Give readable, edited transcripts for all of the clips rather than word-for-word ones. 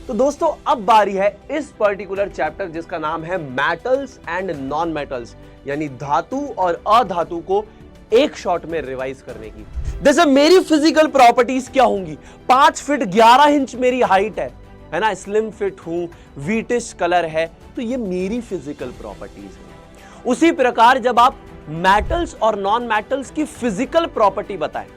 तो दोस्तों अब बारी है इस पर्टिकुलर चैप्टर जिसका नाम है मेटल्स एंड नॉन मेटल्स, यानी धातु और अधातु को एक शॉट में रिवाइज करने की। जैसे मेरी फिजिकल प्रॉपर्टीज क्या होंगी, 5 फीट 11 इंच मेरी हाइट है ना, स्लिम फिट हूं, व्हीटिश कलर है, तो ये मेरी फिजिकल प्रॉपर्टीज है। उसी प्रकार जब आप मेटल्स और नॉन मेटल्स की फिजिकल प्रॉपर्टी बताएं,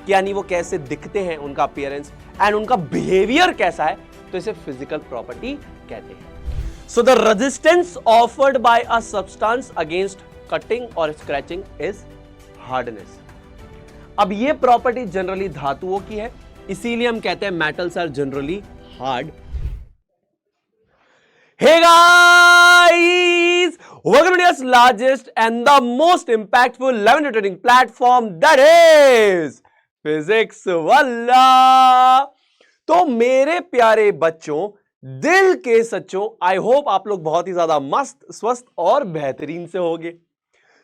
यानी वो कैसे दिखते हैं, उनका अपीयरेंस एंड उनका बिहेवियर कैसा है, तो इसे फिजिकल प्रॉपर्टी कहते हैं। So the resistance offered by a substance against cutting और स्क्रैचिंग इज हार्डनेस। अब ये प्रॉपर्टी जनरली धातुओं की है, इसीलिए हम कहते हैं metals are generally hard. Hey guys, welcome to India's largest and the most impactful 11 trading platform, that is Physics Walla। तो मेरे प्यारे बच्चों, दिल के सच्चों, आई होप आप लोग बहुत ही ज्यादा मस्त, स्वस्थ और बेहतरीन से होंगे।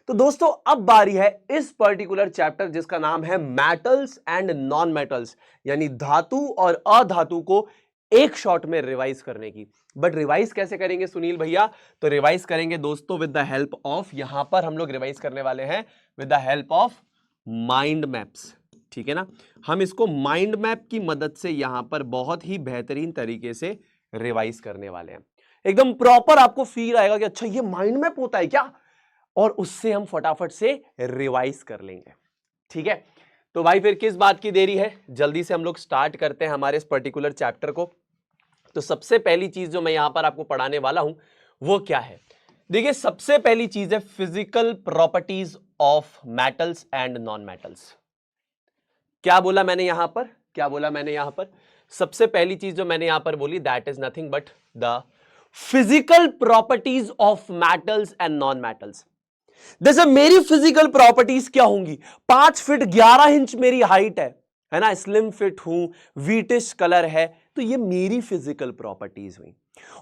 तो दोस्तों अब बारी है इस पर्टिकुलर चैप्टर जिसका नाम है मेटल्स एंड नॉन मेटल्स, यानी धातु और अधातु को एक शॉट में रिवाइज करने की। बट रिवाइज कैसे करेंगे सुनील भैया? तो रिवाइज करेंगे दोस्तों विद द हेल्प ऑफ, यहां पर हम लोग रिवाइज करने वाले हैं with the help of mind maps, ठीक है ना। हम इसको माइंड मैप की मदद से यहां पर बहुत ही बेहतरीन तरीके से रिवाइज करने वाले हैं। एकदम प्रॉपर आपको फील आएगा कि अच्छा ये माइंड मैप होता है क्या, और उससे हम फटाफट से रिवाइज कर लेंगे, ठीक है। तो भाई फिर किस बात की देरी है, जल्दी से हम लोग स्टार्ट करते हैं हमारे इस पर्टिकुलर चैप्टर को। तो सबसे पहली चीज जो मैं यहां पर आपको पढ़ाने वाला हूं वो क्या है, देखिए सबसे पहली चीज है physical properties of metals and non metals. क्या बोला मैंने यहां पर, क्या बोला मैंने यहां पर? सबसे पहली चीज जो मैंने यहां पर बोली, that is nothing but the physical properties of metals and non metals. जैसे मेरी फिजिकल प्रॉपर्टीज क्या होंगी, 5 फीट 11 इंच मेरी हाइट है ना, स्लिम फिट हूं, व्हीटिश कलर है, तो ये मेरी फिजिकल प्रॉपर्टीज हुई।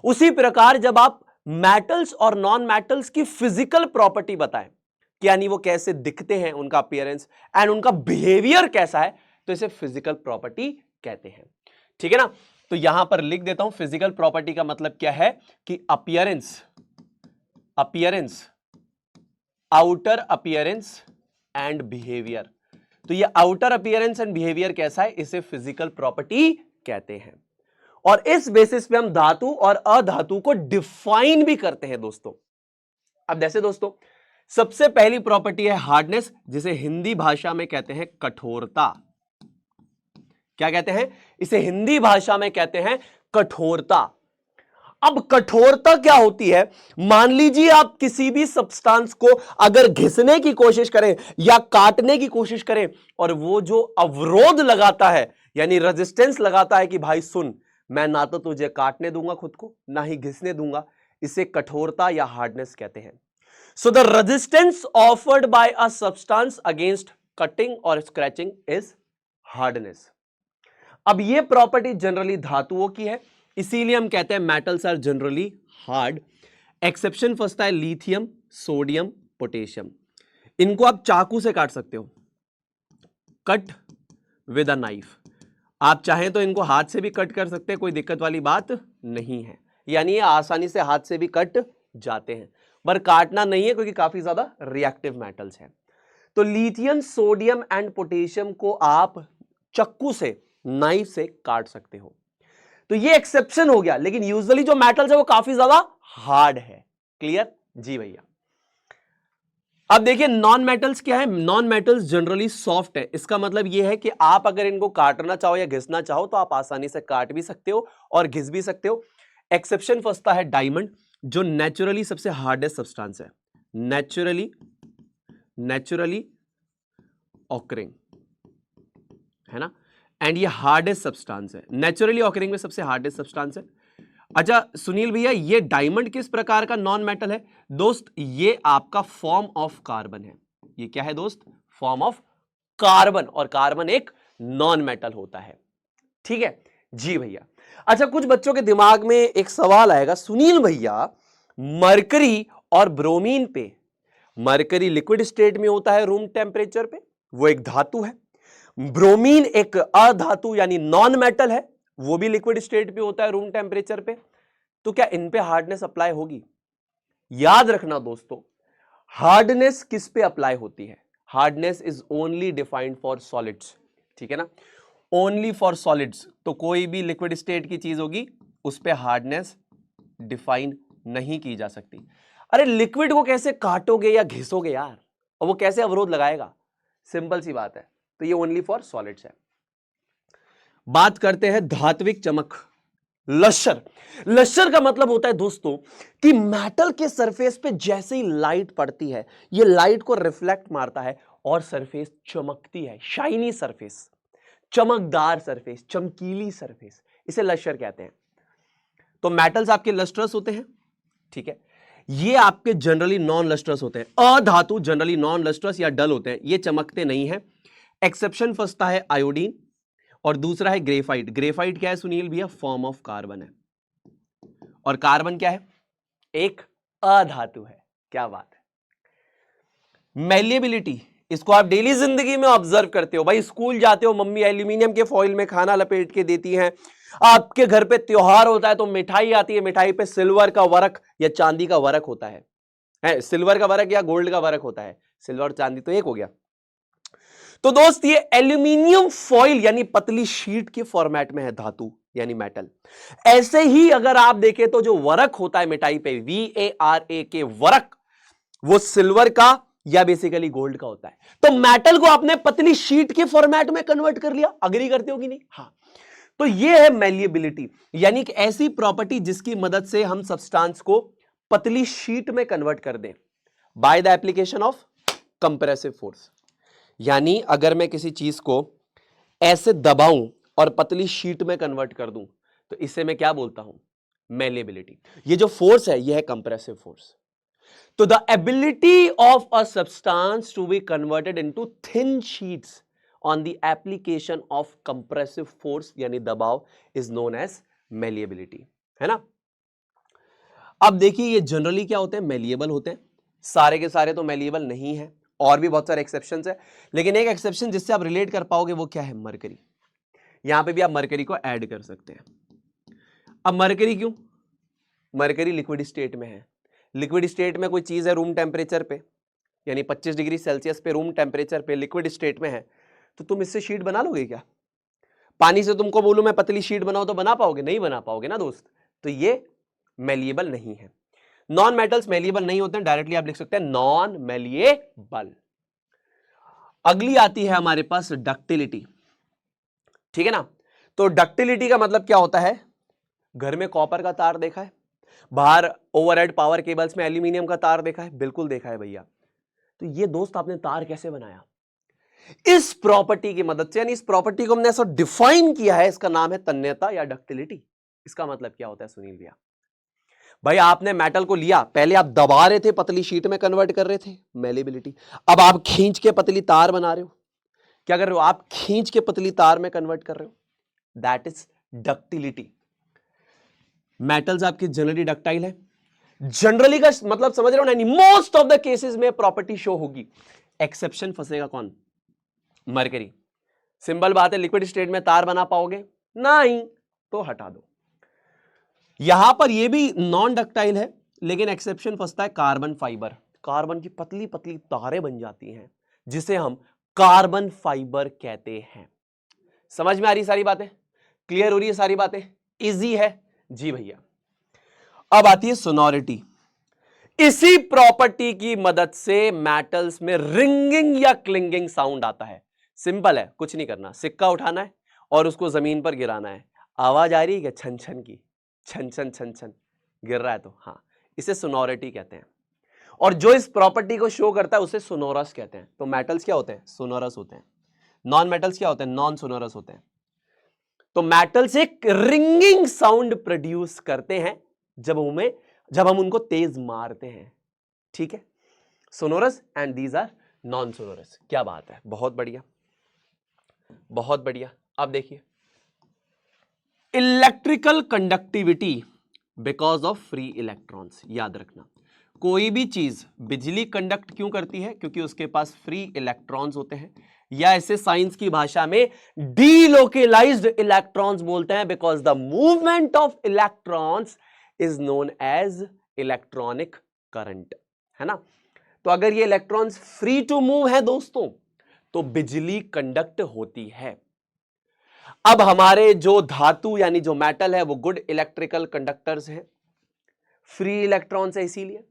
उसी प्रकार जब आप मेटल्स और नॉन मेटल्स की फिजिकल प्रॉपर्टी बताएं, यानी वो कैसे दिखते हैं, उनका अपीयरेंस एंड उनका बिहेवियर कैसा है, तो इसे फिजिकल प्रॉपर्टी कहते हैं, ठीक है ना। तो यहां पर लिख देता हूं, फिजिकल प्रॉपर्टी का मतलब क्या है कि appearance, outer appearance and behaviour. तो ये आउटर अपीयरेंस एंड बिहेवियर कैसा है, इसे फिजिकल प्रॉपर्टी कहते हैं। और इस बेसिस पे हम धातु और अधातु को डिफाइन भी करते हैं दोस्तों। अब जैसे दोस्तों सबसे पहली प्रॉपर्टी है हार्डनेस, जिसे हिंदी भाषा में कहते हैं कठोरता। क्या कहते हैं इसे? हिंदी भाषा में कहते हैं कठोरता। अब कठोरता क्या होती है, मान लीजिए आप किसी भी सब्सटेंस को अगर घिसने की कोशिश करें या काटने की कोशिश करें, और वो जो अवरोध लगाता है, यानी रेजिस्टेंस लगाता है कि भाई सुन, मैं ना तो तुझे काटने दूंगा खुद को, ना ही घिसने दूंगा, इसे कठोरता या हार्डनेस कहते हैं। So the resistance offered by a substance against cutting और स्क्रैचिंग इज हार्डनेस। अब ये प्रॉपर्टी जनरली धातुओं की है, इसीलिए हम कहते हैं metals are generally hard. Exception फंसता है लिथियम, सोडियम, पोटेशियम। इनको आप चाकू से काट सकते हो, कट विद अ नाइफ। आप चाहें तो इनको हाथ से भी कट कर सकते हैं, कोई दिक्कत वाली बात नहीं है, यानी ये आसानी से हाथ से भी कट जाते हैं, पर काटना नहीं है क्योंकि काफी ज्यादा रिएक्टिव मेटल्स हैं। तो लिथियम, सोडियम एंड पोटेशियम को आप चाकू से, नाइफ से काट सकते हो। तो ये एक्सेप्शन हो गया, लेकिन यूजुअली जो मेटल्स है वो काफी ज्यादा हार्ड है। क्लियर जी भैया? अब देखिए नॉन मेटल्स क्या है, नॉन मेटल्स जनरली सॉफ्ट है। इसका मतलब ये है कि आप अगर इनको काटना चाहो या घिसना चाहो तो आप आसानी से काट भी सकते हो और घिस भी सकते हो। एक्सेप्शन फंसता है डायमंड, जो नेचुरली सबसे हार्डेस्ट सब्सटेंस है, नेचुरली ऑकरिंग, है ना, एंड ये हार्डेस्ट सब्सटेंस है, नेचुरली ऑकरिंग में सबसे हार्डेस्ट सब्सटेंस है। अच्छा सुनील भैया, ये डायमंड किस प्रकार का नॉन मेटल है? दोस्त ये आपका फॉर्म ऑफ कार्बन है। ये क्या है दोस्त? फॉर्म ऑफ कार्बन, और कार्बन एक नॉन मेटल होता है, ठीक है जी भैया। अच्छा कुछ बच्चों के दिमाग में एक सवाल आएगा, सुनील भैया मरकरी और ब्रोमीन पे, मरकरी लिक्विड स्टेट में होता है रूम टेम्परेचर पे, वो एक धातु है, ब्रोमीन एक अधातु यानी नॉन मेटल है, वो भी लिक्विड स्टेट पे होता है रूम टेम्परेचर पे, तो क्या इन पे हार्डनेस अप्लाई होगी? याद रखना दोस्तों, हार्डनेस किस पे अप्लाई होती है? Hardness is only defined for solids, ठीक है ना, ओनली फॉर सॉलिड्स। तो कोई भी लिक्विड स्टेट की चीज होगी उस पे हार्डनेस डिफाइन नहीं की जा सकती। अरे लिक्विड को कैसे काटोगे या घिसोगे यार, और वो कैसे अवरोध लगाएगा? सिंपल सी बात है। तो ये ओनली फॉर सॉलिड्स है। बात करते हैं धात्विक चमक, लश्यर। लश्यर का मतलब होता है दोस्तों कि मेटल के सरफेस पे जैसे ही लाइट पड़ती है, ये लाइट को रिफ्लेक्ट मारता है और सरफेस चमकती है, शाइनी सरफेस, चमकदार सरफेस, चमकीली सरफेस, इसे लश्यर कहते हैं। तो मेटल्स आपके लस्ट्रस होते हैं, ठीक है, ये आपके जनरली नॉन लस्ट्रस होते हैं। अधातु जनरली नॉन लस्ट्रस या डल होते हैं, ये चमकते नहीं है। एक्सेप्शन फंसता है आयोडीन, और दूसरा है ग्रेफाइट। ग्रेफाइट क्या है सुनील भैया? फॉर्म ऑफ कार्बन है, और कार्बन क्या है? एक अधातु है। क्या बात है। मैलिएबिलिटी, इसको आप डेली जिंदगी में ऑब्जर्व करते हो। भाई स्कूल जाते हो, मम्मी एल्यूमिनियम के फॉइल में खाना लपेट के देती हैं। आपके घर पे त्योहार होता है तो मिठाई आती है, मिठाई पे सिल्वर का वर्क या चांदी का वर्क होता है सिल्वर का वर्क या गोल्ड का वर्क होता है, सिल्वर और चांदी तो एक हो गया। तो दोस्त ये एल्यूमिनियम फॉइल यानी पतली शीट के फॉर्मेट में है धातु यानी मेटल। ऐसे ही अगर आप देखें तो जो वर्क होता है मिठाई पे, VARAK वर्क, वो सिल्वर का या बेसिकली गोल्ड का होता है। तो मेटल को आपने पतली शीट के फॉर्मेट में कन्वर्ट कर लिया। अग्री करते हो कि नहीं? हाँ। तो ये है मैलिएबिलिटी, यानी कि ऐसी प्रॉपर्टी जिसकी मदद से हम सब्सटेंस को पतली शीट में कन्वर्ट कर दें by the application of compressive force. यानी अगर मैं किसी चीज को ऐसे दबाऊं और पतली शीट में कन्वर्ट कर दूं तो इसे मैं क्या बोलता हूं? मैलिएबिलिटी। ये जो फोर्स है ये है कंप्रेसिव फोर्स। तो the ability of a substance to be converted into thin sheets on the application of compressive force यानी दबाव इज नोन एज मैलिएबिलिटी, है ना। अब देखिए ये जनरली क्या होते हैं? मैलिएबल होते हैं। सारे के सारे तो मैलिएबल नहीं है, और भी बहुत सारे एक्सेप्शंस है, लेकिन एक एक्सेप्शन जिससे आप रिलेट कर पाओगे वो क्या है? मरकरी। यहां पे भी आप मरकरी को ऐड कर सकते हैं। अब मरकरी क्यों? मरकरी लिक्विड स्टेट में है। लिक्विड स्टेट में कोई चीज है रूम टेम्परेचर पे, यानी 25 डिग्री सेल्सियस पे रूम टेम्परेचर पे लिक्विड स्टेट में है, तो तुम इससे शीट बना लोगे क्या? पानी से तुमको बोलूं मैं पतली शीट बनाओ तो बना पाओगे? नहीं बना पाओगे ना दोस्त। तो ये मैलिएबल नहीं है। नॉन मेटल्स मैलिएबल नहीं होते हैं, डायरेक्टली आप लिख सकते हैं नॉन मैलिएबल। अगली आती है हमारे पास डक्टिलिटी, ठीक है ना। तो डक्टिलिटी का मतलब क्या होता है? घर में कॉपर का तार देखा है, बाहर ओवरहेड पावर केबल्स में एल्यूमिनियम का तार देखा है? बिल्कुल देखा है भैया। तो ये दोस्त आपने तार कैसे बनाया? इस प्रॉपर्टी की मदद से, यानी इस प्रॉपर्टी को हमने ऐसा डिफाइन किया है, इसका नाम है तन्यता या डक्टिलिटी। इसका मतलब क्या होता है सुनील भैया? भाई आपने मेटल को लिया, पहले आप दबा रहे थे, पतली शीट में कन्वर्ट कर रहे थे, मैलिएबिलिटी। अब आप खींच के पतली तार बना रहे हो, क्या कर रहे हो? आप खींच के पतली तार में कन्वर्ट कर रहे हो, दैट इज डक्टिलिटी। मेटल्स आपके जनरली डक्टाइल है। जनरली का मतलब समझ रहे हो ना, मोस्ट ऑफ द केसेस में प्रॉपर्टी शो होगी। एक्सेप्शन फंसेगा कौन? मरकरी। सिंपल बात है, लिक्विड स्टेट में तार बना पाओगे? नहीं, तो हटा दो। यहां पर ये भी नॉन डक्टाइल है, लेकिन एक्सेप्शन फंसता है कार्बन फाइबर। कार्बन की पतली पतली तारें बन जाती हैं जिसे हम कार्बन फाइबर कहते हैं। समझ में आ रही सारी बातें? क्लियर हो रही है सारी बातें? इजी है जी भैया। अब आती है सोनोरिटी। इसी प्रॉपर्टी की मदद से मेटल्स में रिंगिंग या क्लिंगिंग साउंड आता है। सिंपल है, कुछ नहीं करना, सिक्का उठाना है और उसको जमीन पर गिराना है। आवाज आ रही है क्या? छन छन की, छन छन छन छन गिर रहा है तो हाँ, इसे सोनोरिटी कहते हैं। और जो इस प्रॉपर्टी को शो करता है उसे सोनोरस कहते हैं। तो मेटल्स क्या होते हैं? सोनोरस होते हैं। नॉन मेटल्स क्या होते हैं? नॉन सोनोरस होते हैं। तो मेटल्स एक रिंगिंग साउंड प्रोड्यूस करते हैं जब हम उनको तेज मारते हैं, ठीक है। Sonorous and these are non sonorous. क्या बात है, बहुत बढ़िया, बहुत बढ़िया। अब देखिए, electrical conductivity because of free electrons. याद रखना, कोई भी चीज बिजली कंडक्ट क्यों करती है? क्योंकि उसके पास फ्री इलेक्ट्रॉन्स होते हैं। या इसे साइंस की भाषा में डीलोकेलाइज्ड इलेक्ट्रॉन्स बोलते हैं, because the movement of electrons is known as electronic current, है ना। तो अगर ये इलेक्ट्रॉन्स फ्री टू मूव है दोस्तों, तो बिजली कंडक्ट होती है। अब हमारे जो धातु यानी जो मेटल है वो गुड इलेक्ट्रिकल कंडक्टर्स हैं, फ्री इलेक्ट्रॉन्स है इसीलिए।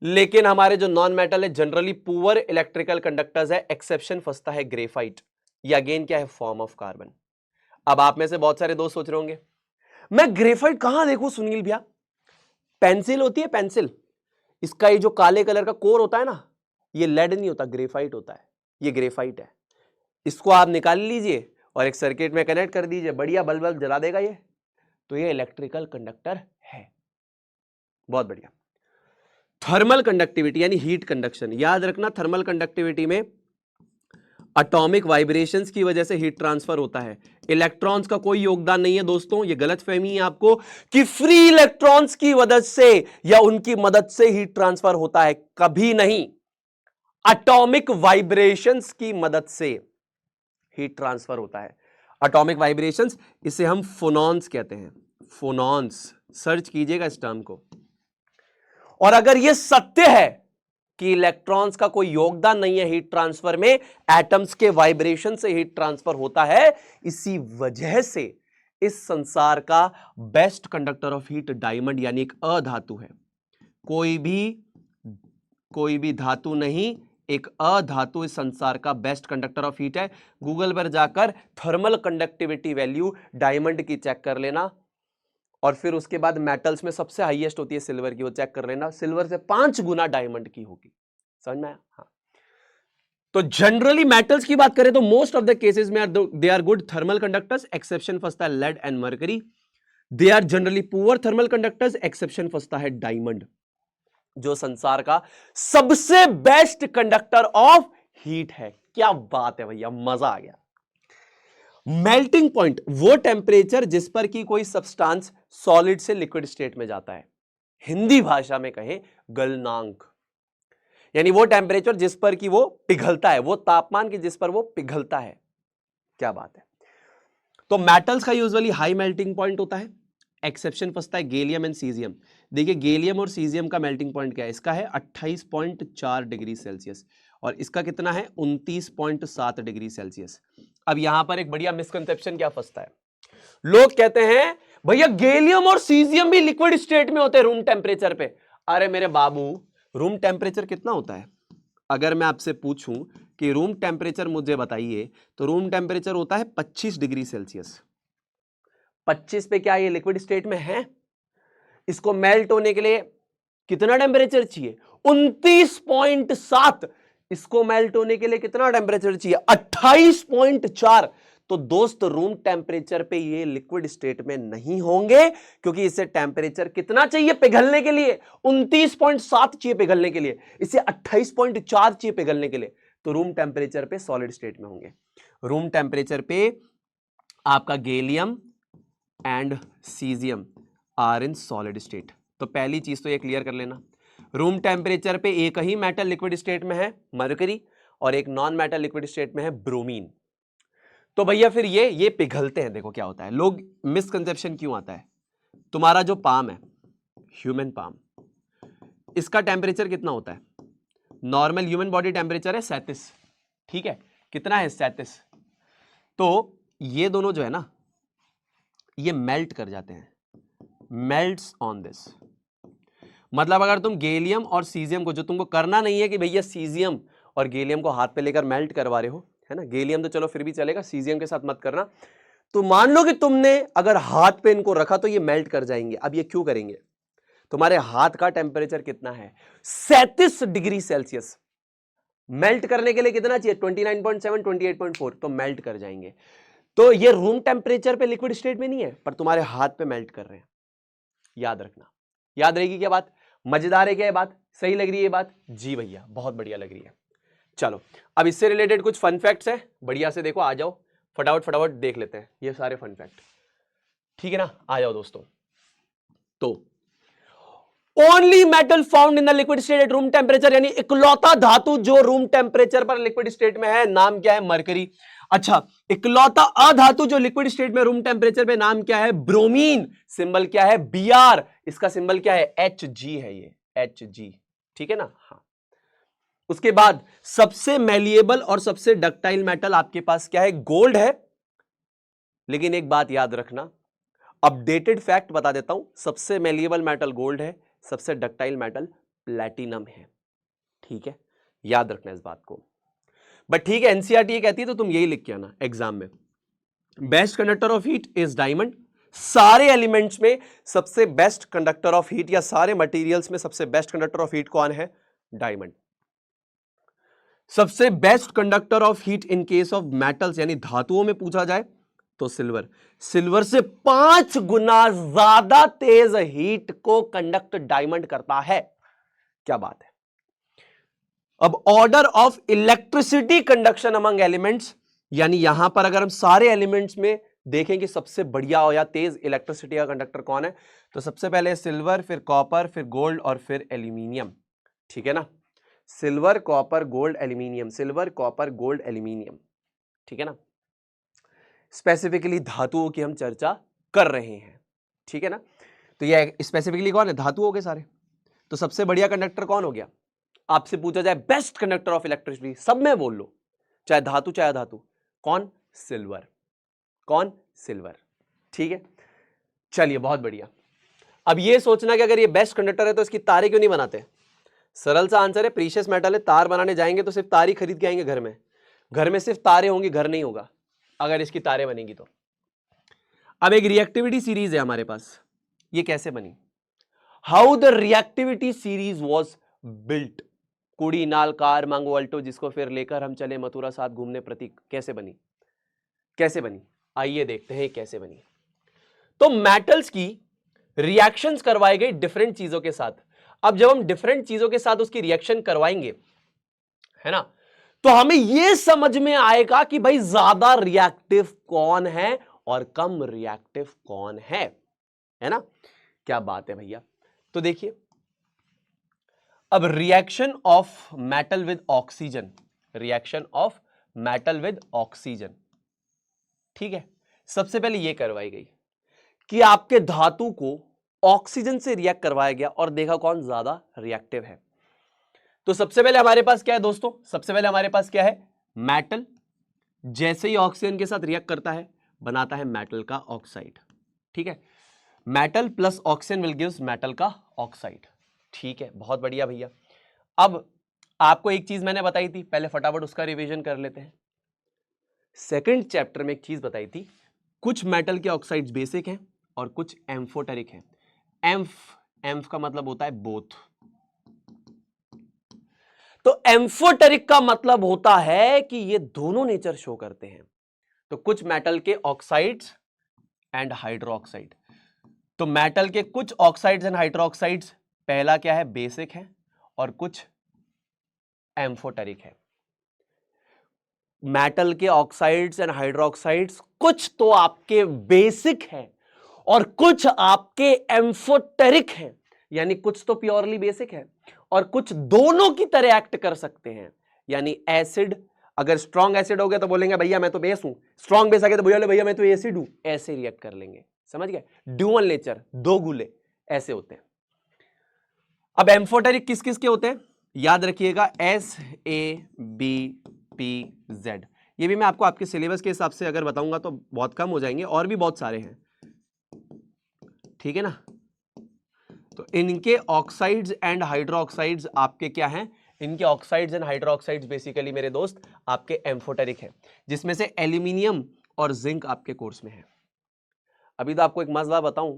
लेकिन हमारे जो नॉन मेटल है जनरली पुअर इलेक्ट्रिकल कंडक्टर्स है, एक्सेप्शन फंसता है ग्रेफाइट। ये अगेन क्या है, फॉर्म ऑफ कार्बन। अब आप में से बहुत सारे दोस्त सोच रहे होंगे मैं ग्रेफाइट कहां देखूं सुनील भैया? पेंसिल होती है पेंसिल, इसका ये जो काले कलर का कोर होता है ना, ये लेड नहीं होता, ग्रेफाइट होता है। ये ग्रेफाइट है, इसको आप निकाल लीजिए और एक सर्किट में कनेक्ट कर दीजिए, बढ़िया बल्ब बल्ब जला देगा ये। तो ये इलेक्ट्रिकल कंडक्टर है। बहुत बढ़िया। थर्मल कंडक्टिविटी यानी हीट कंडक्शन, याद रखना थर्मल कंडक्टिविटी में एटॉमिक वाइब्रेशंस की वजह से हीट ट्रांसफर होता है, इलेक्ट्रॉन्स का कोई योगदान नहीं है दोस्तों। ये गलतफहमी है आपको कि फ्री इलेक्ट्रॉन्स की मदद से या उनकी मदद से हीट ट्रांसफर होता है, कभी नहीं। एटॉमिक वाइब्रेशंस की मदद से हीट ट्रांसफर होता है। एटॉमिक वाइब्रेशंस, इसे हम फोनॉन्स कहते हैं, फोनॉन्स। सर्च कीजिएगा इस टर्म को। और अगर यह सत्य है कि इलेक्ट्रॉन्स का कोई योगदान नहीं है हीट ट्रांसफर में, एटम्स के वाइब्रेशन से हीट ट्रांसफर होता है, इसी वजह से इस संसार का best conductor of heat diamond यानी एक अधातु है। कोई भी धातु नहीं, एक अधातु इस संसार का बेस्ट कंडक्टर ऑफ हीट है। गूगल पर जाकर थर्मल कंडक्टिविटी वैल्यू डायमंड की चेक कर लेना, और फिर उसके बाद मेटल्स में सबसे हाईएस्ट होती है सिल्वर की, वो चेक कर लेना, सिल्वर से 5 गुना डायमंड की होगी। समझ में आया? हाँ। तो जनरली मेटल्स की बात करें तो मोस्ट ऑफ द केसेस में they are good thermal conductors, exception फंसता है lead and mercury. They are generally poor thermal conductors, exception फंसता है डायमंड, जो संसार का सबसे बेस्ट कंडक्टर ऑफ हीट है। क्या बात है भैया, मजा आ गया। मेल्टिंग पॉइंट वो टेम्परेचर जिस पर कि कोई सब्सटेंस सॉलिड से लिक्विड स्टेट में जाता है, हिंदी भाषा में कहें गलनांक, यानी वो टेम्परेचर जिस पर कि वो पिघलता है, वो तापमान की जिस पर वो पिघलता है। क्या बात है। तो मेटल्स का यूजुअली हाई मेल्टिंग पॉइंट होता है, एक्सेप्शन फंसता है गैलियम एंड सीजियम। देखिए गैलियम और सीजियम का मेल्टिंग पॉइंट क्या है, इसका है 28.4 डिग्री सेल्सियस और इसका कितना है 29.7 डिग्री सेल्सियस। अब यहां पर एक बढ़िया मिसकंसेप्शन क्या फंसता है, लोग कहते हैं भैया गैलियम और सीजियम भी लिक्विड स्टेट में होते हैं रूम टेम्परेचर पे। अरे मेरे बाबू, रूम टेम्परेचर कितना होता है? अगर मैं आपसे पूछूं कि रूम टेम्परेचर मुझे बताइए, तो रूम टेम्परेचर होता है 25 डिग्री सेल्सियस। 25 पे क्या ये लिक्विड स्टेट में है? इसको मेल्ट होने के लिए कितना टेम्परेचर चाहिए? 29.7। इसको मेल्ट होने के लिए कितना टेम्परेचर चाहिए? 28.4। तो दोस्त रूम टेम्परेचर पे ये लिक्विड स्टेट में नहीं होंगे, क्योंकि इसे टेम्परेचर कितना चाहिए पिघलने के लिए? 29.7 चाहिए पिघलने के लिए, इसे 28.4 चाहिए पिघलने के लिए। तो रूम टेम्परेचर पे सॉलिड स्टेट में होंगे। रूम टेम्परेचर पे आपका gallium and caesium are in solid state. तो पहली चीज तो ये क्लियर कर लेना, रूम टेम्परेचर पे एक ही मेटल लिक्विड स्टेट में है मरकरी, और एक नॉन मेटल लिक्विड स्टेट में है ब्रोमीन। तो भैया फिर ये पिघलते हैं। देखो क्या होता है, लोग मिसकंसेप्शन क्यों आता है, तुम्हारा जो पाम है, ह्यूमन पाम, इसका टेम्परेचर कितना होता है? नॉर्मल ह्यूमन बॉडी टेम्परेचर है 37, ठीक है, कितना है 37। तो ये दोनों जो है ना, ये मेल्ट कर जाते हैं, मेल्ट्स ऑन दिस। मतलब अगर तुम गैलियम और सीजियम को, जो तुमको करना नहीं है कि भैया सीजियम और गैलियम को हाथ पे लेकर मेल्ट करवा रहे हो, है ना, गैलियम तो चलो फिर भी चलेगा, सीजियम के साथ मत करना। तो मान लो कि तुमने अगर हाथ पे इनको रखा तो ये मेल्ट कर जाएंगे। अब ये क्यों करेंगे? तुम्हारे हाथ का टेम्परेचर कितना है? 37 डिग्री सेल्सियस। मेल्ट करने के लिए कितना चाहिए? 29.7, 28.4। तो मेल्ट कर जाएंगे। तो ये रूम टेम्परेचर पे लिक्विड स्टेट में नहीं है, पर तुम्हारे हाथ पे मेल्ट कर रहे हैं। याद रखना, याद रहेगी क्या बात? मजेदार है क्या ये बात? सही लग रही है ये बात? जी भैया, बहुत बढ़िया लग रही है। चलो अब इससे रिलेटेड कुछ फन फैक्ट्स हैं, बढ़िया से देखो, आ जाओ फटाफट फटाफट देख लेते हैं ये सारे फन फैक्ट, ठीक है ना? आ जाओ दोस्तों। तो only metal found in the liquid state at room temperature, यानी इकलौता धातु जो रूम टेम्परेचर पर लिक्विड स्टेट में है, नाम क्या है? मरकरी। अच्छा, इकलौता अधातु जो लिक्विड स्टेट में रूम टेम्परेचर पे, नाम क्या है? ब्रोमीन। सिंबल क्या है? Br। इसका सिंबल क्या है? Hg है, ये Hg, ठीक है ना? हाँ। उसके बाद सबसे मैलिएबल और सबसे डक्टाइल मेटल आपके पास क्या है? गोल्ड है। लेकिन एक बात याद रखना, अपडेटेड फैक्ट बता देता हूं, सबसे मैलिएबल मेटल गोल्ड है, सबसे डक्टाइल मेटल प्लैटिनम है। ठीक है, याद रखना इस बात को। बट ठीक है, एनसीईआरटी कहती है तो तुम यही लिख के आना एग्जाम में। Best conductor of heat is diamond. सारे एलिमेंट्स में सबसे बेस्ट कंडक्टर ऑफ हीट, या सारे मटेरियल्स में सबसे बेस्ट कंडक्टर ऑफ हीट कौन है? डायमंड। सबसे best conductor of heat in case of metals, यानी धातुओं में पूछा जाए तो सिल्वर। सिल्वर से 5 गुना ज्यादा तेज हीट को कंडक्ट डायमंड करता है। क्या बात है। अब order of electricity conduction among elements, यानी यहां पर अगर हम सारे एलिमेंट्स में देखें कि सबसे बढ़िया या तेज इलेक्ट्रिसिटी का कंडक्टर कौन है, तो सबसे पहले सिल्वर, फिर कॉपर, फिर गोल्ड और फिर एल्यूमिनियम। ठीक है ना? Silver, copper, gold, aluminium, silver, copper, gold, aluminium. ठीक है ना? स्पेसिफिकली धातुओं की हम चर्चा कर रहे हैं। ठीक है ना? तो ये स्पेसिफिकली कौन है? धातुओं के सारे। तो सबसे बढ़िया कंडक्टर कौन हो गया? आपसे पूछा जाए बेस्ट कंडक्टर ऑफ इलेक्ट्रिसिटी, सब में बोल लो, चाहे धातु चाहे अधातु, कौन? सिल्वर। कौन? सिल्वर। ठीक है, चलिए बहुत बढ़िया। अब ये सोचना कि अगर ये बेस्ट कंडक्टर है तो इसकी तारे क्यों नहीं बनाते? सरल सा आंसर है, प्रीशियस मेटल है, तार बनाने जाएंगे तो सिर्फ तार ही खरीद के आएंगे घर में। घर में सिर्फ तारे होंगी, घर नहीं होगा अगर इसकी तारे बनेंगी तो। अब एक रिएक्टिविटी सीरीज है हमारे पास, ये कैसे बनी? How the reactivity series was built. कुड़ी, नाल, कार, मांगो, अल्टो, जिसको फिर लेकर हम चले मथुरा साथ घूमने, प्रतीक। कैसे बनी? कैसे बनी? आइए देखते हैं कैसे बनी। तो मेटल्स की रिएक्शंस करवाई गई डिफरेंट चीजों के साथ। अब जब हम डिफरेंट चीजों के साथ उसकी रिएक्शन करवाएंगे, है ना, तो हमें यह समझ में आएगा कि भाई ज्यादा रिएक्टिव कौन है और कम रिएक्टिव कौन है ना? क्या बात है भैया। तो देखिए, अब reaction of metal with oxygen, reaction of metal with oxygen, ठीक है, सबसे पहले यह करवाई गई कि आपके धातु को ऑक्सीजन से रिएक्ट करवाया गया और देखा कौन ज्यादा रिएक्टिव है। तो सबसे पहले हमारे पास क्या है दोस्तों? सबसे पहले हमारे पास क्या है? मेटल जैसे ही ऑक्सीजन के साथ रिएक्ट करता है बनाता है मेटल का ऑक्साइड। ठीक है, metal plus oxygen will gives metal का ऑक्साइड। ठीक है, बहुत बढ़िया भैया। अब आपको एक चीज मैंने बताई थी, पहले फटाफट उसका रिवीजन कर लेते हैं। सेकंड चैप्टर में एक चीज बताई थी, कुछ मेटल के ऑक्साइड्स बेसिक हैं और कुछ एम्फोटेरिक हैं। एम्फ का मतलब होता है बोथ। तो एम्फोटेरिक का मतलब होता है कि ये दोनों नेचर शो करते हैं। तो कुछ मेटल के ऑक्साइड्स एंड हाइड्रोक्साइड, तो मेटल के कुछ ऑक्साइड्स एंड हाइड्रोक्साइड्स, पहला क्या है? बेसिक है और कुछ एम्फोटेरिक है। मेटल के ऑक्साइड्स एंड हाइड्रोक्साइड्स कुछ तो आपके बेसिक हैं और कुछ आपके एम्फोटेरिक हैं, यानी कुछ तो प्योरली बेसिक है और कुछ दोनों की तरह एक्ट कर सकते हैं। यानी एसिड, अगर स्ट्रॉन्ग एसिड हो गया तो बोलेंगे भैया मैं तो बेस हूं, स्ट्रॉन्ग बेस आ गया तो बोले भैया मैं तो एसिड हूं, ऐसे रिएक्ट कर लेंगे। समझ गए? ड्यूअल नेचर, दो गुले ऐसे होते हैं। अब एम्फोटेरिक किस किस के होते हैं? याद रखिएगा, SABPZ। ये भी मैं आपको आपके सिलेबस के हिसाब से अगर बताऊंगा तो बहुत कम हो जाएंगे, और भी बहुत सारे हैं। ठीक है ना? तो इनके ऑक्साइड्स एंड हाइड्रोक्साइड्स आपके क्या हैं? इनके ऑक्साइड्स एंड हाइड्रोक्साइड्स बेसिकली मेरे दोस्त आपके एम्फोटेरिक है, जिसमें से एल्यूमिनियम और जिंक आपके कोर्स में है। अभी तो आपको एक मजेदार बताऊं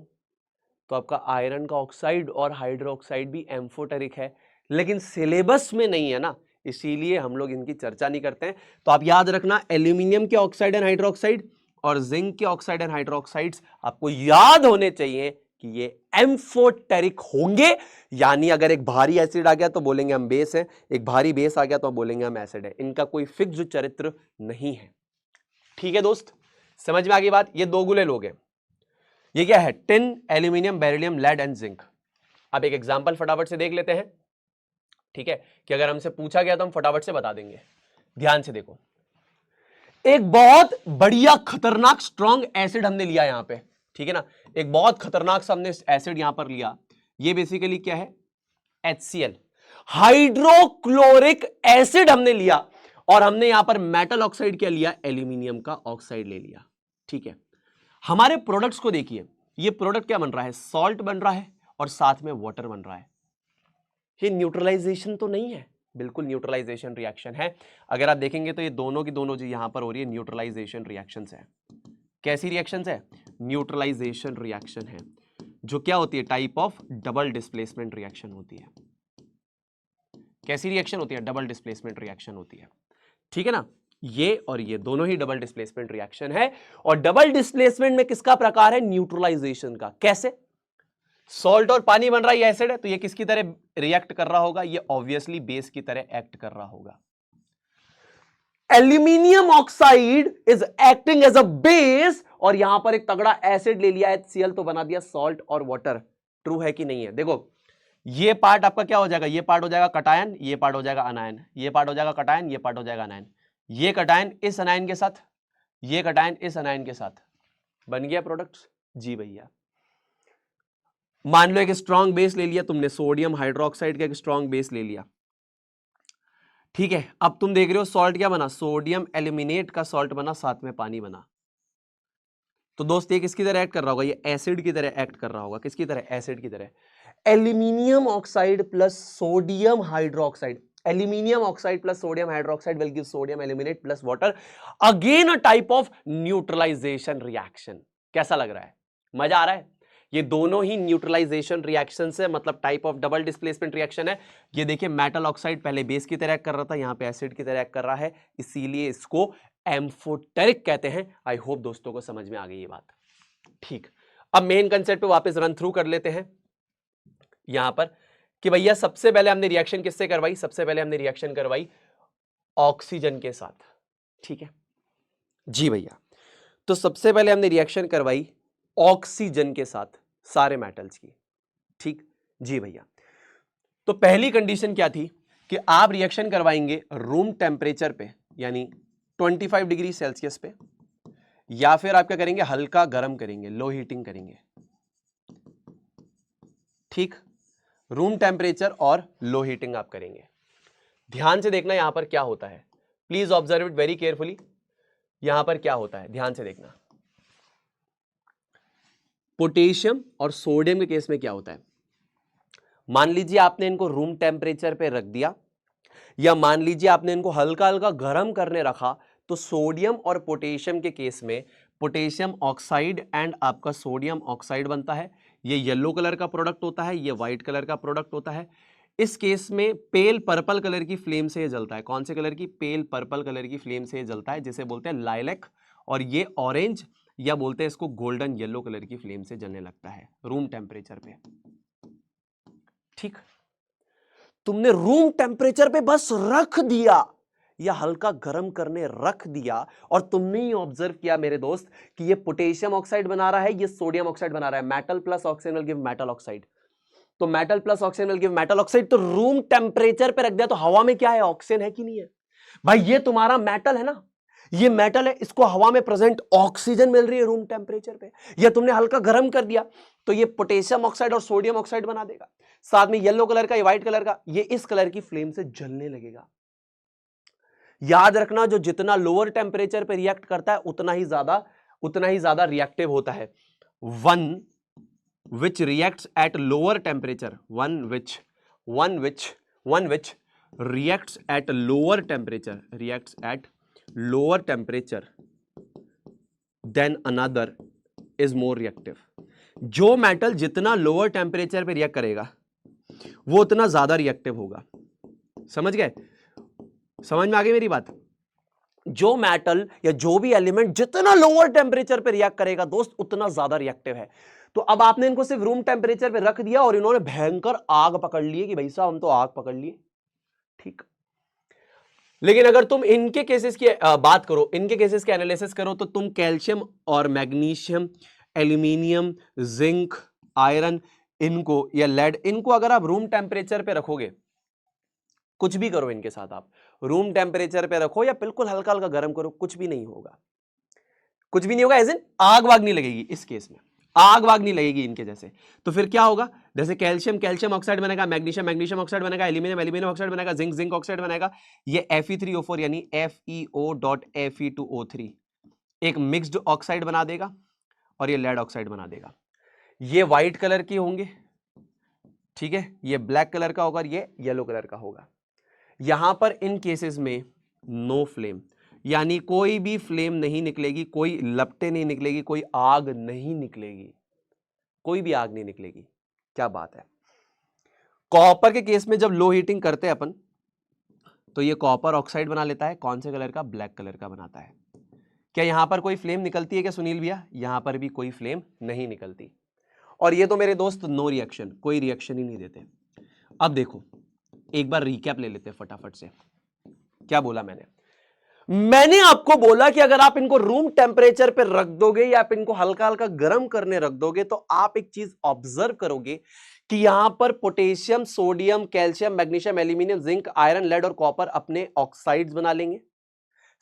तो आपका आयरन का ऑक्साइड और हाइड्रोक्साइड भी एम्फोटेरिक है, लेकिन सिलेबस में नहीं है ना, इसीलिए हम लोग इनकी चर्चा नहीं करते हैं। तो आप याद रखना, एल्यूमिनियम के ऑक्साइड एंड हाइड्रोक्साइड और जिंक के ऑक्साइड एंड हाइड्रोक्साइड्स आपको याद होने चाहिए कि ये एम्फोटेरिक होंगे। यानी अगर एक भारी एसिड आ गया तो बोलेंगे हम बेस है, एक भारी बेस आ गया तो बोलेंगे हम एसिड है। इनका कोई फिक्स्ड चरित्र नहीं है। ठीक है दोस्त, समझ में आ गई बात? ये दो गुले लोग हैं। ये क्या है? Tin, aluminium, beryllium, lead and zinc. अब एक एग्जांपल फटाफट से देख लेते हैं, ठीक है, कि अगर हमसे पूछा गया तो हम फटाफट से बता देंगे। ध्यान से देखो, एक बहुत बढ़िया खतरनाक स्ट्रॉन्ग एसिड हमने लिया यहां पे, ठीक है ना, एक बहुत खतरनाक सा हमने एसिड यहां पर लिया। ये बेसिकली क्या है, HCl, हाइड्रोक्लोरिक एसिड हमने लिया, और हमने यहां पर मेटल ऑक्साइड क्या लिया, एल्यूमिनियम का ऑक्साइड ले लिया, ठीक है। हमारे प्रोडक्ट्स को देखिए, ये प्रोडक्ट क्या बन रहा है, सॉल्ट बन रहा है और साथ में वाटर बन रहा है। ये न्यूट्रलाइजेशन तो नहीं है, बिल्कुल न्यूट्रलाइजेशन रिएक्शन है। अगर आप देखेंगे तो ये दोनों की दोनों जो यहां पर हो रही है न्यूट्रलाइजेशन रिएक्शंस है। कैसी रिएक्शंस है, न्यूट्रलाइजेशन रिएक्शन है, जो क्या होती है, type of double displacement reaction होती है। कैसी रिएक्शन होती है, डबल डिस्प्लेसमेंट रिएक्शन होती है, ठीक है ना। ये और ये दोनों ही डबल डिस्प्लेसमेंट रिएक्शन है, और डबल डिस्प्लेसमेंट में किसका प्रकार है, न्यूट्रलाइजेशन का। कैसे, सॉल्ट और पानी बन रहा है, ये एसिड है, तो ये किसकी तरह रिएक्ट कर रहा होगा, ये ऑब्वियसली बेस की तरह एक्ट कर रहा होगा। Aluminium oxide is acting as a base, और यहां पर एक तगड़ा एसिड ले लिया HCl, तो बना दिया सॉल्ट और वाटर। ट्रू है कि नहीं है, देखो ये पार्ट आपका क्या हो जाएगा, ये पार्ट हो जाएगा कटायन, ये पार्ट हो जाएगा अनायन, ये पार्ट हो जाएगा कटायन, ये पार्ट हो जाएगा अनायन, ये कटायन इस अनायन के साथ, ये कटायन इस अनायन के साथ, बन गया प्रोडक्ट्स। जी भैया, मान लो एक स्ट्रॉन्ग बेस ले लिया तुमने, सोडियम हाइड्रोक्साइड का एक स्ट्रॉन्ग बेस ले लिया, ठीक है। अब तुम देख रहे हो सॉल्ट क्या बना, सोडियम एल्यूमिनेट का सॉल्ट बना, साथ में पानी बना। तो दोस्त ये किसकी तरह एक्ट कर रहा होगा, ये एसिड की तरह एक्ट कर रहा होगा। किसकी तरह, एसिड की तरह। Aluminium oxide plus sodium hydroxide, aluminium oxide plus sodium hydroxide will give sodium aluminate plus water, again a type of neutralisation reaction. कैसा लग रहा है, मजा आ रहा है। ये दोनों ही न्यूट्रलाइजेशन रिएक्शन है, मतलब type of double displacement reaction है। ये देखिए मेटल ऑक्साइड पहले बेस की तरह एक्ट कर रहा था, यहां पे एसिड की तरह एक्ट कर रहा है, इसीलिए इसको एम्फोटेरिक कहते हैं। आई होप दोस्तों को समझ में आ गई ये बात, ठीक। अब मेन कंसेप्ट पे वापस रन थ्रू कर लेते हैं यहां पर, कि भैया सबसे पहले हमने रिएक्शन किससे करवाई, सबसे पहले हमने रिएक्शन करवाई ऑक्सीजन के साथ, ठीक है जी भैया। तो सबसे पहले हमने रिएक्शन करवाई ऑक्सीजन के साथ सारे मेटल्स की, ठीक जी भैया। तो पहली कंडीशन क्या थी कि आप रिएक्शन करवाएंगे रूम टेम्परेचर पे, यानी 25 डिग्री सेल्सियस पे, या फिर आप क्या करेंगे, हल्का गर्म करेंगे, लो हीटिंग करेंगे, ठीक। रूम टेम्परेचर और लो हीटिंग आप करेंगे। ध्यान से देखना यहां पर क्या होता है, please observe it very carefully. यहां पर क्या होता है, ध्यान से देखना। पोटेशियम और सोडियम के केस में क्या होता है, मान लीजिए आपने इनको रूम टेम्परेचर पे रख दिया, या मान लीजिए आपने इनको हल्का हल्का गर्म करने रखा, तो सोडियम और पोटेशियम के केस में पोटेशियम ऑक्साइड एंड आपका सोडियम ऑक्साइड बनता है। ये येलो कलर का प्रोडक्ट होता है, ये व्हाइट कलर का प्रोडक्ट होता है। इस केस में पेल पर्पल कलर की फ्लेम से ये जलता है। कौन से कलर की, पेल पर्पल कलर की फ्लेम से ये जलता है, जिसे बोलते हैं लाइलैक। और ये ऑरेंज या बोलते हैं इसको गोल्डन येलो कलर की फ्लेम से जलने लगता है रूम टेम्परेचर पे, ठीक। तुमने रूम टेम्परेचर पे बस रख दिया या हल्का गर्म करने रख दिया, और तुमने ही ऑब्जर्व किया मेरे दोस्त कि ये पोटेशियम ऑक्साइड बना रहा है, ये सोडियम ऑक्साइड बना रहा है। Metal plus oxygen will give metal oxide, तो metal plus oxygen will give metal oxide. तो रूम टेम्परेचर पे रख दिया तो हवा में क्या है, ऑक्सीजन है कि नहीं है भाई। ये तुम्हारा मेटल है ना, ये मेटल है, इसको हवा में प्रेजेंट ऑक्सीजन मिल रही है रूम टेम्परेचर पे। या तुमने हल्का गर्म कर दिया तो ये पोटेशियम ऑक्साइड और सोडियम ऑक्साइड बना देगा, साथ में येलो कलर का, व्हाइट कलर का, ये इस कलर की फ्लेम से जलने लगेगा। याद रखना, जो जितना लोअर टेम्परेचर पे रिएक्ट करता है उतना ही ज्यादा रिएक्टिव होता है। One which reacts at lower temperature, one which reacts at lower temperature than another is more reactive। जो मेटल जितना लोअर टेम्परेचर पे रिएक्ट करेगा वो उतना ज्यादा रिएक्टिव होगा। समझ गए, समझ में आ गई मेरी बात। जो मेटल या जो भी एलिमेंट जितना लोअर टेम्परेचर पे रिएक्ट करेगा दोस्त, उतना ज्यादा रिएक्टिव है। तो अब आपने इनको सिर्फ रूम टेम्परेचर पे रख दिया और इन्होंने भयंकर आग पकड़ ली कि भाई साहब हम तो आग पकड़ लिए, ठीक। लेकिन अगर तुम इनके केसेस की बात करो, इनके केसेस के एनालिसिस करो, तो तुम कैल्शियम और मैग्नीशियम, एल्यूमिनियम, जिंक, आयरन, इनको या लेड, इनको अगर आप रूम टेम्परेचर पे रखोगे, कुछ भी करो इनके साथ, आप रूम टेम्परेचर पे रखो या बिल्कुल हल्का हल्का गर्म करो, कुछ भी नहीं होगा, कुछ भी नहीं होगा, एज इन आग वाग नहीं लगेगी। इस केस में आग वाग नहीं लगेगी इनके जैसे। तो फिर क्या होगा, जैसे कैल्शियम कैल्शियम ऑक्साइड बनेगा, मैग्नीशियम मैग्नीशियम ऑक्साइड बनेगा, एल्यूमिनियम एल्यूमिनियम ऑक्साइड बनेगा, जिंक जिंक ऑक्साइड बनेगा। ये Fe3O4 यानी FeO.Fe2O3 एक मिक्स्ड ऑक्साइड बना देगा और ये लेड ऑक्साइड बना देगा। ये व्हाइट कलर के होंगे, ठीक है, ये ब्लैक कलर का होगा, ये येलो कलर का होगा। यहां पर इन केसेस में नो फ्लेम, यानी कोई भी फ्लेम नहीं निकलेगी, कोई लपटे नहीं निकलेगी, कोई आग नहीं निकलेगी, कोई भी आग नहीं निकलेगी। क्या बात है। कॉपर के केस में जब लो हीटिंग करते हैं अपन, तो ये कॉपर ऑक्साइड बना लेता है, कौन से कलर का, ब्लैक कलर का बनाता है। क्या यहां पर कोई फ्लेम निकलती है क्या सुनील भैया? यहां पर भी कोई फ्लेम नहीं निकलती। और ये तो मेरे दोस्त नो रिएक्शन, कोई रिएक्शन ही नहीं देते। अब देखो एक बार रिकैप ले लेते हैं फटाफट से। क्या बोला मैंने आपको बोला कि अगर आप इनको रूम टेम्परेचर पे रख दोगे या आप इनको हल्का हल्का गर्म करने रख दोगे, तो आप एक चीज ऑब्जर्व करोगे कि यहां पर potassium sodium calcium magnesium aluminium zinc iron lead और कॉपर अपने ऑक्साइड्स बना लेंगे।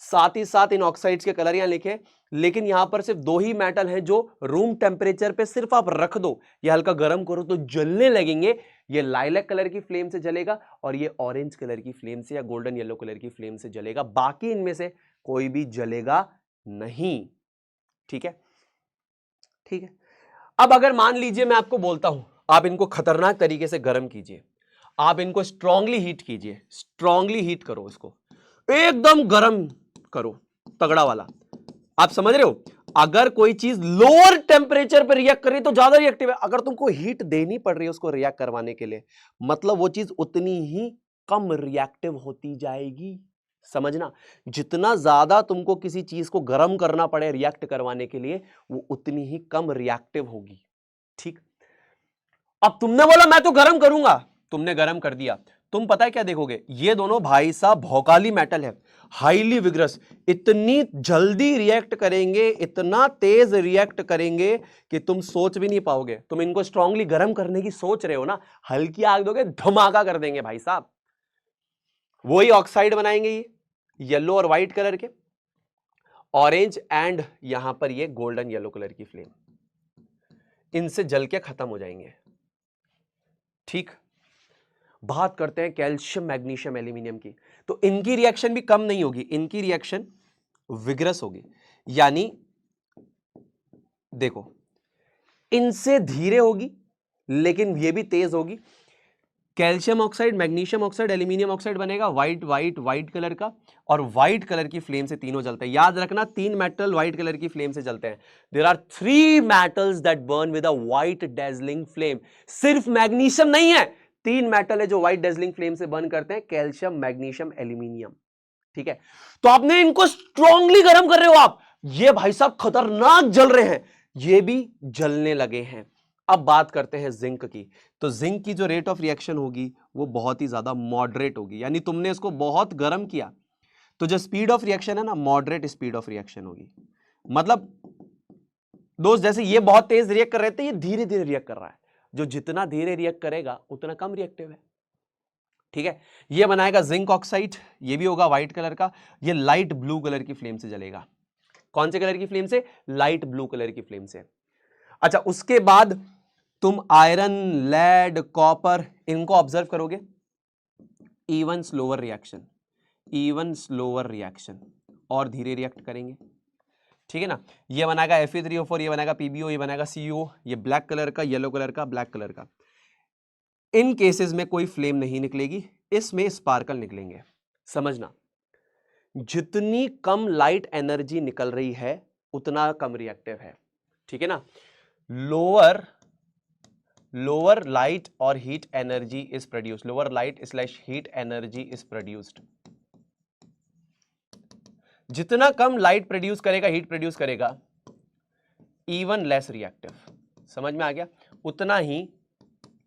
साथ ही साथ इन ऑक्साइड्स के कलर यहां लिखे, लेकिन यहां पर सिर्फ दो ही मेटल हैं जो रूम टेम्परेचर पे सिर्फ आप रख दो या हल्का गर्म करो तो जलने लगेंगे। ये लाइलैक कलर की फ्लेम से जलेगा और ये ऑरेंज कलर की फ्लेम से या गोल्डन येलो कलर की फ्लेम से जलेगा। बाकी इनमें से कोई भी जलेगा नहीं। ठीक है, ठीक है। अब अगर मान लीजिए मैं आपको बोलता हूं आप इनको खतरनाक तरीके से गर्म कीजिए, आप इनको स्ट्रांगली हीट कीजिए, स्ट्रांगली हीट करो, इसको एकदम गर्म करो, तगड़ा वाला। आप समझ रहे हो, अगर कोई चीज लोअर टेम्परेचर पर रिएक्ट कर रही है तो ज्यादा रिएक्टिव है, अगर तुमको हीट देनी पड़ रही है उसको रिएक्ट करवाने के लिए, मतलब वो चीज उतनी ही कम रिएक्टिव होती जाएगी। समझना, जितना ज्यादा तुमको किसी चीज को गर्म करना पड़े रिएक्ट करवाने के लिए, वो उतनी ही कम रिएक्टिव होगी। ठीक, अब तुमने बोला मैं तो गर्म करूंगा, तुमने गर्म कर दिया, तुम पता है क्या देखोगे, ये दोनों भाई साहब भौकाली मेटल है, हाईली विग्रस, इतनी जल्दी रिएक्ट करेंगे, इतना तेज रिएक्ट करेंगे कि तुम सोच भी नहीं पाओगे। तुम इनको स्ट्रांगली गर्म करने की सोच रहे हो ना, हल्की आग दोगे धमाका कर देंगे भाई साहब। वही ऑक्साइड बनाएंगे ये येलो और व्हाइट कलर के, ऑरेंज एंड यहां पर ये गोल्डन येलो कलर की फ्लेम, इनसे जल के खत्म हो जाएंगे। ठीक, बात करते हैं कैल्शियम मैग्नीशियम एल्यूमिनियम की, तो इनकी रिएक्शन भी कम नहीं होगी, इनकी रिएक्शन विग्रस होगी। यानी देखो, इनसे धीरे होगी लेकिन ये भी तेज होगी। Calcium oxide magnesium oxide aluminium oxide बनेगा व्हाइट व्हाइट व्हाइट कलर का, और व्हाइट कलर की फ्लेम से तीनों जलते हैं। याद रखना, तीन मेटल व्हाइट कलर की फ्लेम से जलते हैं। There are 3 metals that burn with a white dazzling flame. सिर्फ मैग्नीशियम नहीं है, 3 मेटल है जो व्हाइट डेजलिंग फ्लेम से बर्न करते हैं, कैल्शियम मैग्नीशियम एल्यूमिनियम। ठीक है, तो आपने इनको स्ट्रांगली गर्म कर रहे हो आप, ये भाई साहब खतरनाक जल रहे हैं, ये भी जलने लगे हैं। अब बात करते हैं जिंक की, तो जिंक की जो रेट ऑफ रिएक्शन होगी वो बहुत ही ज्यादा मॉडरेट होगी, यानी तुमने इसको बहुत गर्म किया तो जो स्पीड ऑफ रिएक्शन है ना, मॉडरेट स्पीड ऑफ रिएक्शन होगी। मतलब दोस्त, जैसे ये बहुत तेज रिएक्ट कर रहे थे, ये धीरे धीरे रिएक्ट कर रहा है, जो जितना धीरे रिएक्ट करेगा उतना कम रिएक्टिव है। ठीक है, ये बनाएगा जिंक ऑक्साइड, ये भी होगा व्हाइट कलर का, ये लाइट ब्लू कलर की फ्लेम से जलेगा। कौन से कलर की फ्लेम से? लाइट ब्लू कलर की फ्लेम से। अच्छा, उसके बाद तुम आयरन लेड कॉपर इनको ऑब्जर्व करोगे, even slower reaction, even slower reaction, और धीरे रिएक्ट करेंगे। ठीक है ना, ये बनाएगा Fe3O4, ये बनाएगा PbO, ये बनाएगा CO, ये ब्लैक कलर का, येलो कलर का, ब्लैक कलर का। इन केसेस में कोई फ्लेम नहीं निकलेगी, इसमें स्पार्कल निकलेंगे। समझना, जितनी कम लाइट एनर्जी निकल रही है उतना कम रिएक्टिव है। ठीक है ना, लोअर लाइट और heat energy is produced, lower light slash heat energy is produced. जितना कम लाइट प्रोड्यूस करेगा, हीट प्रोड्यूस करेगा, इवन लेस रिएक्टिव। समझ में आ गया, उतना ही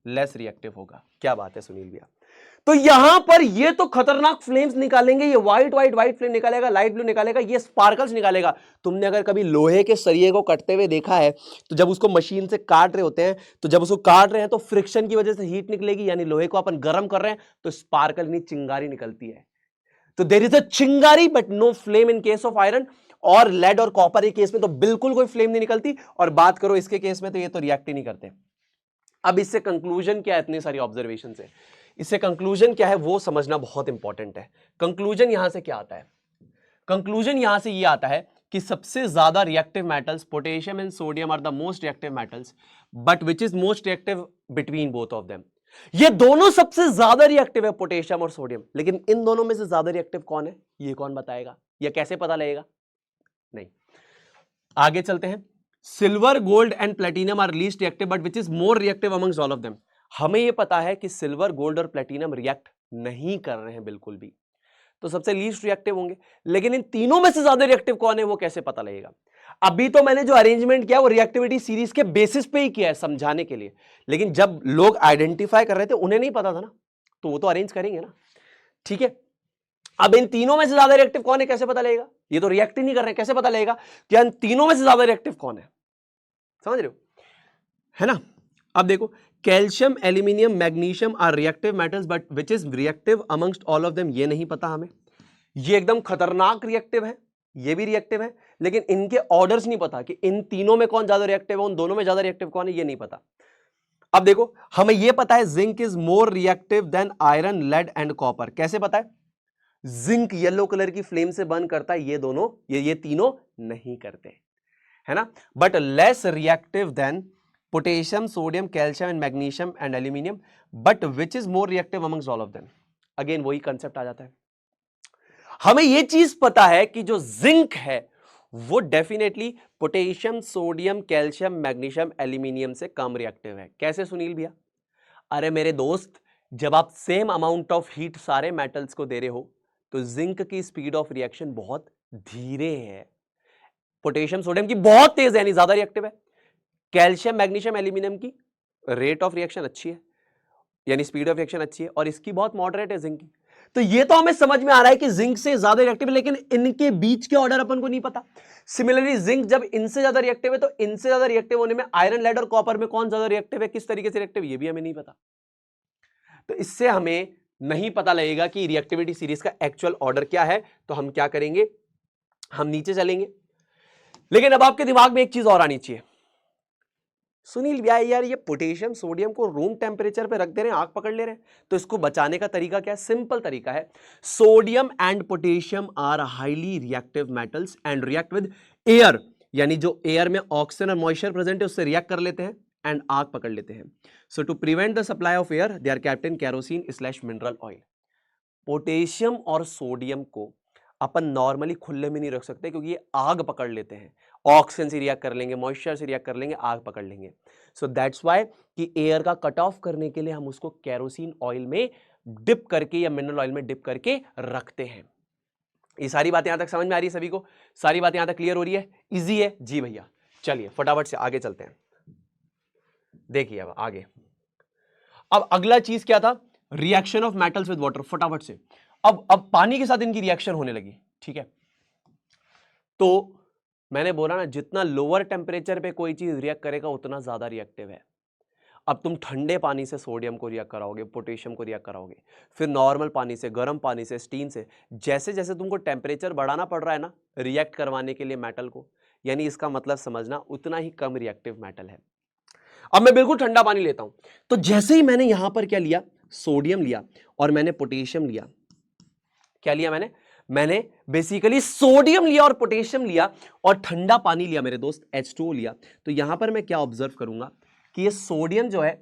लेस रिएक्टिव होगा। क्या बात है सुनील भैया। तो यहां पर ये तो खतरनाक फ्लेम्स निकालेंगे, ये व्हाइट फ्लेम निकालेगा, लाइट ब्लू निकालेगा, ये स्पार्कल्स निकालेगा। तुमने अगर कभी लोहे के सरिये को कटते हुए देखा है, तो जब उसको मशीन से काट रहे होते हैं, तो जब उसको काट रहे हैं तो फ्रिक्शन की वजह से हीट निकलेगी, यानी लोहे को अपन गर्म कर रहे हैं तो स्पार्कल यानी चिंगारी निकलती है। तो देयर इज अ चिंगारी but no flame in case of iron, और लेड और कॉपर के केस में तो बिल्कुल कोई फ्लेम नहीं निकलती, और बात करो इसके केस में तो ये तो रिएक्ट ही नहीं करते। अब इससे कंक्लूजन क्या है, इतनी सारी ऑब्जर्वेशन से इससे कंक्लूजन क्या है वो समझना बहुत इंपॉर्टेंट है। कंक्लूजन यहां से क्या आता है? कंक्लूजन यहां से ये आता है कि सबसे ज्यादा reactive metals potassium and sodium are the most reactive metals, but which is most reactive between both of them. ये दोनों सबसे ज्यादा रिएक्टिव है, पोटेशियम और सोडियम, लेकिन इन दोनों में से ज्यादा रिएक्टिव कौन है ये कौन बताएगा, या कैसे पता लगेगा? नहीं, आगे चलते हैं। Silver, gold and platinum are least reactive but which is more reactive amongst all of them. हमें यह पता है कि सिल्वर, गोल्ड और प्लेटिनम रिएक्ट नहीं कर रहे हैं बिल्कुल भी, तो सबसे लीस्ट रिएक्टिव होंगे, लेकिन इन तीनों में से ज्यादा रिएक्टिव कौन है वो कैसे पता लगेगा? अभी तो मैंने जो अरेंजमेंट किया वो रिएक्टिविटी सीरीज के बेसिस पे ही किया है समझाने के लिए, लेकिन जब लोग आइडेंटिफाई कर रहे थे उन्हें नहीं पता था ना, तो वो तो अरेंज करेंगे ना, ठीक है। अब इन तीनों में से ज्यादा रिएक्टिव कौन है कैसे पता लगेगा? ये तो रिएक्ट ही नहीं कर रहे, कैसे पता लगेगा कि इन तीनों में से ज्यादा रिएक्टिव कौन है? समझ रहे हो, है ना? अब देखो, calcium, aluminium, magnesium are reactive metals but which is reactive amongst all of them, ये नहीं पता हमें। ये एकदम खतरनाक रिएक्टिव है, ये भी रिएक्टिव है, लेकिन इनके ऑर्डर्स नहीं पता कि इन तीनों में कौन ज्यादा रिएक्टिव है, उन दोनों में ज्यादा रिएक्टिव कौन है, ये नहीं पता। अब देखो, हमें यह पता है zinc is more reactive than iron, lead and copper. कैसे पता है? जिंक येलो कलर की फ्लेम से बर्न करता है, ये दोनों ये तीनों नहीं करते, है ना। But less reactive than potassium, sodium, calcium and magnesium and aluminium, but which is more reactive amongst all of them. Again वही कंसेप्ट आ जाता है। हमें यह चीज पता है कि जो जिंक है वो definitely potassium, sodium, calcium, magnesium, aluminium से कम रिएक्टिव है। कैसे सुनील भैया? अरे मेरे दोस्त, जब आप सेम अमाउंट ऑफ हीट सारे मेटल्स को दे रहे हो तो जिंक की स्पीड ऑफ रिएक्शन बहुत धीरे है, पोटेशियम, सोडियम की बहुत तेज है, यानी ज्यादा रिएक्टिव है। कैल्शियम, मैग्नीशियम, एल्यूमिनियम की रेट ऑफ रिएक्शन अच्छी है, यानी स्पीड ऑफ रिएक्शन अच्छी है, और इसकी बहुत मॉडरेट है जिंक की। तो ये तो हमें समझ में आ रहा है कि जिंक से ज्यादा रिएक्टिव है, लेकिन इनके बीच के ऑर्डर अपन को नहीं पता। सिमिलरली जिंक जब इनसे ज्यादा रिएक्टिव है तो इनसे ज्यादा रिएक्टिव होने में आयरन, लेड और कॉपर में कौन ज्यादा रिएक्टिव है, किस तरीके से रिएक्टिव, ये भी हमें नहीं पता। तो इससे हमें नहीं पता लगेगा कि रिएक्टिविटी सीरीज का एक्चुअल ऑर्डर क्या है। तो हम क्या करेंगे, हम नीचे चलेंगे। लेकिन अब आपके दिमाग में एक चीज और आनी चाहिए, सुनील भैया यार ये पोटेशियम, सोडियम को रूम टेम्परेचर पे रख दे रहे हैं, आग पकड़ ले रहे हैं, तो इसको बचाने का तरीका क्या है? सिंपल तरीका है, sodium and potassium are highly reactive metals and react with air, यानी जो एयर में ऑक्सीजन और मॉइस्चर प्रेजेंट है उससे रिएक्ट कर लेते हैं एंड आग पकड़ लेते हैं। So to prevent the supply of air they are kept in kerosene slash mineral oil. Potassium और सोडियम को अपन नॉर्मली खुले में नहीं रख सकते क्योंकि ये आग पकड़ लेते हैं, ऑक्सीजन से रिएक्ट कर लेंगे, मॉइस्चर से रिएक्ट कर लेंगे, आग पकड़ लेंगे। सो दैट्स व्हाई कि एयर का कट ऑफ करने के लिए हम उसको केरोसिन ऑयल में डिप करके या मिनरल ऑयल में डिप करके रखते हैं। ये सारी बातें यहां तक समझ में आ रही है सभी को? सारी बातें यहां तक क्लियर हो रही है? इजी है जी भैया। चलिए फटाफट से आगे चलते हैं। देखिए अब आगे, अब अगला चीज क्या था? Reaction of metals with water. फटाफट से अब पानी के साथ इनकी रिएक्शन होने लगी, ठीक है। तो मैंने बोला ना, जितना लोअर टेम्परेचर पे कोई चीज रिएक्ट करेगा उतना ज्यादा रिएक्टिव है। अब तुम ठंडे पानी से सोडियम को रिएक्ट कराओगे, पोटेशियम को रिएक्ट कराओगे, फिर नॉर्मल पानी से, गर्म पानी से, स्टीम से, जैसे जैसे तुमको टेम्परेचर बढ़ाना पड़ रहा है ना रिएक्ट करवाने के लिए मेटल को, यानी इसका मतलब समझना उतना ही कम रिएक्टिव मेटल है। अब मैं बिल्कुल ठंडा पानी लेता हूं, तो जैसे ही मैंने यहां पर क्या लिया, सोडियम लिया और मैंने पोटेशियम लिया, क्या लिया मैंने बेसिकली सोडियम लिया और पोटेशियम लिया और ठंडा पानी लिया मेरे दोस्त, H2O लिया। तो यहां पर मैं क्या ऑब्जर्व करूंगा कि ये सोडियम जो है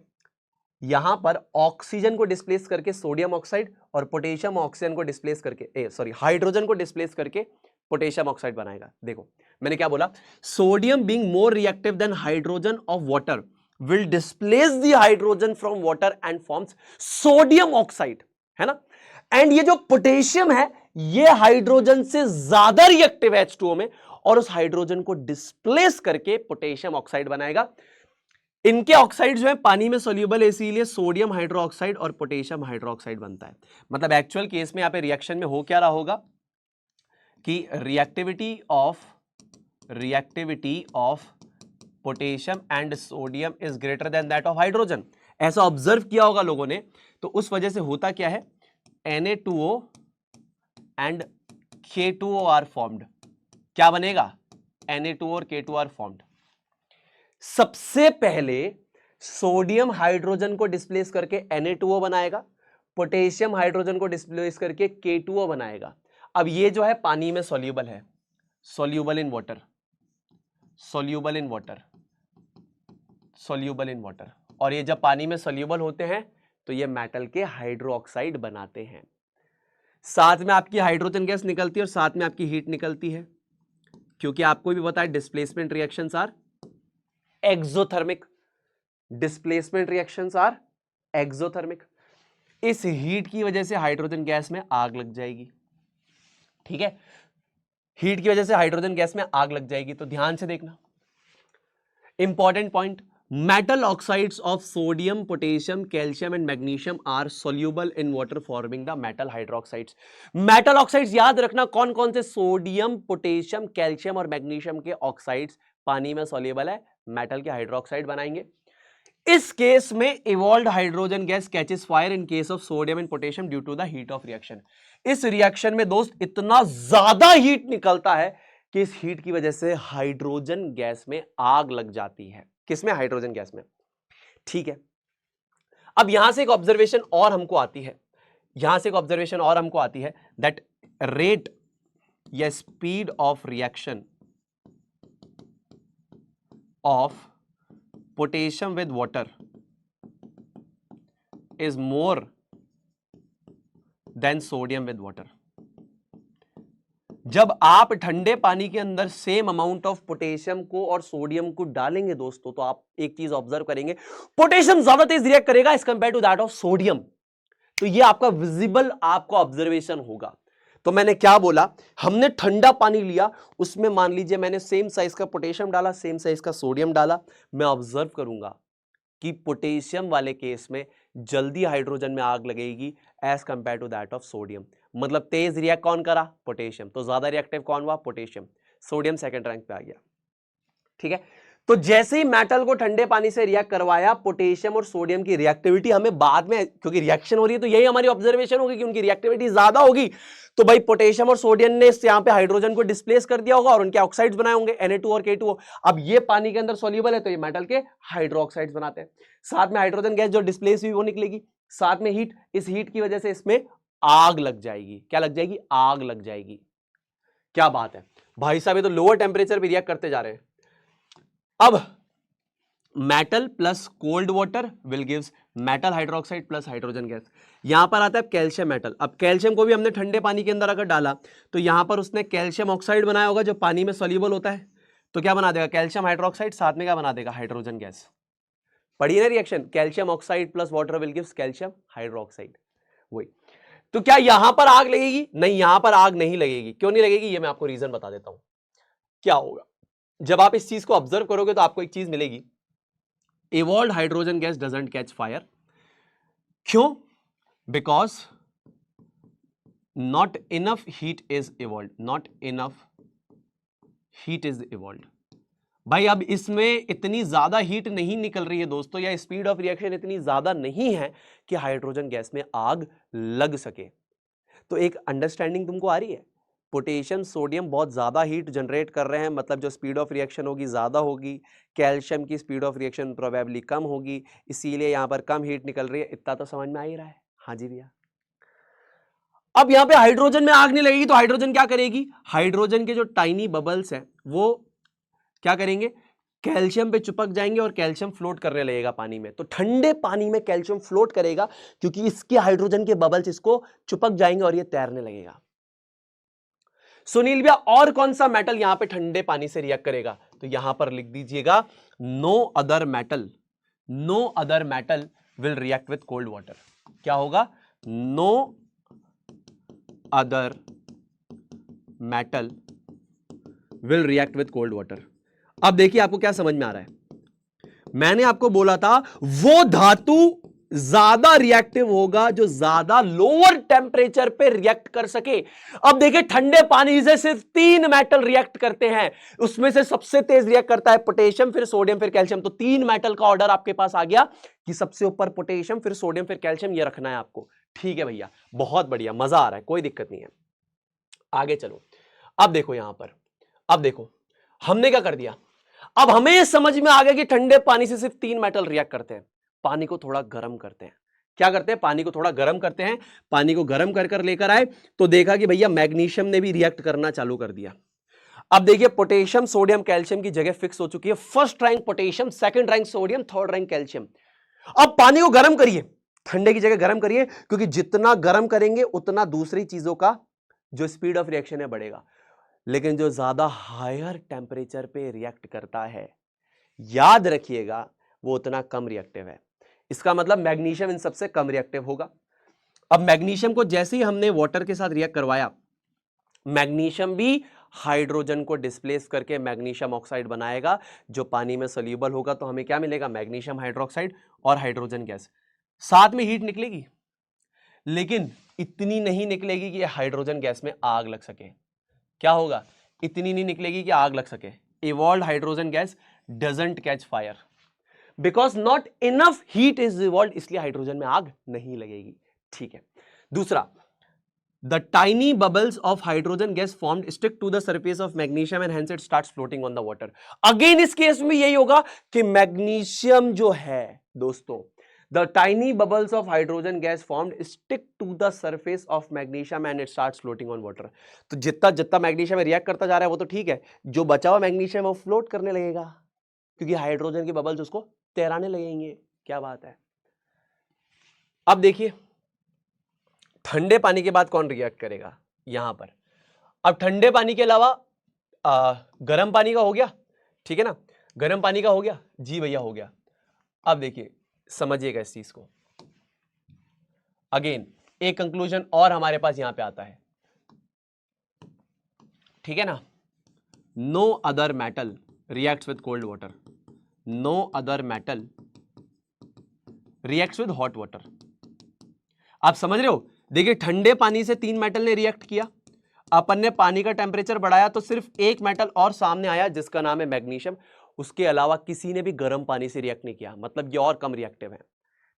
यहां पर ऑक्सीजन को डिस्प्लेस करके सोडियम ऑक्साइड और पोटेशियम ऑक्सीजन को डिस्प्लेस करके हाइड्रोजन को डिस्प्लेस करके पोटेशियम ऑक्साइड बनाएगा। देखो मैंने क्या बोला, sodium being more reactive then hydrogen of water will displace the hydrogen from water and forms sodium oxide, है ना। एंड ये जो पोटेशियम है ये हाइड्रोजन से ज्यादा रिएक्टिव है H2O में, और उस हाइड्रोजन को डिस्प्लेस करके पोटेशियम ऑक्साइड बनाएगा। इनके ऑक्साइड जो है पानी में सोल्यूबल है, इसीलिए सोडियम हाइड्रोक्साइड और पोटेशियम हाइड्रोक्साइड बनता है। मतलब एक्चुअल केस में यहां पे रिएक्शन में हो क्या रहा होगा कि reactivity of potassium and sodium is greater than that of hydrogen. ऐसा ऑब्जर्व किया होगा लोगों ने, तो उस वजह से होता क्या है, Na2O and K2O are formed. क्या बनेगा, Na2O और K2O आर फॉर्म्ड। सबसे पहले सोडियम हाइड्रोजन को डिस्प्लेस करके Na2O बनाएगा, पोटेशियम हाइड्रोजन को डिस्प्लेस करके K2O बनाएगा। अब ये जो है पानी में सॉल्यूबल है, soluble in water, soluble in water, soluble in water. और ये जब पानी में सॉल्यूबल होते हैं तो ये मेटल के हाइड्रोक्साइड बनाते हैं। साथ में आपकी हाइड्रोजन गैस निकलती है और साथ में आपकी हीट निकलती है, क्योंकि आपको भी पता है displacement reactions are exothermic, displacement reactions are exothermic. इस हीट की वजह से हाइड्रोजन गैस में आग लग जाएगी, ठीक है, हीट की वजह से हाइड्रोजन गैस में आग लग जाएगी। तो ध्यान से देखना, important point, metal oxides of sodium, potassium, calcium and magnesium are soluble in water forming the metal hydroxides। metal oxides याद रखना कौन कौन से, सोडियम, पोटेशियम, कैल्शियम और मैग्नीशियम के ऑक्साइड्स पानी में soluble है, मेटल के हाइड्रोक्साइड बनाएंगे। इस केस में evolved hydrogen gas catches fire in case of sodium and potassium due to the heat of reaction। इस रिएक्शन में दोस्त इतना ज्यादा हीट निकलता है कि इस हीट की वजह से हाइड्रोजन गैस में आग लग जाती है। किसमें, हाइड्रोजन गैस में, ठीक है। अब यहां से एक ऑब्जर्वेशन और हमको आती है, यहां से एक ऑब्जर्वेशन और हमको आती है, दैट रेट या speed of reaction of potassium with water is more than sodium with water. जब आप ठंडे पानी के अंदर सेम अमाउंट ऑफ पोटेशियम को और सोडियम को डालेंगे दोस्तों, तो आप एक चीज ऑब्जर्व करेंगे, पोटेशियम ज्यादा तेज रिएक्ट करेगा as compared to that of sodium. तो ये आपका विजिबल आपका ऑब्जर्वेशन होगा। तो मैंने क्या बोला, हमने ठंडा पानी लिया, उसमें मान लीजिए मैंने सेम साइज का पोटेशियम डाला, सेम साइज का सोडियम डाला, मैं ऑब्जर्व करूंगा कि पोटेशियम वाले केस में जल्दी हाइड्रोजन में आग लगेगी as compared to that of sodium. मतलब तेज रिएक्ट कौन करा, पोटेशियम, तो ज्यादा रिएक्टिव कौन हुआ, पोटेशियम। सोडियम सेकंड रैंक पे आ गया, ठीक है। तो जैसे ही मेटल को ठंडे पानी से रिएक्ट करवाया, पोटेशियम और सोडियम की रिएक्टिविटी हमें बाद में, क्योंकि रिएक्शन हो रही है तो यही हमारी ऑब्जर्वेशन होगी कि उनकी रिएक्टिविटी ज्यादा होगी, तो भाई पोटेशियम और सोडियम ने यहां पे हाइड्रोजन को डिस्प्लेस कर दिया होगा और उनके ऑक्साइड्स बनाए होंगे Na2 और K2O। अब ये पानी के अंदर सॉल्यूबल है तो ये मेटल के हाइड्रोक्साइड्स बनाते हैं। साथ में हाइड्रोजन गैस जो डिस्प्लेस हुई वो निकलेगी, साथ में हीट, इस हीट की वजह से इसमें आग लग जाएगी। क्या लग जाएगी, आग लग जाएगी। क्या बात है भाई साहब, ये तो लोअर टेम्परेचर पे रिएक्ट करते जा रहे हैं। अब metal plus cold water will gives metal hydroxide plus hydrogen gas. यहां पर आता है कैल्शियम मेटल। अब कैल्शियम को भी हमने ठंडे पानी के अंदर अगर डाला तो यहां पर उसने कैल्शियम ऑक्साइड बनाया होगा जो पानी में सॉल्यूबल होता है, तो क्या बना देगा, कैल्शियम हाइड्रोक्साइड, साथ में क्या बना देगा, हाइड्रोजन गैस। पढ़िए ना reaction, calcium oxide plus water will gives calcium hydroxide. वही, तो क्या यहां पर आग लगेगी, नहीं, यहां पर आग नहीं लगेगी। क्यों नहीं लगेगी, ये मैं आपको रीजन बता देता हूं। क्या होगा, जब आप इस चीज को ऑब्जर्व करोगे तो आपको एक चीज मिलेगी, evolved hydrogen gas doesn't catch fire। क्यों, because not enough heat is evolved, not enough heat is evolved। भाई अब इसमें इतनी ज्यादा हीट नहीं निकल रही है दोस्तों, या स्पीड ऑफ रिएक्शन इतनी ज्यादा नहीं है कि हाइड्रोजन गैस में आग लग सके। तो एक अंडरस्टैंडिंग तुमको आ रही है, पोटेशियम सोडियम बहुत ज्यादा हीट जनरेट कर रहे हैं, मतलब जो स्पीड ऑफ रिएक्शन होगी ज्यादा होगी, कैल्शियम की स्पीड ऑफ रिएक्शन प्रोबेबली कम होगी, इसीलिए यहां पर कम हीट निकल रही है। इतना तो समझ में आ ही रहा है, हाँ जी भैया। अब यहां पे हाइड्रोजन में आग नहीं लगेगी तो हाइड्रोजन क्या करेगी, हाइड्रोजन के जो टाइनी बबल्स हैं वो क्या करेंगे, कैल्शियम पे चिपक जाएंगे और कैल्शियम फ्लोट करने लगेगा पानी में। तो ठंडे पानी में कैल्शियम फ्लोट करेगा क्योंकि इसके हाइड्रोजन के बबल्स इसको चिपक जाएंगे और ये तैरने लगेगा। सुनील भैया और कौन सा मेटल यहां पे ठंडे पानी से रिएक्ट करेगा, तो यहां पर लिख दीजिएगा, no other metal, no other metal will react with cold water. क्या होगा, no other metal will react with cold water. अब देखिए आपको क्या समझ में आ रहा है, मैंने आपको बोला था वो धातु ज्यादा रिएक्टिव होगा जो ज्यादा लोअर टेम्परेचर पे रिएक्ट कर सके। अब देखिए ठंडे पानी से सिर्फ 3 मेटल रिएक्ट करते हैं, उसमें से सबसे तेज रिएक्ट करता है पोटेशियम, फिर सोडियम, फिर कैल्शियम। तो 3 मेटल का ऑर्डर आपके पास आ गया कि सबसे ऊपर पोटेशियम, फिर सोडियम, फिर कैल्शियम, ये रखना है आपको। ठीक है भैया, बहुत बढ़िया, मजा आ रहा है, कोई दिक्कत नहीं है। आगे चलो, अब देखो यहां पर, अब देखो हमने क्या कर दिया, अब हमें यह समझ में आ गया कि ठंडे पानी से सिर्फ 3 मेटल रिएक्ट करते हैं। पानी को थोड़ा गर्म करते हैं। क्या करते हैं? पानी को थोड़ा गर्म करते हैं। पानी को गर्म कर कर लेकर आए तो देखा कि भैया मैग्नीशियम ने भी रिएक्ट करना चालू कर दिया। अब देखिए पोटेशियम, सोडियम, कैल्शियम की जगह फिक्स हो चुकी है। First rank potassium, second rank sodium, third rank calcium. अब पानी को गर्म करिए, ठंडे की जगह गर्म करिए, क्योंकि जितना गर्म करेंगे उतना दूसरी चीजों का जो स्पीड ऑफ रिएक्शन है बढ़ेगा। लेकिन जो ज्यादा हायर टेम्परेचर पे रिएक्ट करता है, याद रखिएगा, वो उतना कम रिएक्टिव है। इसका मतलब मैग्नीशियम इन सबसे कम रिएक्टिव होगा। अब मैग्नीशियम को जैसे ही हमने वाटर के साथ रिएक्ट करवाया, मैग्नीशियम भी हाइड्रोजन को डिस्प्लेस करके मैग्नीशियम ऑक्साइड बनाएगा, जो पानी में सोल्यूबल होगा। तो हमें क्या मिलेगा? मैग्नीशियम हाइड्रोक्साइड और हाइड्रोजन गैस। साथ में हीट निकलेगी, लेकिन इतनी नहीं निकलेगी कि हाइड्रोजन गैस में आग लग सके। क्या होगा? इतनी नहीं निकलेगी कि आग लग सके। Evolved hydrogen gas doesn't catch fire because not enough heat is evolved, इसलिए हाइड्रोजन में आग नहीं लगेगी। ठीक है। दूसरा, the tiny bubbles of hydrogen gas formed stick to the surface of magnesium and hence it starts floating on the water. Again इस case में यही होगा कि मैग्नीशियम जो है दोस्तों, the tiny bubbles of hydrogen gas formed stick to the surface of magnesium and it starts floating on water। तो जितना जितना मैग्नीशियम में रिएक्ट करता जा रहा है वो तो ठीक है, जो बचा हुआ मैग्नीशियम वो फ्लोट करने लगेगा, क्योंकि हाइड्रोजन के बबल्स उसको तैराने लगेंगे। क्या बात है। अब देखिए ठंडे पानी के बाद कौन रिएक्ट करेगा यहां पर। अब ठंडे पानी के अलावा गर्म पानी का हो गया, ठीक है ना, गर्म पानी का हो गया जी भैया, हो गया। अब देखिए समझिएगा इस चीज को। अगेन एक कंक्लूजन और हमारे पास यहां पे आता है, ठीक है ना। No other metal reacts with cold water, no other metal reacts with hot water. आप समझ रहे हो? देखिए ठंडे पानी से 3 मेटल ने रिएक्ट किया, अपन ने पानी का टेम्परेचर बढ़ाया तो सिर्फ एक मेटल और सामने आया जिसका नाम है मैग्नीशियम। उसके अलावा किसी ने भी गर्म पानी से रिएक्ट नहीं किया, मतलब ये और कम रिएक्टिव है।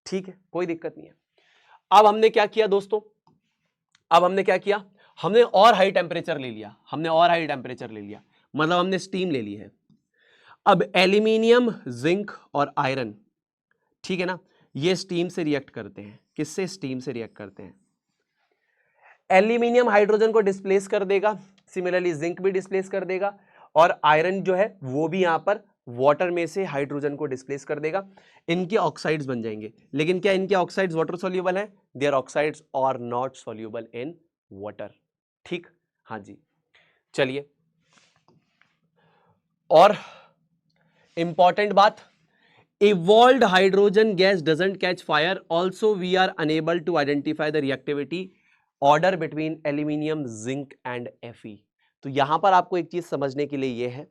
ठीक है, कोई दिक्कत नहीं है। अब हमने क्या किया दोस्तों, अब हमने क्या किया, हमने और हाई टेम्परेचर ले लिया, हमने और हाई टेम्परेचर ले लिया, मतलब हमने स्टीम ले ली है। अब एल्यूमिनियम, जिंक और आयरन, ठीक है ना, ये स्टीम से रिएक्ट करते हैं। किससे? स्टीम से रिएक्ट करते हैं। एल्यूमिनियम हाइड्रोजन को डिस्प्लेस कर देगा, सिमिलरली जिंक भी डिस्प्लेस कर देगा, और आयरन जो है वो भी यहां पर वाटर में से हाइड्रोजन को डिस्प्लेस कर देगा। इनके ऑक्साइड्स बन जाएंगे। लेकिन क्या इनके ऑक्साइड्स वाटर सॉल्यूबल हैं? Their oxides are not soluble in water. ठीक, हाँ जी। चलिए, और इंपॉर्टेंट बात, evolved hydrogen gas doesn't catch fire, also we are unable to identify the reactivity order between aluminium, zinc and Fe। तो यहां पर आपको एक चीज समझने के लिए यह है,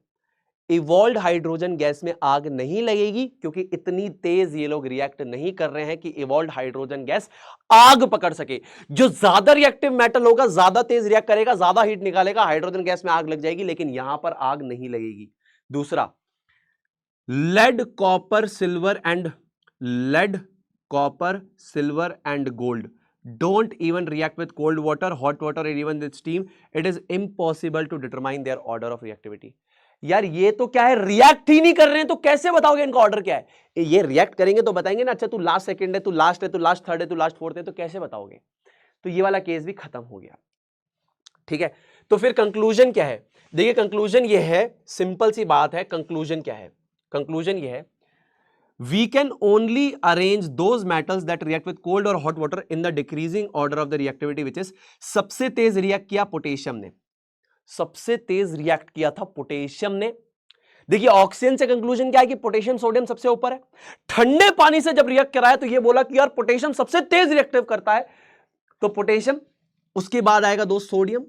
इवॉल्व्ड हाइड्रोजन गैस में आग नहीं लगेगी, क्योंकि इतनी तेज ये लोग रिएक्ट नहीं कर रहे हैं कि इवॉल्व्ड हाइड्रोजन गैस आग पकड़ सके। जो ज्यादा रिएक्टिव मेटल होगा ज्यादा तेज रिएक्ट करेगा, ज्यादा हीट निकालेगा, हाइड्रोजन गैस में आग लग जाएगी, लेकिन यहां पर आग नहीं लगेगी। दूसरा, lead, copper, silver and gold don't even react with cold water, hot water or even with steam। It is impossible to determine their order of reactivity। यार ये तो क्या है, रिएक्ट ही नहीं कर रहे हैं, तो कैसे बताओगे इनका ऑर्डर क्या है? ये रिएक्ट करेंगे तो बताएंगे ना, अच्छा तू लास्ट सेकंड है, तू लास्ट है, तू लास्ट थर्ड है, तू लास्ट फोर्थ है, तो कैसे बताओगे? तो ये वाला केस भी खत्म हो गया। ठीक है, तो फिर कंक्लूजन क्या है? देखिए कंक्लूजन ये है, सिंपल सी बात है। कंक्लूजन क्या है? कंक्लूजन ये है, we can only arrange those metals that react with cold or hot water in the decreasing order of the reactivity, which is सबसे तेज रिएक्ट किया पोटेशियम ने, सबसे तेज रिएक्ट किया था पोटेशियम ने। देखिए ऑक्सीजन से कंक्लूजन क्या है कि पोटेशियम सोडियम सबसे ऊपर है। ठंडे पानी से जब रिएक्ट कराया तो ये बोला कि यार पोटेशियम सबसे तेज रिएक्टिव करता है, तो पोटेशियम, उसके बाद आएगा दोस्त सोडियम,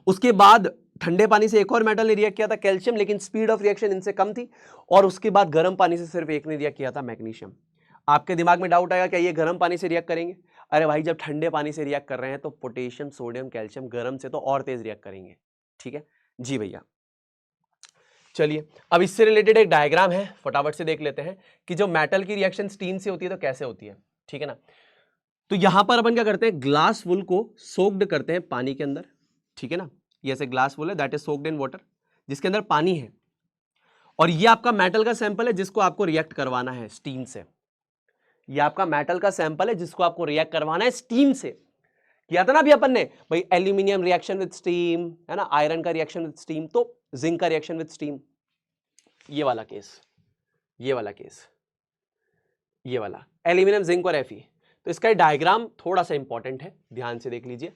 उसके बाद ठंडे पानी से एक और मेटल ने रिएक्ट किया था कैल्शियम, लेकिन स्पीड ऑफ रिएक्शन इनसे कम थी। और उसके बाद गर्म पानी से सिर्फ एक ने रिएक्ट किया था, मैग्नीशियम। आपके दिमाग में डाउट आएगा क्या ये गर्म पानी से रिएक्ट करेंगे? अरे भाई, जब ठंडे पानी से रिएक्ट कर रहे हैं तो पोटेशियम, सोडियम, कैल्शियम गर्म से तो और तेज रिएक्ट करेंगे। ठीक है जी भैया। चलिए अब इससे रिलेटेड एक डायग्राम है, फटाफट से देख लेते हैं कि जो मेटल की रिएक्शन स्टीम से होती है तो कैसे होती है। ठीक है ना। तो यहां पर अपन क्या करते हैं, ग्लास वुल को सोक्ड करते हैं पानी के अंदर। ठीक है ना, ये ऐसे ग्लास वुल है that is soaked in water, जिसके अंदर पानी है। और ये आपका मेटल का सैंपल है जिसको आपको रिएक्ट करवाना है स्टीम से। ये आपका मेटल का सैंपल है जिसको आपको रिएक्ट करवाना है स्टीम से। किया था ना अभी अपन ने भाई, एल्यूमिनियम रिएक्शन विद स्टीम, है ना, आयरन का रिएक्शन विद स्टीम, तो जिंक का रिएक्शन विद स्टीम। ये वाला केस, ये वाला केस, ये वाला एल्यूमिनियम, जिंक और Fe। तो इसका डायग्राम थोड़ा सा इंपॉर्टेंट है, ध्यान से देख लीजिए।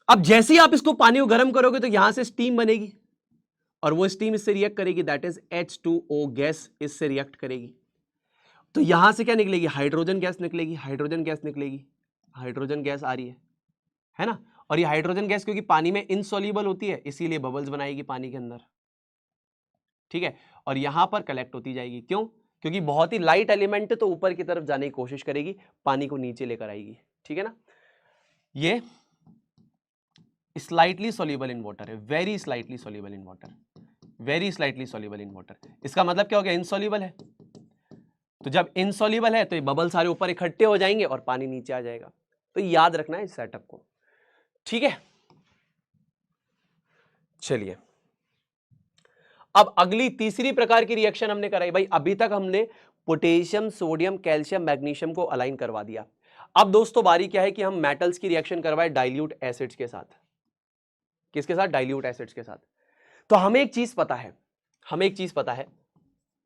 अब जैसे ही आप इसको पानी को गर्म करोगे तो यहां से स्टीम बनेगी और वो स्टीम इससे रिएक्ट करेगी, दैट इज H2O गैस इससे रिएक्ट करेगी। तो यहां से क्या निकलेगी, हाइड्रोजन गैस निकलेगी, हाइड्रोजन गैस निकलेगी, हाइड्रोजन गैस आ रही है ना। और ये हाइड्रोजन गैस क्योंकि पानी में इनसॉल्युबल होती है इसीलिए बबल्स बनाएगी पानी के अंदर। ठीक है, और यहां पर कलेक्ट होती जाएगी। क्यों? क्योंकि बहुत ही लाइट एलिमेंट है तो ऊपर की तरफ जाने की कोशिश करेगी, पानी को नीचे लेकर आएगी। ठीक है ना। ये स्लाइटली सॉल्युबल इन वाटर है, very slightly soluble in water, very slightly soluble in water. इसका मतलब क्या हो गया, इनसॉल्युबल है। तो जब इनसॉल्युबल है तो ये बबल सारे ऊपर इकट्ठे हो जाएंगे और पानी नीचे आ जाएगा। तो याद रखना है इस सेटअप को। ठीक है, चलिए अब अगली तीसरी प्रकार की रिएक्शन हमने कराई। भाई अभी तक हमने पोटेशियम, सोडियम, कैल्शियम, मैग्नीशियम को अलाइन करवा दिया। अब दोस्तों बारी क्या है कि हम मेटल्स की रिएक्शन करवाए डाइल्यूट एसिड्स के साथ। किसके साथ? डाइल्यूट एसिड्स के साथ। तो हमें एक चीज पता है, हमें एक चीज पता है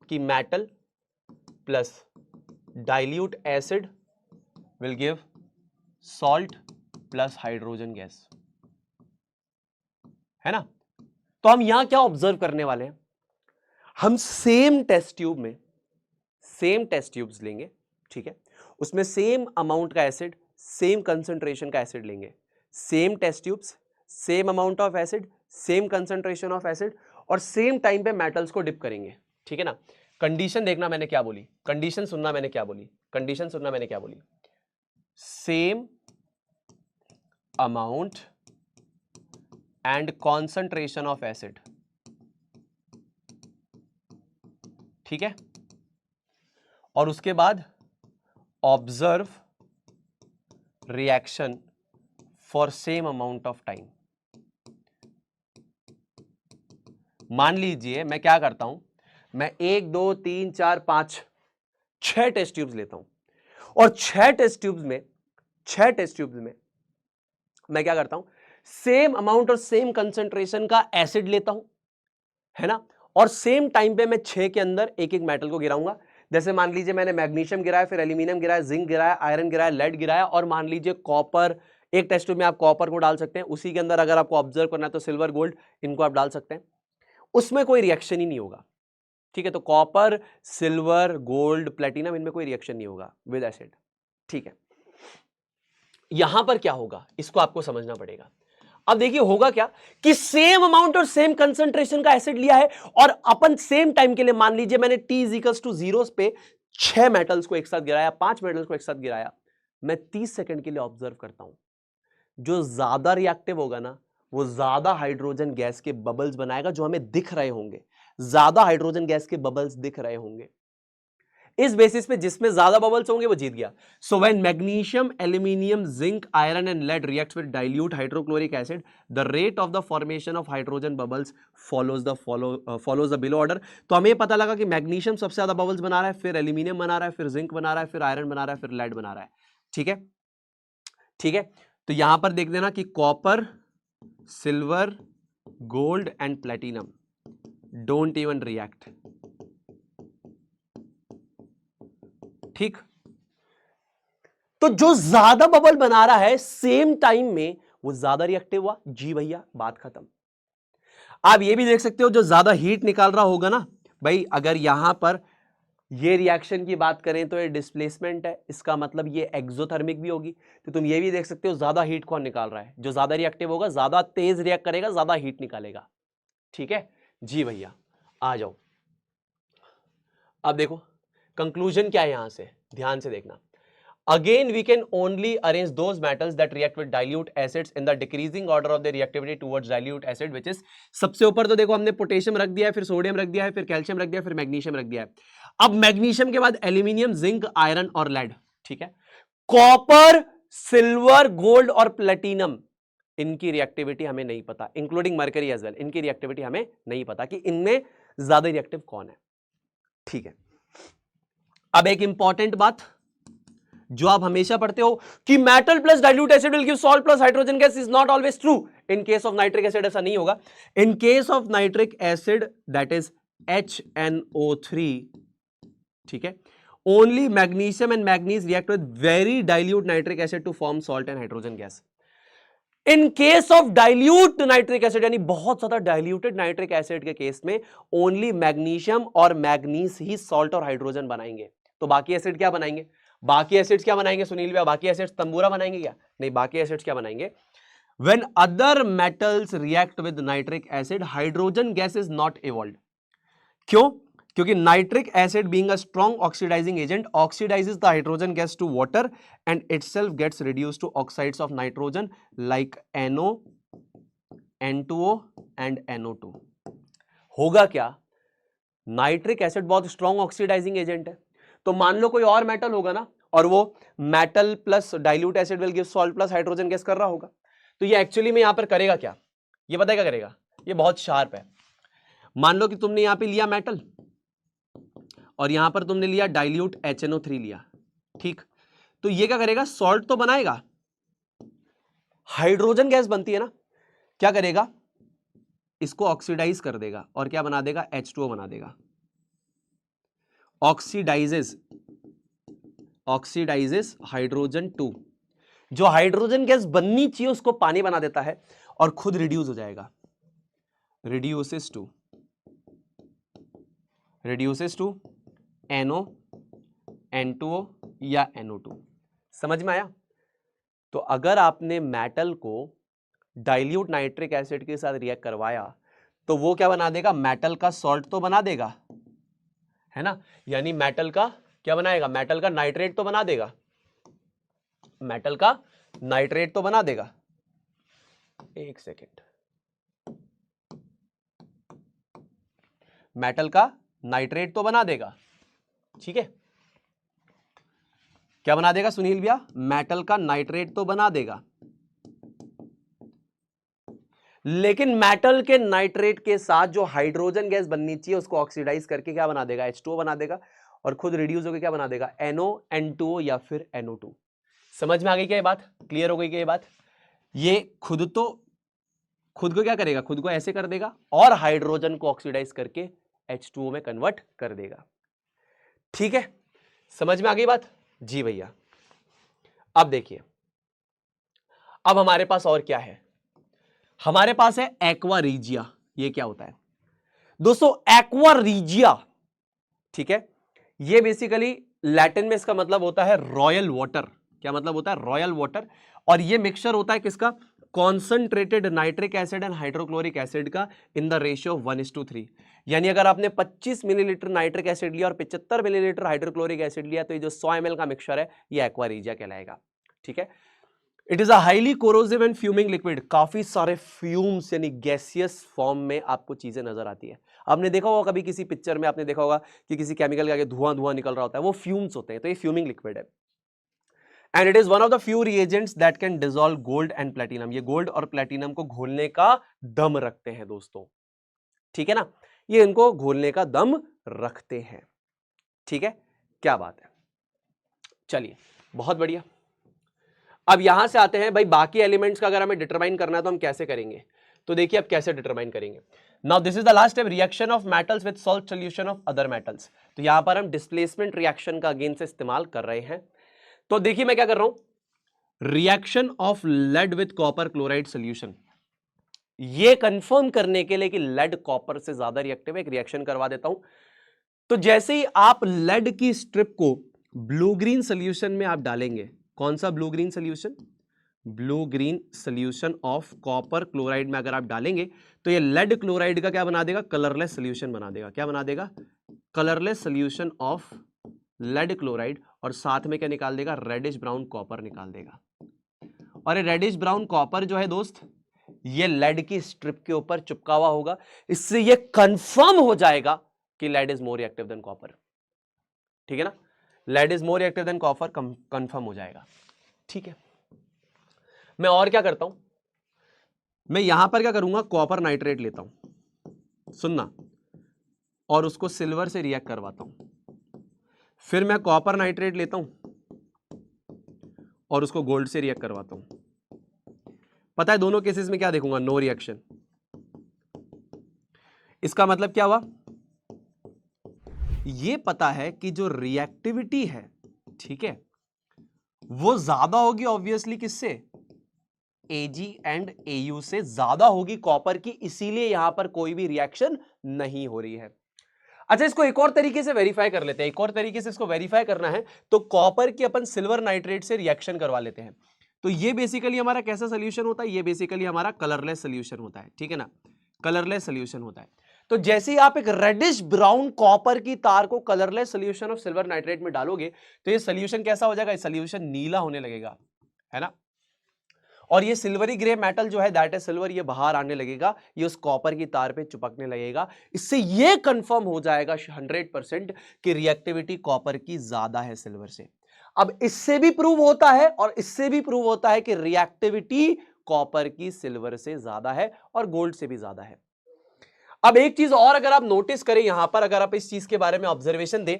कि metal plus dilute acid will give salt plus hydrogen gas, है ना। तो हम यहां क्या ऑब्जर्व करने वाले हैं, हम सेम टेस्ट ट्यूब में सेम टेस्ट ट्यूब्स लेंगे। ठीक है, उसमें सेम अमाउंट का एसिड, सेम कंसंट्रेशन का एसिड लेंगे। Same test tubes, same amount of acid, same concentration of acid, और सेम टाइम पे मेटल्स को डिप करेंगे। ठीक है ना। कंडीशन देखना मैंने क्या बोली, कंडीशन सुनना मैंने क्या बोली, कंडीशन सुनना मैंने क्या बोली। Same amount and concentration of acid. ठीक है, और उसके बाद observe reaction for same amount of time. मान लीजिए मैं क्या करता हूं, मैं 1 2 3 4 5 6 टेस्ट ट्यूब्स लेता हूं और 6 टेस्ट ट्यूब्स में मैं क्या करता हूं, सेम अमाउंट और सेम कंसंट्रेशन का एसिड लेता हूं, है ना। और सेम टाइम पे मैं 6 के अंदर एक एक मेटल को गिराऊंगा। जैसे मान लीजिए मैंने मैग्नीशियम गिराया, फिर एल्यूमिनियम गिराया, जिंक गिराया, आयरन गिराया, लेड गिराया, और मान लीजिए कॉपर, एक टेस्ट ट्यूब में आप कॉपर को डाल सकते हैं, उसी के अंदर अगर आपको ऑब्जर्व करना है तो सिल्वर, गोल्ड, इनको आप डाल सकते हैं, उसमें कोई रिएक्शन ही नहीं होगा। ठीक है, तो कॉपर, सिल्वर, गोल्ड, प्लेटिनम, इनमें कोई रिएक्शन नहीं होगा विद एसिड। ठीक है, यहां पर क्या होगा इसको आपको समझना पड़ेगा। अब देखिए होगा क्या कि सेम अमाउंट और सेम कंसंट्रेशन का एसिड लिया है और अपन सेम टाइम के लिए, मान लीजिए मैंने T = 0 पे 6 मेटल्स को एक साथ गिराया, 5 मेटल्स को एक साथ गिराया, मैं 30 सेकंड के लिए ऑब्जर्व करता हूं। जो ज्यादा रिएक्टिव होगा ना वो ज्यादा हाइड्रोजन गैस के बबल्स बनाएगा, जो हमें दिख रहे होंगे, ज्यादा हाइड्रोजन गैस के बबल्स दिख रहे होंगे। इस बेसिस पे जिसमें ज्यादा बबल्स होंगे वो जीत गया। So when magnesium, aluminium, zinc, iron and lead reacts with dilute hydrochloric acid, the rate of the formation of hydrogen bubbles follows the below order. तो हमें पता लगा कि मैग्नीशियम सबसे ज्यादा बबल्स बना रहा है, फिर एल्यूमिनियम बना रहा है, फिर जिंक बना रहा है, फिर आयरन बना रहा है, फिर लेड बना रहा है। ठीक है, ठीक है, तो यहां पर देख देना कि copper, silver, gold and platinum don't even react. ठीक, तो जो ज्यादा बबल बना रहा है सेम टाइम में वो ज्यादा रिएक्टिव हुआ। जी भैया, बात खत्म। आप ये भी देख सकते हो जो ज्यादा हीट निकाल रहा होगा ना भाई, अगर यहां पर ये रिएक्शन की बात करें तो ये डिस्प्लेसमेंट है, इसका मतलब ये एक्सोथर्मिक भी होगी। तो तुम ये भी देख सकते हो ज्यादा हीट कौन निकाल रहा है, जो ज्यादा रिएक्टिव होगा, ज्यादा तेज रिएक्ट करेगा, ज्यादा हीट निकालेगा। ठीक है जी भैया, आ जाओ। अब देखो कंक्लूजन क्या है यहां से, ध्यान से देखना। Again, we can only arrange those metals that react with dilute acids in the decreasing order of their reactivity towards dilute acid, which is सबसे ऊपर तो देखो हमने पोटेशियम रख दिया है, फिर सोडियम रख दिया है, फिर कैल्शियम रख दिया है, फिर मैग्नीशियम रख दिया है। अब मैग्नीशियम के बाद एल्यूमिनियम, जिंक, आयरन और लेड। ठीक है, कॉपर, सिल्वर, गोल्ड और प्लेटिनम, इनकी रिएक्टिविटी हमें नहीं पता, इंक्लूडिंग मरकरी एज वेल, इनकी रिएक्टिविटी हमें नहीं पता कि इनमें ज्यादा रिएक्टिव कौन है। ठीक है, अब एक इंपॉर्टेंट बात जो आप हमेशा पढ़ते हो कि metal plus dilute acid will give salt plus hydrogen gas, is not always true. In case of nitric acid ऐसा नहीं होगा। In case of nitric acid that is HNO3, ठीक है, only magnesium and manganese react with very dilute nitric acid to form salt and hydrogen gas. In case of dilute nitric acid, यानी बहुत ज्यादा diluted nitric acid के case में only magnesium और manganese ही salt और hydrogen बनाएंगे। तो बाकी एसिड क्या बनाएंगे, बाकी एसिड्स क्या बनाएंगे सुनील भैया, बाकी एसिड्स तंबूरा बनाएंगे क्या? नहीं, बाकी एसिड्स क्या बनाएंगे, when other metals react with nitric acid hydrogen gas is not evolved. क्यों? क्योंकि nitric acid being a strong oxidising agent oxidises the hydrogen gas to water and itself gets reduced to oxides of nitrogen like NO, N2O and NO2। होगा क्या, nitric acid बहुत strong oxidising agent है, तो मान लो कोई और metal होगा ना, और वो metal plus dilute acid will give salt plus hydrogen gas कर रहा होगा, तो ये एक्चुअली में यहां पर करेगा क्या, ये पता है क्या करेगा, ये बहुत शार्प है। मान लो कि तुमने यहां पे लिया मेटल और यहां पर तुमने लिया डाइल्यूट HNO3 लिया, ठीक, तो ये क्या करेगा, सॉल्ट तो बनाएगा, हाइड्रोजन गैस बनती है ना, क्या करेगा, इसको ऑक्सीडाइज कर देगा और क्या बना देगा, H2O बना देगा। ऑक्सीडाइजेस हाइड्रोजन 2, जो हाइड्रोजन गैस बननी चाहिए उसको पानी बना देता है और खुद रिड्यूस हो जाएगा, रिड्यूसेस टू NO, N2O या NO2। समझ में आया? तो अगर आपने मेटल को डाइल्यूट नाइट्रिक एसिड के साथ रिएक्ट करवाया तो वो क्या बना देगा, मेटल का सॉल्ट तो बना देगा, है ना, यानी मेटल का क्या बनाएगा, मेटल का नाइट्रेट तो बना देगा, मेटल का नाइट्रेट तो बना देगा। एक सेकेंड, मेटल का नाइट्रेट तो बना देगा, ठीक है, क्या बना देगा सुनील भैया, मेटल का नाइट्रेट तो बना देगा, लेकिन मेटल के नाइट्रेट के साथ जो हाइड्रोजन गैस बननी चाहिए उसको ऑक्सीडाइज करके क्या बना देगा, H2O बना देगा और खुद रिड्यूस होकर क्या बना देगा, NO, N2O या फिर NO2। समझ में आ गई क्या ये बात, क्लियर हो गई क्या ये बात? ये खुद को क्या करेगा, खुद को ऐसे कर देगा और हाइड्रोजन को ऑक्सीडाइज करके H2O में कन्वर्ट कर देगा। ठीक है, समझ में आ गई बात? जी भैया। अब देखिए, अब हमारे पास और क्या है, हमारे पास है एक्वा रीजिया। ये क्या होता है दोस्तों, एक्वा रीजिया, ठीक है, ये बेसिकली लैटिन में इसका मतलब होता है रॉयल वाटर। क्या मतलब होता है, रॉयल वाटर। और ये मिक्सचर होता है किसका, concentrated nitric acid and hydrochloric acid का इन द रेशियो 1:3। यानी अगर आपने 25 मिलीलीटर नाइट्रिक एसिड लिया और 75 मिलीलीटर हाइड्रोक्लोरिक एसिड लिया तो ये जो 100 ml का मिक्सचर है ये एक्वा रीजिया कहलाएगा। ठीक है, it is a highly corrosive and fuming liquid. काफी सारे फ्यूम्स यानी गैसियस फॉर्म में आपको चीजें नजर आती है। आपने देखा होगा कभी किसी पिक्चर में, आपने देखा होगा कि किसी केमिकल के आगे धुआं निकल रहा होता है, वो फ्यूम्स होते हैं, तो ये फ्यूमिंग लिक्विड है। And it is one of the few reagents that can dissolve gold and platinum. ये गोल्ड और प्लेटिनम को घोलने का दम रखते हैं दोस्तों, ठीक है ना, ये इनको घोलने का दम रखते हैं। ठीक है, क्या बात है, चलिए बहुत बढ़िया। अब यहां से आते हैं भाई, बाकी एलिमेंट्स का अगर हमें डिटरमाइन करना है तो हम कैसे करेंगे, तो देखिए अब कैसे डिटरमाइन करेंगे। Now this is the last step, reaction of metals with salt solution of other metals. तो यहां पर हम डिस्प्लेसमेंट रिएक्शन का अगेन से इस्तेमाल कर रहे हैं। तो देखिए मैं क्या कर रहा हूं, reaction of lead with copper chloride solution. ये कंफर्म करने के लिए कि लेड कॉपर से ज्यादा रिएक्टिव है, एक रिएक्शन करवा देता हूं। तो जैसे ही आप लेड की स्ट्रिप को ब्लू ग्रीन सोल्यूशन में आप डालेंगे, कौन सा blue green solution? Blue green solution of copper chloride में अगर आप डालेंगे तो ये लेड क्लोराइड का क्या बना देगा? कलरलेस सोल्यूशन बना देगा। क्या बना देगा? Colourless solution of lead chloride, और साथ में क्या निकाल देगा? रेडिश ब्राउन कॉपर निकाल देगा। और ये रेडिश ब्राउन कॉपर जो है दोस्त, ये लेड की स्ट्रिप के ऊपर चिपका हुआ होगा। इससे ये कंफर्म हो जाएगा कि lead is more reactive than copper. ठीक है ना? Lead is more reactive than copper confirm हो जाएगा। ठीक है, मैं और क्या करता हूं, मैं यहां पर क्या करूंगा? कॉपर नाइट्रेट लेता हूं, सुनना, और उसको सिल्वर से रिएक्ट करवाता हूं। फिर मैं कॉपर नाइट्रेट लेता हूं और उसको गोल्ड से रिएक्ट करवाता हूं। पता है दोनों केसेस में क्या देखूंगा? No reaction. इसका मतलब क्या हुआ? ये पता है कि जो रिएक्टिविटी है, ठीक है, वो ज्यादा होगी ऑब्वियसली किससे? Ag एंड Au से ज्यादा होगी कॉपर की, इसीलिए यहां पर कोई भी रिएक्शन नहीं हो रही है। अच्छा, इसको एक और तरीके से वेरीफाई कर लेते हैं। एक और तरीके से इसको वेरीफाई करना है तो कॉपर की अपन सिल्वर नाइट्रेट से रिएक्शन करवा लेते हैं। तो ये बेसिकली हमारा कैसा सोल्यूशन होता है? ये बेसिकली हमारा कलरलेस सोल्यूशन होता है। ठीक है ना? कलरलेस सोल्यूशन होता है। तो जैसे ही आप एक रेडिश ब्राउन कॉपर की तार को colourless solution of silver nitrate में डालोगे तो ये सोल्यूशन कैसा हो जाएगा? ये सोल्यूशन नीला होने लगेगा, है ना? और ये सिल्वरी ग्रे मेटल जो है, दैट इज सिल्वर, ये बाहर आने लगेगा, ये उस कॉपर की तार पे चिपकने लगेगा। इससे ये कंफर्म हो जाएगा 100% कि रिएक्टिविटी कॉपर की ज्यादा है सिल्वर से। अब इससे भी प्रूव होता है और इससे भी प्रूव होता है कि रिएक्टिविटी कॉपर की सिल्वर से ज्यादा है और गोल्ड से भी ज्यादा है। अब एक चीज और अगर आप नोटिस करें यहां पर, अगर आप इस चीज के बारे में ऑब्जर्वेशन दें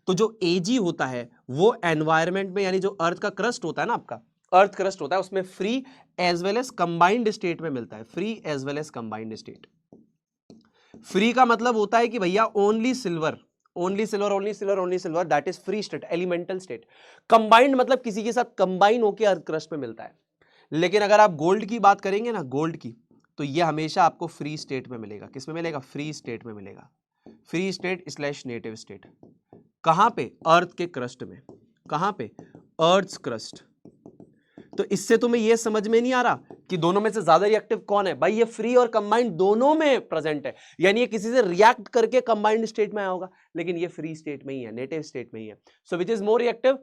तो जो Ag होता है वो एनवायरमेंट में, यानी जो अर्थ का क्रस्ट होता है ना, आपका अर्थ क्रस्ट होता है, उसमें free as well as combined state में मिलता है। Free as well as combined state. Free का मतलब होता है कि भैया only silver, only silver, only silver, only silver, that is free state, elemental state. Combined मतलब किसी के साथ कंबाइन होकर अर्थ क्रस्ट में मिलता है। लेकिन अगर आप गोल्ड की बात करेंगे ना, गोल्ड की, तो ये हमेशा आपको फ्री स्टेट में मिलेगा। किस में मिलेगा? फ्री स्टेट में मिलेगा। Free state slash native state. कहां पे? अर्थ के क्रस्ट में। कहां पे? Earth crust. तो इससे तुम्हें यह समझ में नहीं आ रहा कि दोनों में से ज्यादा रिएक्टिव कौन है? भाई ये फ्री और कंबाइंड दोनों में प्रेजेंट है, यानी ये किसी से रिएक्ट करके कंबाइंड स्टेट में आया होगा, लेकिन ये फ्री स्टेट में ही है, नेटिव स्टेट में ही है। So which is more reactive?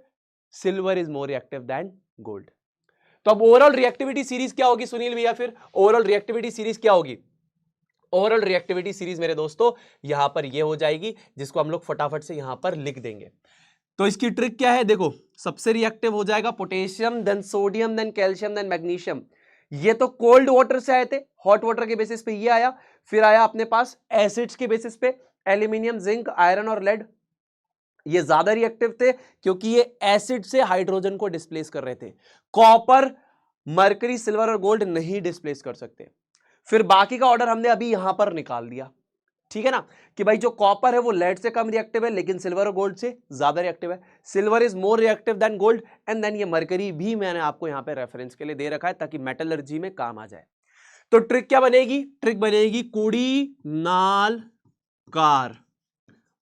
Silver is more reactive than gold. तो अब ओवरऑल रिएक्टिविटी सीरीज क्या होगी सुनील भैया? फिर ओवरऑल रिएक्टिविटी सीरीज क्या होगी? ओवरऑल रिएक्टिविटी सीरीज मेरे दोस्तों यहां पर ये हो जाएगी, जिसको हम लोग फटाफट से यहां पर लिख देंगे। तो इसकी ट्रिक क्या है? देखो, सबसे रिएक्टिव हो जाएगा potassium, then sodium, then calcium, then magnesium. ये तो कोल्ड वाटर से आए थे, हॉट वाटर के बेसिस पे ये आया। फिर आया अपने पास एसिड्स के बेसिस पे एल्यूमिनियम, जिंक, आयरन और लेड। ये ज्यादा रिएक्टिव थे क्योंकि ये एसिड से हाइड्रोजन को डिस्प्लेस कर रहे थे। कॉपर, मरकरी, सिल्वर और गोल्ड नहीं डिस्प्लेस कर सकते। फिर बाकी का ऑर्डर हमने अभी यहां पर निकाल दिया, ठीक है ना, कि भाई जो कॉपर है वो लेड से कम रिएक्टिव है, लेकिन सिल्वर और गोल्ड से ज्यादा रिएक्टिव है। Silver is more reactive than gold, and then ये मरकरी भी मैंने आपको यहां पे रेफरेंस के लिए दे रखा है ताकि मेटलर्जी में काम आ जाए। तो ट्रिक क्या बनेगी? ट्रिक बनेगी कुड़ी नाल कार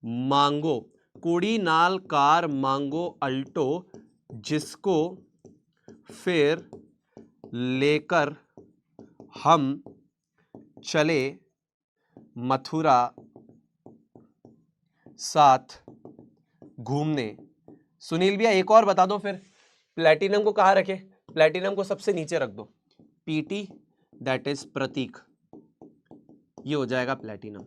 मांगो, कुड़ी नाल कार मांगो अल्टो, जिसको फिर लेकर हम चले मथुरा साथ घूमने। सुनील भैया एक और बता दो, फिर प्लेटिनम को कहां रखे? प्लेटिनम को सबसे नीचे रख दो, पीटी, दैट इज प्रतीक, ये हो जाएगा प्लेटिनम।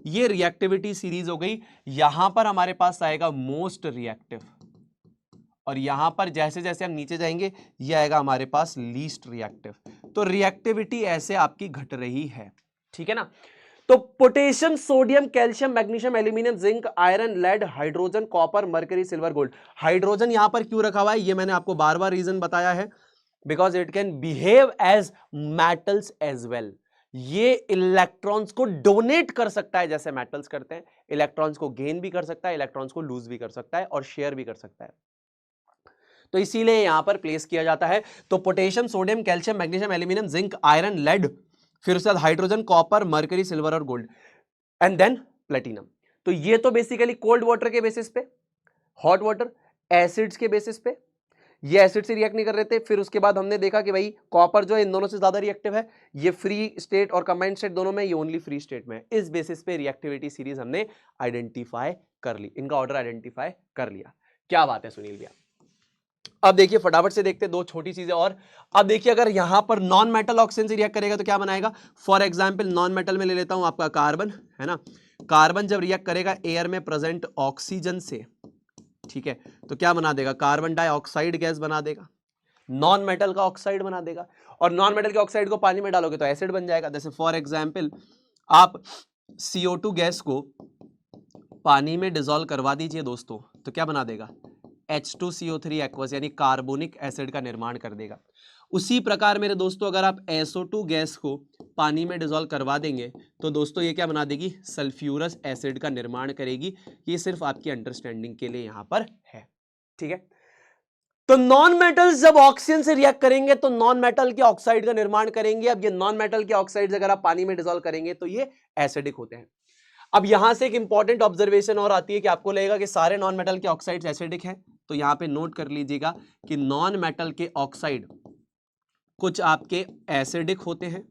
ये रिएक्टिविटी सीरीज हो गई। यहां पर हमारे पास आएगा मोस्ट रिएक्टिव, और यहां पर जैसे जैसे हम नीचे जाएंगे ये आएगा हमारे पास लीस्ट रिएक्टिव। तो रिएक्टिविटी ऐसे आपकी घट रही है, ठीक है ना। तो potassium, sodium, calcium, magnesium, aluminium, zinc, iron, lead, hydrogen, copper, mercury, silver, gold. Hydrogen यहां पर क्यों रखा हुआ है ये मैंने आपको बार बार रीजन बताया है, because it can behave as metals as well. ये इलेक्ट्रॉन्स को डोनेट कर सकता है जैसे मेटल्स करते हैं, इलेक्ट्रॉन्स को गेन भी कर सकता है, इलेक्ट्रॉन्स को लूज भी कर सकता है और शेयर भी कर सकता है। तो इसीलिए यहां पर प्लेस किया जाता है। तो potassium, sodium, calcium, magnesium, aluminium, zinc, iron, lead, फिर उसके बाद हाइड्रोजन, कॉपर, मरकरी, सिल्वर और गोल्ड, एंड देन प्लेटिनम। तो ये तो बेसिकली कोल्ड वाटर के बेसिस पे, हॉट वाटर एसिड्स के बेसिस पे, ये एसिड से रिएक्ट नहीं कर रहे थे। फिर उसके बाद हमने देखा कि भाई कॉपर जो है इन दोनों से ज्यादा रिएक्टिव है, ये फ्री स्टेट और कंबाइंड स्टेट दोनों में, ये ओनली फ्री स्टेट में है। इस बेसिस पे रिएक्टिविटी सीरीज हमने आइडेंटिफाई कर ली, इनका ऑर्डर आइडेंटिफाई कर लिया। क्या बात है सुनील भैया। अब देखिए फटाफट से देखते हैं दो छोटी चीजें और। अब देखिए अगर यहां पर नॉन मेटल ऑक्सीजन से रिएक्ट करेगा तो क्या बनाएगा। फॉर एग्जांपल नॉन मेटल में ले लेता हूं आपका कार्बन, है ना। कार्बन जब रिएक्ट करेगा एयर में प्रेजेंट ऑक्सीजन से, ठीक है, तो क्या बना देगा, कार्बन डाइऑक्साइड गैस बना देगा, नॉन मेटल का ऑक्साइड बना देगा। और नॉन मेटल के ऑक्साइड को पानी में डालोगे तो एसिड बन जाएगा। जैसे फॉर एग्जांपल आप CO2 गैस को पानी में डिसॉल्व करवा दीजिए दोस्तों, तो क्या बना देगा, H2CO3 एक्वस, यानी कार्बोनिक एसिड का निर्माण कर देगा। उसी प्रकार मेरे दोस्तों अगर आप SO2 गैस को पानी में डिसॉल्व करवा देंगे तो दोस्तों ये क्या बना देगी, सल्फ्यूरस एसिड का निर्माण करेगी। ये सिर्फ आपकी अंडरस्टैंडिंग के लिए यहां पर है, ठीक है। तो नॉन मेटल्स जब ऑक्सीजन से रिएक्ट करेंगे तो नॉन मेटल के ऑक्साइड का निर्माण करेंगे। अब ये नॉन मेटल के ऑक्साइड्स अगर आप पानी में डिसॉल्व करेंगे तो ये एसिडिक होते हैं। अब यहां से एक इंपॉर्टेंट ऑब्जर्वेशन और आती है कि आपको लगेगा कि सारे नॉन मेटल के ऑक्साइड्स एसिडिक हैं, तो यहां पे नोट कर लीजिएगा कि नॉन मेटल के ऑक्साइड कुछ आपके एसिडिक होते हैं,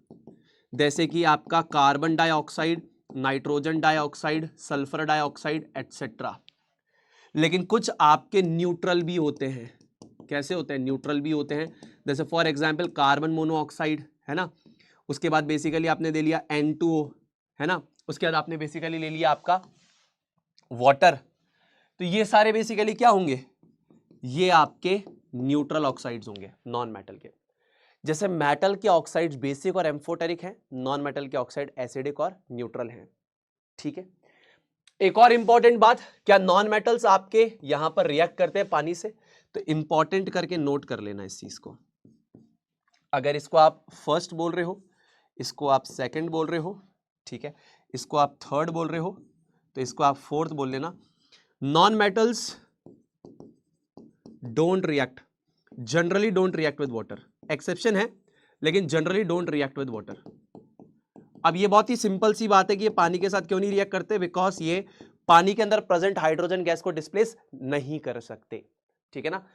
जैसे कि आपका carbon dioxide, nitrogen dioxide, sulphur dioxide etcetera. लेकिन कुछ आपके न्यूट्रल भी होते हैं। कैसे होते हैं, न्यूट्रल भी होते हैं। जैसे फॉर एग्जांपल कार्बन मोनोऑक्साइड, है ना। उसके बाद बेसिकली आपने दे लिया N2O, है ना। उसके बाद आपने बेसिकली ले लिया आपका वाटर। तो ये सारे बेसिकली क्या होंगे, ये आपके न्यूट्रल ऑक्साइड्स होंगे नॉन मेटल के। जैसे मेटल के ऑक्साइड्स बेसिक और एम्फोटेरिक हैं, नॉन मेटल के ऑक्साइड एसिडिक और न्यूट्रल हैं, ठीक है। एक और इंपॉर्टेंट बात, क्या नॉन मेटल्स आपके यहां पर रिएक्ट करते हैं पानी से, तो इंपॉर्टेंट करके नोट कर लेना इस चीज को। अगर इसको आप फर्स्ट बोल रहे हो, इसको आप सेकंड बोल रहे हो, ठीक है, इसको आप थर्ड बोल रहे हो, तो इसको आप फोर्थ बोल लेना। Non metals don't react, generally don't react with water, exception है लेकिन generally don't react with water. अब ये बहुत ही सिंपल सी बात है कि ये पानी के साथ क्यों नहीं रिएक्ट करते, बिकॉज ये पानी के अंदर प्रेजेंट हाइड्रोजन गैस को डिस्प्लेस नहीं कर सकते, ठीक है ना।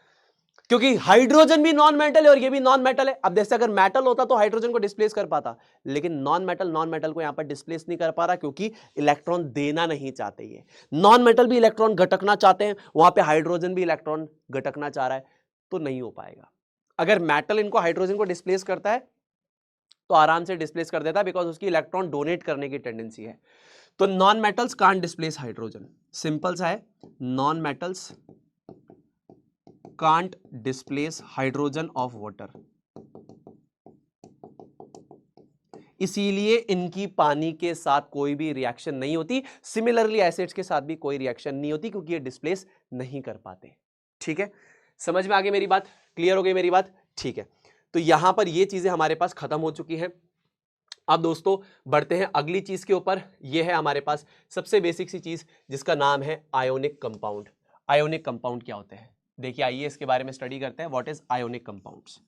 क्योंकि हाइड्रोजन भी नॉन मेटल है और ये भी नॉन मेटल है। अब जैसे अगर मेटल होता तो हाइड्रोजन को डिस्प्लेस कर पाता, लेकिन नॉन मेटल को यहां पर डिस्प्लेस नहीं कर पा रहा क्योंकि इलेक्ट्रॉन देना नहीं चाहते। ये नॉन मेटल भी इलेक्ट्रॉन घटकना चाहते हैं, वहां पे हाइड्रोजन भी इलेक्ट्रॉन घटकना चाह रहा है, तो नहीं हो पाएगा। अगर मेटल इनको हाइड्रोजन को डिस्प्लेस करता है तो आराम से डिस्प्लेस कर देता है, बिकॉज उसकी इलेक्ट्रॉन डोनेट करने की टेंडेंसी है। तो non metals can't displace hydrogen, simple सा है, non metals can't displace hydrogen of water. इसीलिए इनकी पानी के साथ कोई भी रिएक्शन नहीं होती। सिमिलरली एसिड्स के साथ भी कोई रिएक्शन नहीं होती क्योंकि ये डिस्प्लेस नहीं कर पाते, ठीक है। समझ में आ गई मेरी बात, क्लियर हो गई मेरी बात, ठीक है। तो यहां पर ये चीजें हमारे पास खत्म हो चुकी हैं। अब दोस्तों बढ़ते हैं अगली चीज के ऊपर। ये है हमारे पास सबसे बेसिक सी चीज जिसका नाम है आयोनिक कंपाउंड। आयोनिक कंपाउंड क्या होते हैं, देखिए आइए इसके बारे में स्टडी करते हैं। What is ionic compounds.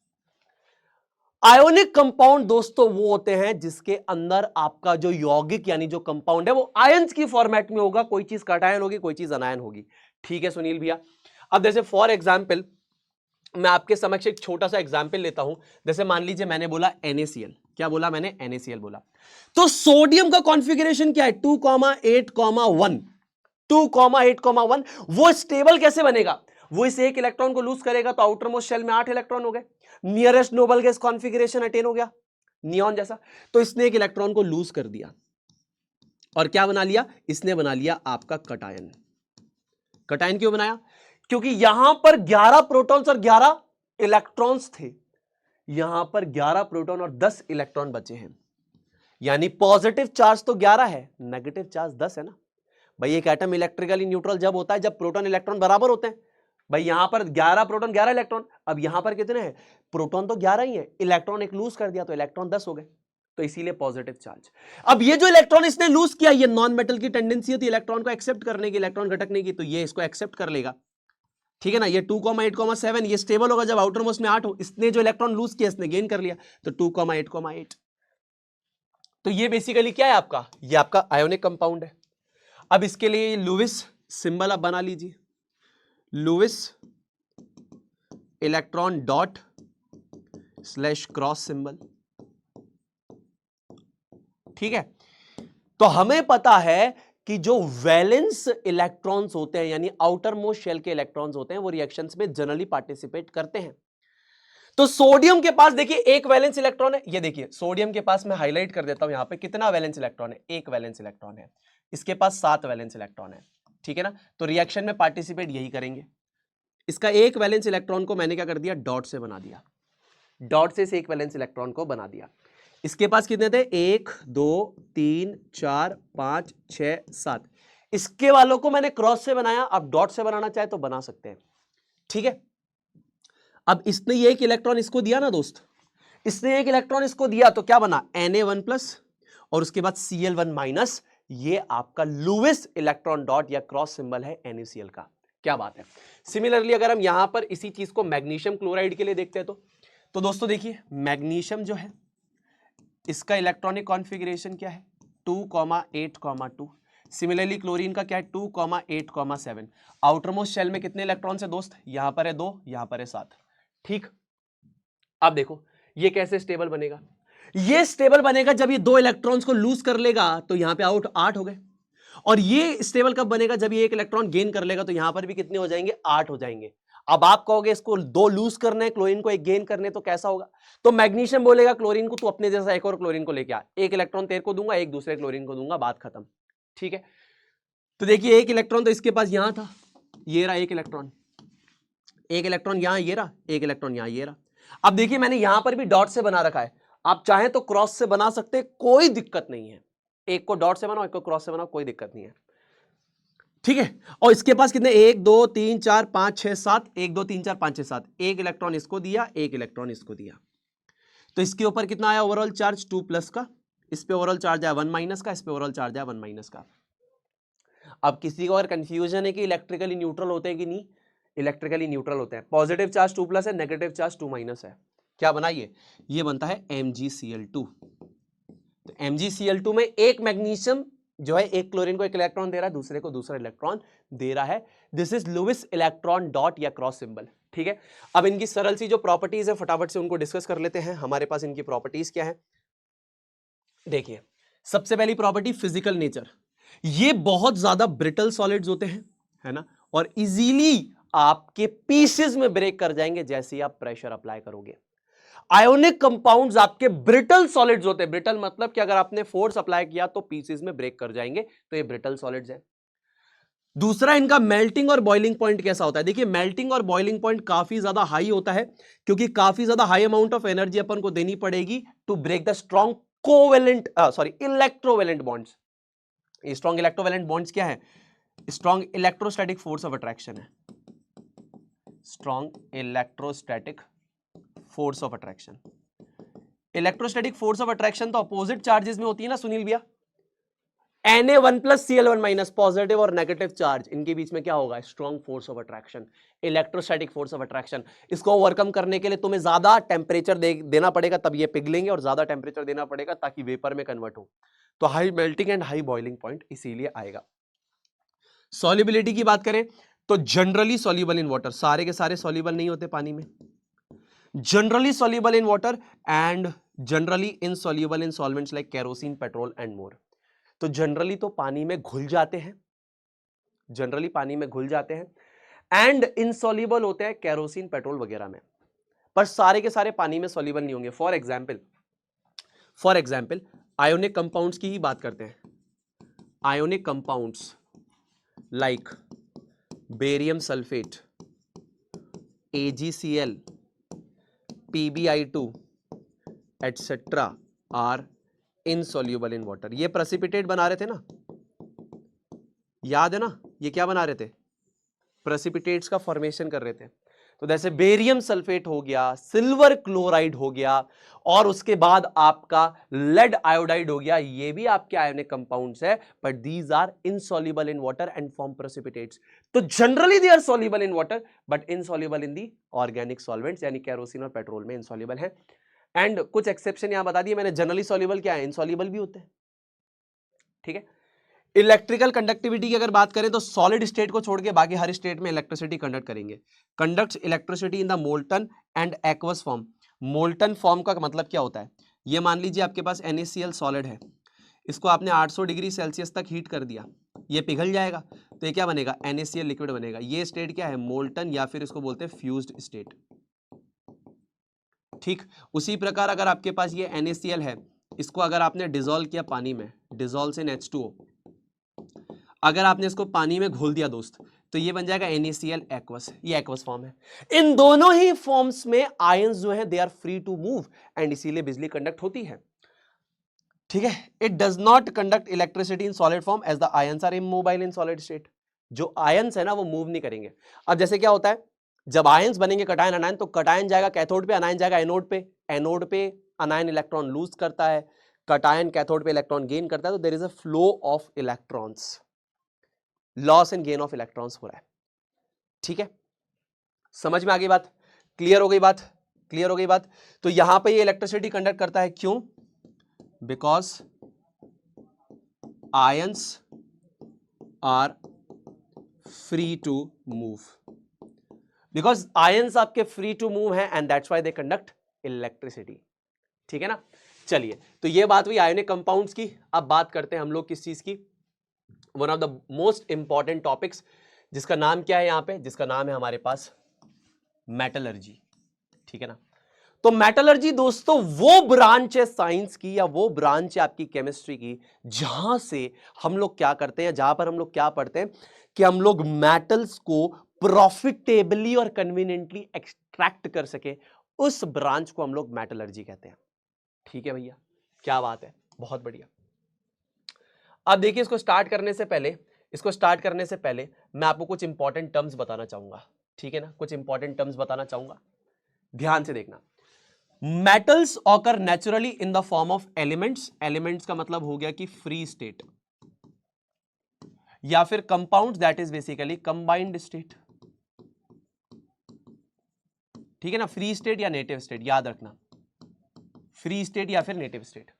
Ionic compound दोस्तों वो होते हैं जिसके अंदर आपका जो यौगिक यानी जो कंपाउंड है वो आयंस की फॉर्मेट में होगा। कोई चीज कटायन होगी, कोई चीज अनायन होगी, ठीक है सुनील भैया। अब जैसे फॉर एग्जाम्पल मैं आपके समक्ष एक छोटा सा एग्जाम्पल लेता हूं। जैसे मान लीजिए मैंने बोला NaCl, क्या बोला मैंने, NaCl बोला। तो सोडियम का कॉन्फ़िगरेशन क्या है, 2,8,1। 2,8,1 वो स्टेबल कैसे बनेगा, वो इस एक इलेक्ट्रॉन को लूज करेगा तो आउटर मोस्ट शेल में 8 इलेक्ट्रॉन हो गए, nearest noble gas configuration attain हो गया नियॉन जैसा। तो इसने एक इलेक्ट्रॉन को लूज कर दिया और क्या बना लिया, इसने बना लिया आपका कटायन। कटायन क्यों बनाया, क्योंकि यहां पर 11 प्रोटॉन्स और 11 इलेक्ट्रॉन्स थे, यहां पर 11 प्रोटॉन और 10 इलेक्ट्रॉन बचे हैं। यानी पॉजिटिव चार्ज तो 11 है, नेगेटिव चार्ज 10 है ना भाई। एक एटम इलेक्ट्रिकली न्यूट्रल जब होता है जब प्रोटॉन इलेक्ट्रॉन बराबर होते हैं भाई। यहां पर 11 प्रोटॉन 11 इलेक्ट्रॉन, अब यहां पर कितने हैं, प्रोटॉन तो 11 ही है, इलेक्ट्रॉन एक लूज कर दिया तो इलेक्ट्रॉन 10 हो गए, तो इसीलिए पॉजिटिव चार्ज। अब ये जो इलेक्ट्रॉन इसने लूज किया, ये नॉन मेटल की टेंडेंसी होती है इलेक्ट्रॉन को एक्सेप्ट करने की, इलेक्ट्रॉन घटकने की, तो ये इसको एक्सेप्ट कर लेगा, ठीक है ना। ये 2,8,7 ये स्टेबल होगा जब आउटर मोस्ट में 8 हो। इसने जो इलेक्ट्रॉन लूज किया इसने गेन कर लिया, तो 2,8,8। तो ये बेसिकली क्या है आपका, ये आपका आयोनिक कंपाउंड है। अब इसके लिए लुईस सिंबल आप बना लीजिए, Lewis electron dot slash cross symbol. ठीक है, तो हमें पता है कि जो वैलेंस इलेक्ट्रॉन्स होते हैं यानी आउटर मोस्ट शेल के इलेक्ट्रॉन्स होते हैं वो रिएक्शंस में जनरली पार्टिसिपेट करते हैं। तो सोडियम के पास देखिए एक वैलेंस इलेक्ट्रॉन है, ये देखिए सोडियम के पास मैं हाईलाइट कर देता हूं यहां पे कितना वैलेंस इलेक्ट्रॉन है, एक वैलेंस इलेक्ट्रॉन है। इसके पास 7 वैलेंस इलेक्ट्रॉन है, ठीक है ना। तो रिएक्शन में पार्टिसिपेट यही करेंगे। इसका एक वैलेंस इलेक्ट्रॉन को मैंने क्या कर दिया, डॉट से बना दिया, डॉट से इस एक वैलेंस इलेक्ट्रॉन को बना दिया। इसके पास कितने थे, 1 2 3 4 5 6 7। इसके वालों को मैंने क्रॉस से बनाया, अब डॉट से बनाना चाहे तो बना सकते हैं, ठीक है। अब इसने ये एक इलेक्ट्रॉन इसको दिया ना दोस्त, इसने एक इलेक्ट्रॉन इसको दिया तो क्या बना, Na1+ और उसके बाद Cl1-। ये आपका लुईस इलेक्ट्रॉन डॉट या क्रॉस सिंबल है NaCl का। क्या बात है। सिमिलरली अगर हम यहां पर इसी चीज को मैग्नीशियम क्लोराइड के लिए देखते हैं तो दोस्तों देखिए मैग्नीशियम जो है इसका इलेक्ट्रॉनिक कॉन्फ़िगरेशन क्या है, 2,8,2। सिमिलरली क्लोरीन का क्या है, 2,8,7। आउटरमोस्ट शेल में कितने इलेक्ट्रॉन्स है दोस्त, यहां पर है 2, यहां पर है 7। ठीक, अब देखो ये कैसे स्टेबल बनेगा, ये स्टेबल बनेगा जब ये 2 इलेक्ट्रॉन्स को लूज कर लेगा तो यहां पे आउट 8 हो गए, और ये स्टेबल कब बनेगा, जब ये एक इलेक्ट्रॉन गेन कर लेगा तो यहां पर भी कितने हो जाएंगे, 8 हो जाएंगे। अब आप कहोगे इसको 2 लूज करने हैं, क्लोरीन को एक गेन करने, तो कैसा होगा, तो मैग्नीशियम बोलेगा क्लोरीन को तू अपने जैसा एक और क्लोरीन को लेके आ, एक इलेक्ट्रॉन तेरे को दूंगा, एक दूसरे क्लोरीन को दूंगा, बात खत्म। ठीक है, तो देखिए एक इलेक्ट्रॉन तो इसके पास यहां था, ये रहा एक इलेक्ट्रॉन, एक इलेक्ट्रॉन यहां ये रहा, एक इलेक्ट्रॉन यहां ये रहा। अब देखिए मैंने यहां पर भी डॉट से बना रखा है, आप चाहें तो क्रॉस से बना सकते, कोई दिक्कत नहीं है, एक को डॉट से बनाओ एक को क्रॉस से बनाओ, कोई दिक्कत नहीं है, ठीक है। और इसके पास कितने, 1 2 3 4 5 6 7, 1 2 3 4 5 6 7, एक इलेक्ट्रॉन इसको दिया, एक इलेक्ट्रॉन इसको दिया, तो इसके ऊपर कितना आया ओवरऑल चार्ज, 2+ का, इस पे ओवरऑल चार्ज आया 1- का, इस पे ओवरऑल चार्ज आया 1- का। अब किसी को अगर कंफ्यूजन है कि इलेक्ट्रिकली न्यूट्रल होते हैं कि नहीं, इलेक्ट्रिकली न्यूट्रल होते हैं, पॉजिटिव चार्ज 2+ है, नेगेटिव चार्ज 2- है, क्या बना ये बनता है MgCl2। तो MgCl2 में एक मैग्नीशियम जो है एक क्लोरीन को एक इलेक्ट्रॉन दे रहा है, दूसरे को दूसरा इलेक्ट्रॉन दे रहा है। This is Lewis electron dot या क्रॉस सिंबल, ठीक है। अब इनकी सरल सी जो प्रॉपर्टीज है फटाफट से उनको डिस्कस कर लेते हैं। हमारे पास इनकी प्रॉपर्टीज क्या है, देखिए सबसे पहली प्रॉपर्टी फिजिकल नेचर, ये बहुत ज्यादा ब्रिटल सॉलिड्स होते हैं, है ना, और इजीली आपके पीसेस में ब्रेक कर जाएंगे जैसे ही आप प्रेशर अप्लाई करोगे। आयोनिक कंपाउंड्स आपके ब्रिटल सॉलिड्स होते हैं, ब्रिटल मतलब कि अगर आपने फोर्स अप्लाई किया तो पीसेस में ब्रेक कर जाएंगे, तो ये ब्रिटल सॉलिड्स है। दूसरा इनका मेल्टिंग और बॉइलिंग पॉइंट कैसा होता है, देखिए मेल्टिंग और बॉइलिंग पॉइंट काफी ज्यादा हाई होता है, क्योंकि काफी ज्यादा हाई अमाउंट ऑफ एनर्जी अपन को देनी पड़ेगी to break the strong covalent electrovalent bonds. Strong electrovalent bonds क्या है, strong electrostatic force of attraction है, strong electrostatic force of attraction. Electrostatic force of attraction तो अपोजिट चार्जेस में होती है ना सुनील भैया, Na1+ Cl1-, पॉजिटिव और नेगेटिव चार्ज, इनके बीच में क्या होगा, strong force of attraction, electrostatic force of attraction. इसको ओवरकम करने के लिए तुम्हें ज्यादा टेम्परेचर देना पड़ेगा, तब ये पिघलेंगे, और ज्यादा टेम्परेचर देना पड़ेगा ताकि वेपर में कन्वर्ट हो, तो high melting and high boiling point इसीलिए आएगा। सॉल्युबिलिटी की बात करें तो जनरली सॉल्युबल इन वाटर, सारे के सारे सॉल्युबल नहीं होते पानी में, generally soluble in water and generally insoluble in solvents like kerosene, petrol and more. तो जनरली तो पानी में घुल जाते हैं, जनरली पानी में घुल जाते हैं एंड इनसॉल्युबल होते हैं केरोसिन, पेट्रोल वगैरह में, पर सारे के सारे पानी में सॉल्युबल नहीं होंगे। फॉर एग्जाम्पल आयोनिक कंपाउंड्स की ही बात करते हैं, ionic compounds like barium sulphate, AgCl, PbI2 etcetera are insoluble in water. ये प्रेसिपिटेट बना रहे थे ना, याद है ना, ये क्या बना रहे थे, प्रेसिपिटेट्स का फॉर्मेशन कर रहे थे। तो जैसे बेरियम सल्फेट हो गया, सिल्वर क्लोराइड हो गया, और उसके बाद आपका लेड आयोडाइड हो गया, ये भी आपके आयोनिक कंपाउंड्स है, but these are insoluble in water and form precipitates. तो generally they are soluble in water but insoluble in the organic solvents, यानी केरोसिन और पेट्रोल में इनसॉल्युबल है। एंड कुछ एक्सेप्शन यहां बता दिए मैंने, जनरली सॉल्युबल क्या है, इनसॉल्युबल भी होते हैं, ठीक है। इलेक्ट्रिकल कंडक्टिविटी की अगर बात करें तो सॉलिड स्टेट को छोड़ के बाकी हर स्टेट में इलेक्ट्रिसिटी कंडक्ट करेंगे। Conducts electricity in the molten and aqueous form. Molten form का मतलब क्या होता है? ये मान लीजिए आपके पास NaCl सॉलिड है, इसको आपने 800 डिग्री सेल्सियस तक हीट कर दिया, ये पिघल जाएगा तो ये क्या बनेगा? NaCl लिक्विड बनेगा। ये स्टेट क्या है? मोल्टन, या फिर इसको बोलते हैं फ्यूज्ड स्टेट। ठीक, उसी प्रकार अगर आपके पास ये NaCl है, इसको अगर आपने डिसॉल्व किया पानी में, डिसॉल्व इन H2O, अगर आपने इसको पानी में घोल दिया दोस्त, तो ये बन जाएगा NaCl एक्वस। ये एक्वस फॉर्म है। इन दोनों ही फॉर्म्स में आयंस जो है they are free to move and इसीलिए बिजली कंडक्ट होती है। ठीक है, it does not conduct electricity in solid form as the ions are immobile in solid state. जो आयंस है ना वो मूव नहीं करेंगे। अब जैसे क्या होता है, जब आयंस बनेंगे कटायन अनायन, तो कटायन जाएगा कैथोड पे, अनायन जाएगा एनोड पे। एनोड पे अनायन इलेक्ट्रॉन लूज करता है, कटायन कैथोड पे इलेक्ट्रॉन गेन करता है, तो there is a flow of electrons, loss and gain of electrons हो रहा है। ठीक है, समझ में आ गई बात? क्लियर हो गई बात? क्लियर हो गई बात? तो यहां पे ये इलेक्ट्रिसिटी कंडक्ट करता है, क्यों? Because ions are free to move, because ions आपके फ्री टू मूव है and that's why they conduct electricity. ठीक है ना? चलिए, तो ये बात हुई आयोनिक कंपाउंड्स की। अब बात करते हैं हम लोग किस चीज की? One of the most important topics, जिसका नाम क्या है यहां पे? जिसका नाम है हमारे पास मेटलर्जी। ठीक है ना? तो मेटलर्जी दोस्तों वो ब्रांच है साइंस की, या वो ब्रांच है आपकी केमिस्ट्री की, जहां से हम लोग क्या करते हैं, जहां पर हम लोग क्या पढ़ते हैं कि हम लोग मेटल्स को प्रॉफिटेबली और कन्वीनियंटली एक्सट्रैक्ट कर सके। उस ब्रांच को हम लोग मेटलर्जी कहते हैं। ठीक है भैया, क्या बात है, बहुत बढ़िया। अब देखिए, इसको स्टार्ट करने से पहले मैं आपको कुछ इंपॉर्टेंट टर्म्स बताना चाहूंगा। ठीक है ना? कुछ इंपॉर्टेंट टर्म्स बताना चाहूंगा, ध्यान से देखना। Metals occur naturally in the form of elements. Elements का मतलब हो गया कि फ्री स्टेट, या फिर compounds, that is basically combined state. ठीक है ना? फ्री स्टेट या नेटिव स्टेट, याद रखना, फ्री स्टेट या फिर नेटिव स्टेट।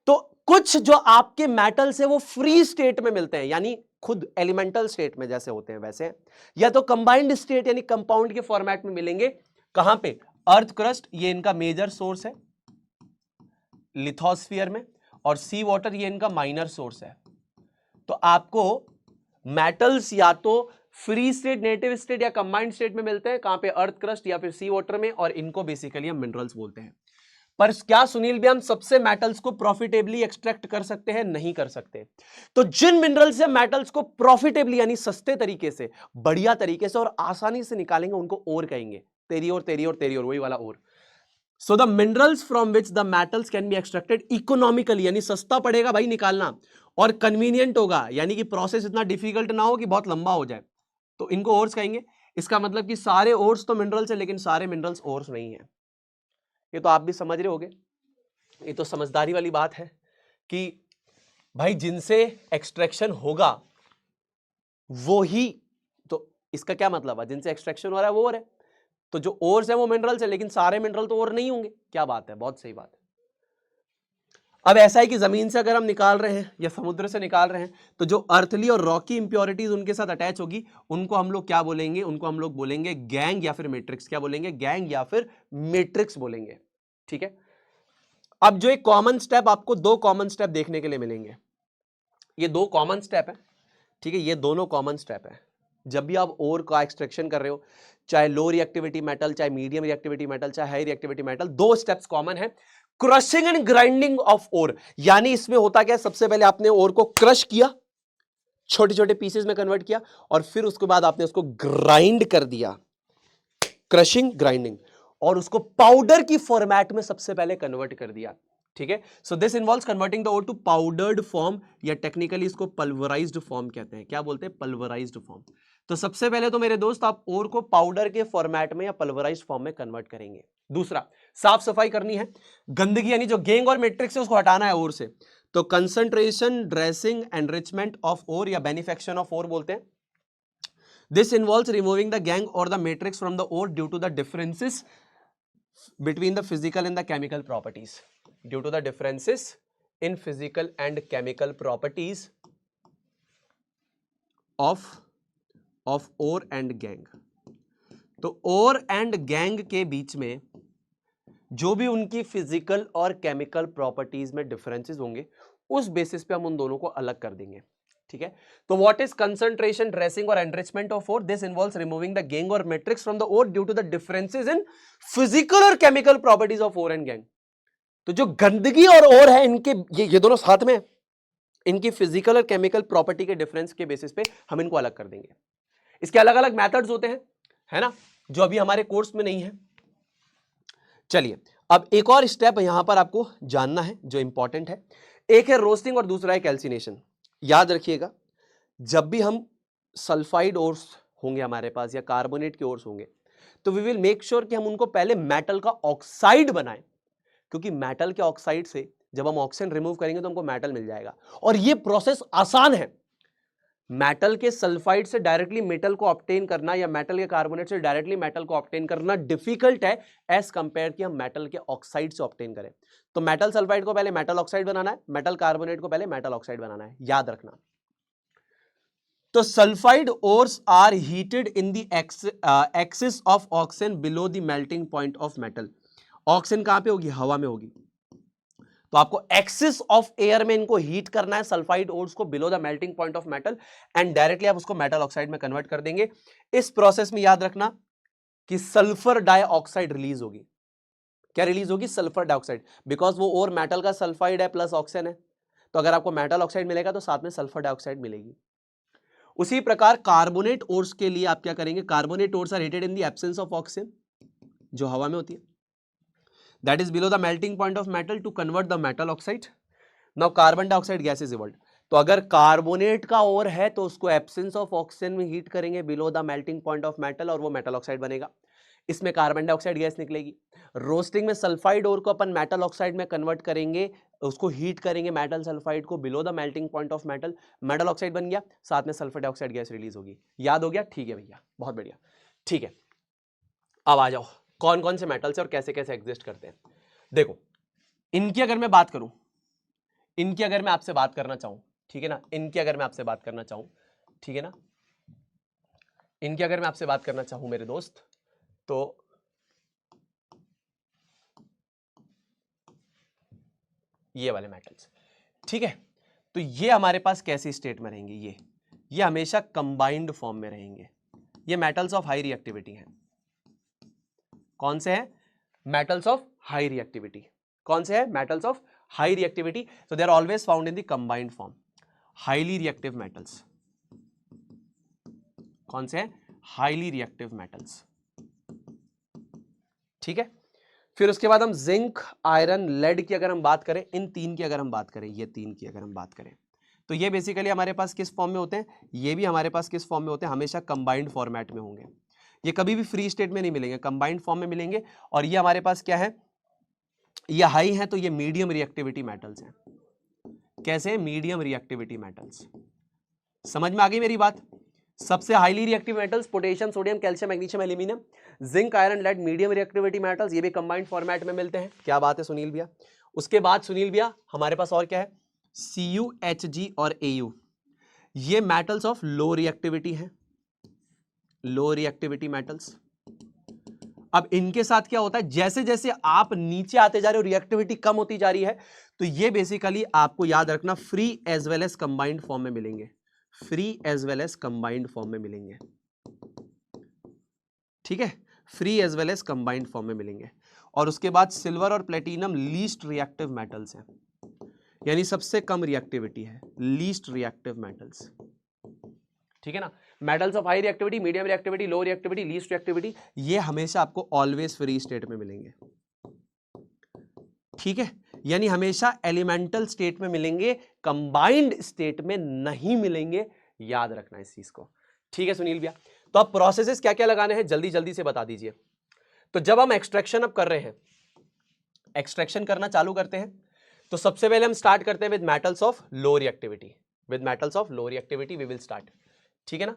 तो कुछ जो आपके मेटल्स है वो फ्री स्टेट में मिलते हैं, यानी खुद एलिमेंटल स्टेट में जैसे होते हैं वैसे, या तो कंबाइंड स्टेट यानी कंपाउंड के फॉर्मेट में मिलेंगे। कहां पे? अर्थ क्रस्ट, ये इनका मेजर सोर्स है लिथोस्फीयर में, और सी वाटर ये इनका माइनर सोर्स है। तो आपको मेटल्स या तो फ्री स्टेट, नेटिव स्टेट या कंबाइंड स्टेट में मिलते हैं। कहां पे? अर्थ क्रस्ट या फिर सी वाटर में, और इनको बेसिकली हम मिनरल्स बोलते हैं। पर क्या सुनील भी हम सबसे मेटल्स को प्रॉफिटेबली एक्सट्रैक्ट कर सकते हैं? नहीं कर सकते। तो जिन मिनरल्स से मेटल्स को प्रॉफिटेबली यानी सस्ते तरीके से, बढ़िया तरीके से और आसानी से निकालेंगे, उनको ओर कहेंगे। तेरी और तेरी और तेरी और, वही वाला ore. So the minerals from which the metals can be extracted economically, यानी सस्ता पड़ेगा भाई निकालना, और कन्वीनियंट होगा, यानी कि प्रोसेस इतना डिफिकल्ट ना हो कि बहुत लंबा हो जाए, तो इनको ओर्स कहेंगे। इसका मतलब कि सारे ओर्स तो मिनरल्स है, लेकिन सारे मिनरल्स ओर्स नहीं है। ये तो आप भी समझ रहे होगे, ये तो समझदारी वाली बात है कि भाई जिनसे एक्सट्रैक्शन होगा वो ही, तो इसका क्या मतलब है? जिनसे एक्सट्रैक्शन हो रहा है वो और है, तो जो ओर्स है वो मिनरल्स है, लेकिन सारे मिनरल तो और नहीं होंगे। क्या बात है, बहुत सही बात है। अब ऐसा है कि जमीन से अगर हम निकाल रहे हैं या समुद्र से निकाल रहे हैं, तो जो अर्थली और रॉकी इंप्योरिटीज उनके साथ अटैच होगी, उनको हम लोग क्या बोलेंगे? उनको हम लोग बोलेंगे गैंग या फिर मैट्रिक्स। क्या बोलेंगे? गैंग या फिर मैट्रिक्स बोलेंगे। ठीक है, अब जो एक कॉमन स्टेप, आपको दो कॉमन स्टेप देखने के लिए मिलेंगे। ये दो कॉमन स्टेप है, ठीक है, ये दोनों कॉमन स्टेप है। जब भी आप ओर का एक्सट्रैक्शन कर रहे हो, चाहे लो रिएक्टिविटी मेटल, चाहे मीडियम रिएक्टिविटी मेटल, चाहे हाई रिएक्टिविटी मेटल, दो स्टेप्स कॉमन है। Crushing and grinding of ore, यानी इसमें होता क्या है? सबसे पहले आपने ओर को क्रश किया, छोटे छोटे पीसेस में कन्वर्ट किया, और फिर उसके बाद आपने उसको ग्राइंड कर दिया, क्रशिंग ग्राइंडिंग, और उसको पाउडर की फॉर्मेट में सबसे पहले कन्वर्ट कर दिया। ठीक है, so this involves converting the ore to powdered form, या टेक्निकली इसको पल्वराइज्ड फॉर्म कहते हैं। क्या बोलते हैं? Pulverised form. तो सबसे पहले तो मेरे दोस्त आप ओर को पाउडर के फॉर्मेट में या पल्वराइज्ड फॉर्म में कन्वर्ट करेंगे। दूसरा, साफ सफाई करनी है, गंदगी यानी जो गैंग और मैट्रिक्स है उसको हटाना है ओर से। तो concentration, dressing, enrichment of ore या बेनिफेक्शन ऑफ ओर बोलते हैं। This involves removing the gangue or the matrix from the ore due to the differences between the physical and the chemical properties. Due to the differences in physical and chemical properties of ore and gangue. तो ore and gang के बीच में जो भी उनकी physical और chemical properties में differences होंगे उस बेसिस पे हम उन दोनों को अलग कर देंगे। ठीक है, तो व्हाट इज कंसंट्रेशन, ड्रेसिंग और enrichment of ore? This involves removing the gangue और matrix from the ore due to the differences in physical और chemical properties of ore and gangue. तो जो गंदगी और ओर है इनके ये दोनों साथ में, इनकी फिजिकल और केमिकल प्रॉपर्टी के डिफरेंस के बेसिस पे हम इनको अलग कर देंगे। इसके अलग अलग मेथड्स होते हैं, है ना, जो अभी हमारे कोर्स में नहीं है। चलिए अब एक और स्टेप यहां पर आपको जानना है जो इंपॉर्टेंट है। एक है रोस्टिंग और दूसरा है कैल्सिनेशन। याद रखिएगा, जब भी हम सल्फाइड ओर्स होंगे हमारे पास या कार्बोनेट के ओर्स होंगे तो वी विल मेक श्योर कि हम उनको पहले मेटल का ऑक्साइड बनाएं, क्योंकि मेटल के ऑक्साइड से जब हम ऑक्सीजन रिमूव करेंगे तो हमको मेटल मिल जाएगा। और ये प्रोसेस आसान है। मेटल के सल्फाइड से डायरेक्टली मेटल को ऑब्टेन करना या मेटल के कार्बोनेट से डायरेक्टली मेटल को ऑब्टेन करना डिफिकल्ट है एज कंपेयर कि हम मेटल के ऑक्साइड से ऑब्टेन करें। तो मेटल सल्फाइड को पहले मेटल ऑक्साइड बनाना है, मेटल कार्बोनेट को पहले मेटल ऑक्साइड बनाना है, याद रखना। तो sulphide ores are heated in the excess of oxygen below the melting point of metal. Oxygen कहां पे होगी? हवा में होगी। तो आपको एक्सिस ऑफ एयर में इनको हीट करना है सल्फाइड ओर्स को below the melting point of metal and directly आप उसको मेटल ऑक्साइड में कन्वर्ट कर देंगे। इस प्रोसेस में याद रखना कि सल्फर डाइऑक्साइड रिलीज होगी। क्या रिलीज होगी? सल्फर डाइऑक्साइड, बिकॉज वो और मेटल का सल्फाइड है प्लस ऑक्सीजन है। तो अगर आपको मेटल ऑक्साइड मिलेगा तो साथ में सल्फर डाइऑक्साइड मिलेगी। उसी प्रकार कार्बोनेट ओर्स के लिए आप क्या करेंगे? Carbonate ores are heated in the absence of oxygen, जो हवा में होती है, that is below the melting point of metal to convert the metal oxide. Now carbon dioxide gas is evolved. तो अगर कार्बोनेट का ओर है तो उसको एब्सेंस ऑफ ऑक्सीजन में हीट करेंगे below the melting point of metal और वो मेटल ऑक्साइड बनेगा। इसमें कार्बन डाइऑक्साइड गैस निकलेगी। रोस्टिंग में सल्फाइड ओर को अपन मेटल ऑक्साइड में कन्वर्ट करेंगे, उसको हीट करेंगे मेटल सल्फाइड को below the melting point of metal, metal oxide बन गया, साथ में सल्फर डाइऑक्साइड गैस रिलीज होगी। याद हो गया? ठीक है भैया, बहुत बढ़िया। ठीक है, अब आ जाओ कौन कौन से मेटल्स और कैसे कैसे एग्जिस्ट करते हैं। देखो, इनकी अगर मैं बात करूं, इनकी अगर मैं आपसे बात करना चाहूं, ठीक है ना, इनकी अगर मैं आपसे बात करना चाहूं, ठीक है ना, इनकी अगर मैं आपसे बात करना चाहूं मेरे दोस्त, तो ये वाले मेटल्स, ठीक है, तो ये हमारे पास कैसी स्टेट में रहेंगे? ये हमेशा कंबाइंड फॉर्म में रहेंगे। ये मेटल्स ऑफ हाई रिएक्टिविटी हैं। कौन से हैं? Metals of high reactivity. कौन से है? Metals of high reactivity. So they are always found in the combined form. Highly reactive metals कौन से हैं? Highly reactive metals. ठीक है, फिर उसके बाद हम जिंक, आयरन, लेड की अगर हम बात करें, इन तीन की अगर हम बात करें, ये तीन की अगर हम बात करें, तो ये बेसिकली हमारे पास किस फॉर्म में होते हैं? ये भी हमारे पास किस फॉर्म में होते हैं? हमेशा कंबाइंड फॉर्मेट में होंगे। ये कभी भी फ्री स्टेट में नहीं मिलेंगे, कंबाइंड फॉर्म में मिलेंगे। और ये हमारे पास क्या है? ये हाई है तो ये मीडियम रिएक्टिविटी मेटल्स हैं। कैसे? Medium reactivity metals. समझ में आ गई मेरी बात? सबसे highly reactive metals potassium, sodium, calcium, magnesium, aluminium, zinc, iron, lead, medium reactivity metals, ये भी कंबाइंड फॉर्मेट में मिलते हैं। क्या बात है सुनील भैया? उसके बाद सुनील भैया हमारे पास और क्या है? Cu, Hg और Au, ये मेटल्स ऑफ लो रिएक्टिविटी हैं, लो रिएक्टिविटी मेटल्स। अब इनके साथ क्या होता है? जैसे जैसे आप नीचे आते जा रहे हो, रिएक्टिविटी कम होती जा रही है, तो ये बेसिकली आपको याद रखना free as well as combined form में मिलेंगे। Free as well as combined form में मिलेंगे। ठीक है, free as well as combined form में मिलेंगे। और उसके बाद सिल्वर और प्लेटिनम लीस्ट रिएक्टिव मेटल्स हैं, यानी सबसे कम रिएक्टिविटी है, लीस्ट रिएक्टिव मेटल्स। ठीक है ना, metals of high reactivity, medium reactivity, low reactivity, least reactivity, ये हमेशा आपको ऑलवेज फ्री स्टेट में मिलेंगे। ठीक है, यानी हमेशा एलिमेंटल स्टेट में मिलेंगे, कंबाइंड स्टेट में नहीं मिलेंगे। याद रखना इस चीज को। ठीक है सुनील भैया, तो अब प्रोसेसेस क्या क्या लगाने हैं जल्दी जल्दी से बता दीजिए। तो जब हम एक्सट्रैक्शन अब कर रहे हैं, एक्सट्रैक्शन करना चालू करते हैं, तो सबसे पहले हम स्टार्ट करते हैं with metals of low reactivity. With metals of low reactivity we will start. ठीक है ना,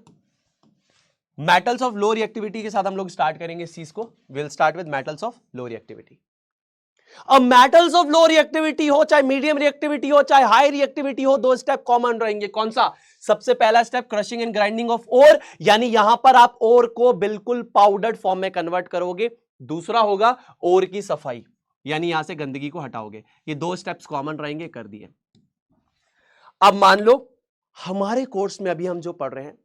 मेटल्स ऑफ लो रिएक्टिविटी के साथ हम लोग स्टार्ट करेंगे इस चीज को। Will start with metals of low reactivity. अब मेटल्स ऑफ लो रिएक्टिविटी हो, चाहे मीडियम रिएक्टिविटी हो, चाहे हाई रिएक्टिविटी हो, दो स्टेप कॉमन रहेंगे। कौन सा? सबसे पहला step crushing and grinding of ore, यानी यहां पर आप ओर को बिल्कुल पाउडर्ड फॉर्म में कन्वर्ट करोगे। दूसरा होगा ओर की सफाई, यानी यहां से गंदगी को हटाओगे। ये दो स्टेप्स कॉमन रहेंगे, कर दिए। अब मान लो हमारे कोर्स में अभी हम जो पढ़ रहे हैं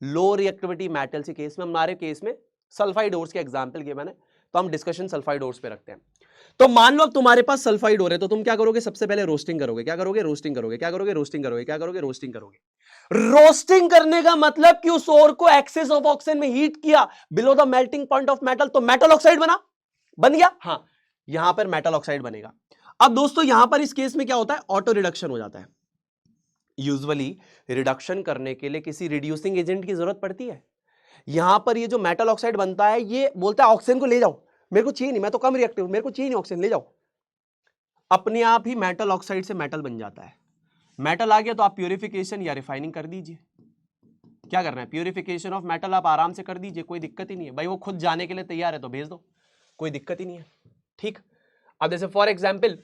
लो रिएक्टिविटी मेटल के केस में, हमारे केस में सल्फाइड ओर्स के एग्जांपल किए मैंने, तो हम डिस्कशन सल्फाइड ओर्स पे रखते हैं। तो मान लो अब तुम्हारे पास सल्फाइड ओर है, तो तुम क्या करोगे? सबसे पहले रोस्टिंग करोगे। क्या करोगे? रोस्टिंग करोगे। क्या करोगे? रोस्टिंग करोगे। क्या करोगे? रोस्टिंग करोगे। रोस्टिंग करने का मतलब कि उस ओर को एक्सेस ऑफ ऑक्सीजन में हीट किया below the melting point of metal, तो मेटल ऑक्साइड बन गया। हां, यहां पर मेटल ऑक्साइड बनेगा। अब दोस्तों यहां पर इस केस में क्या होता है? ऑटो रिडक्शन हो जाता है। यूजुअली रिडक्शन करने के लिए किसी रिड्यूसिंग एजेंट की जरूरत पड़ती है। यहां पर ये जो मेटल ऑक्साइड बनता है, ये बोलता है ऑक्सीजन को ले जाओ, मेरे को चाहिए नहीं, मैं तो कम रिएक्टिव, मेरे को चाहिए नहीं ऑक्सीजन, ले जाओ। अपने आप ही मेटल ऑक्साइड से मेटल बन जाता है। मेटल आ गया तो आप प्यूरिफिकेशन या रिफाइनिंग कर दीजिए। क्या करना है? प्यूरिफिकेशन ऑफ मेटल आप आराम से कर दीजिए, कोई दिक्कत ही नहीं है भाई। वो खुद जाने के लिए तैयार है तो भेज दो, कोई दिक्कत ही नहीं है। ठीक। अब जैसे फॉर एग्जाम्पल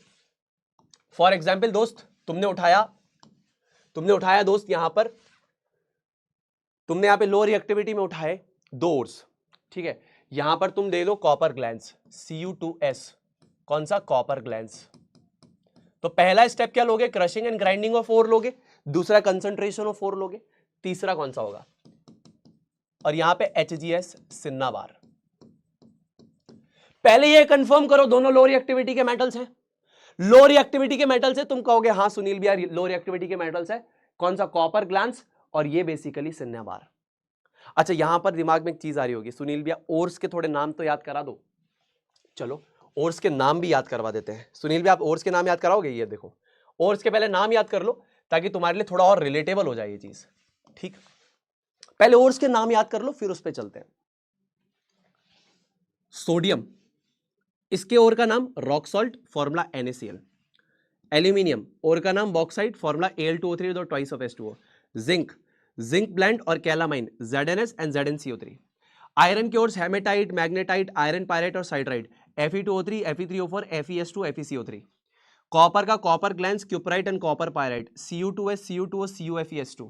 दोस्त, तुमने उठाया दोस्त, यहां पर तुमने यहां पे लो रिएक्टिविटी में उठाए दो ओर्स। ठीक है, यहां पर तुम दे दो कॉपर ग्लैंस Cu2S। कौन सा? Copper glance. तो पहला स्टेप क्या लोगे? Crushing and grinding of ore लोगे। दूसरा कंसंट्रेशन ऑफ ओर लोगे। तीसरा कौन सा होगा? और यहां पे HGS सिन्ना बार। पहले ये कंफर्म करो दोनों लो रिएक्टिविटी के मेटल्स हैं। लो रिएक्टिविटी के मेटल्स है, तुम कहोगे हाँ सुनील भी यार लो रिएक्टिविटी के मेटल्स है। कौन सा? कॉपर ग्लैंस, और ये बेसिकली सिन्ना बार। अच्छा, यहां पर दिमाग में एक चीज आ रही होगी, सुनील भैया ओर्स के थोड़े नाम तो याद करा दो। चलो ओर्स के नाम भी याद करवा देते हैं। सुनील भैया आप ओर्स के नाम याद कराओगे? ये देखो, ओर्स के पहले नाम याद कर लो ताकि तुम्हारे लिए थोड़ा और रिलेटेबल हो जाए ये चीज। ठीक, पहले ओर्स के नाम याद कर लो, फिर उस पर चलते हैं। सोडियम, इसके ओर का नाम rock salt, formula NaCl। Aluminium, ore का नाम bauxite, formula Al2O3 twice of H2O। Zinc blende और calamine ZnS and ZnCO3। Iron के ores haematite, magnetite, iron pyrite और siderite Fe2O3, Fe3O4, FeS2, FeCO3। Copper का copper glance, cuprite and copper pyrite Cu2S, Cu2O, CuFeS2।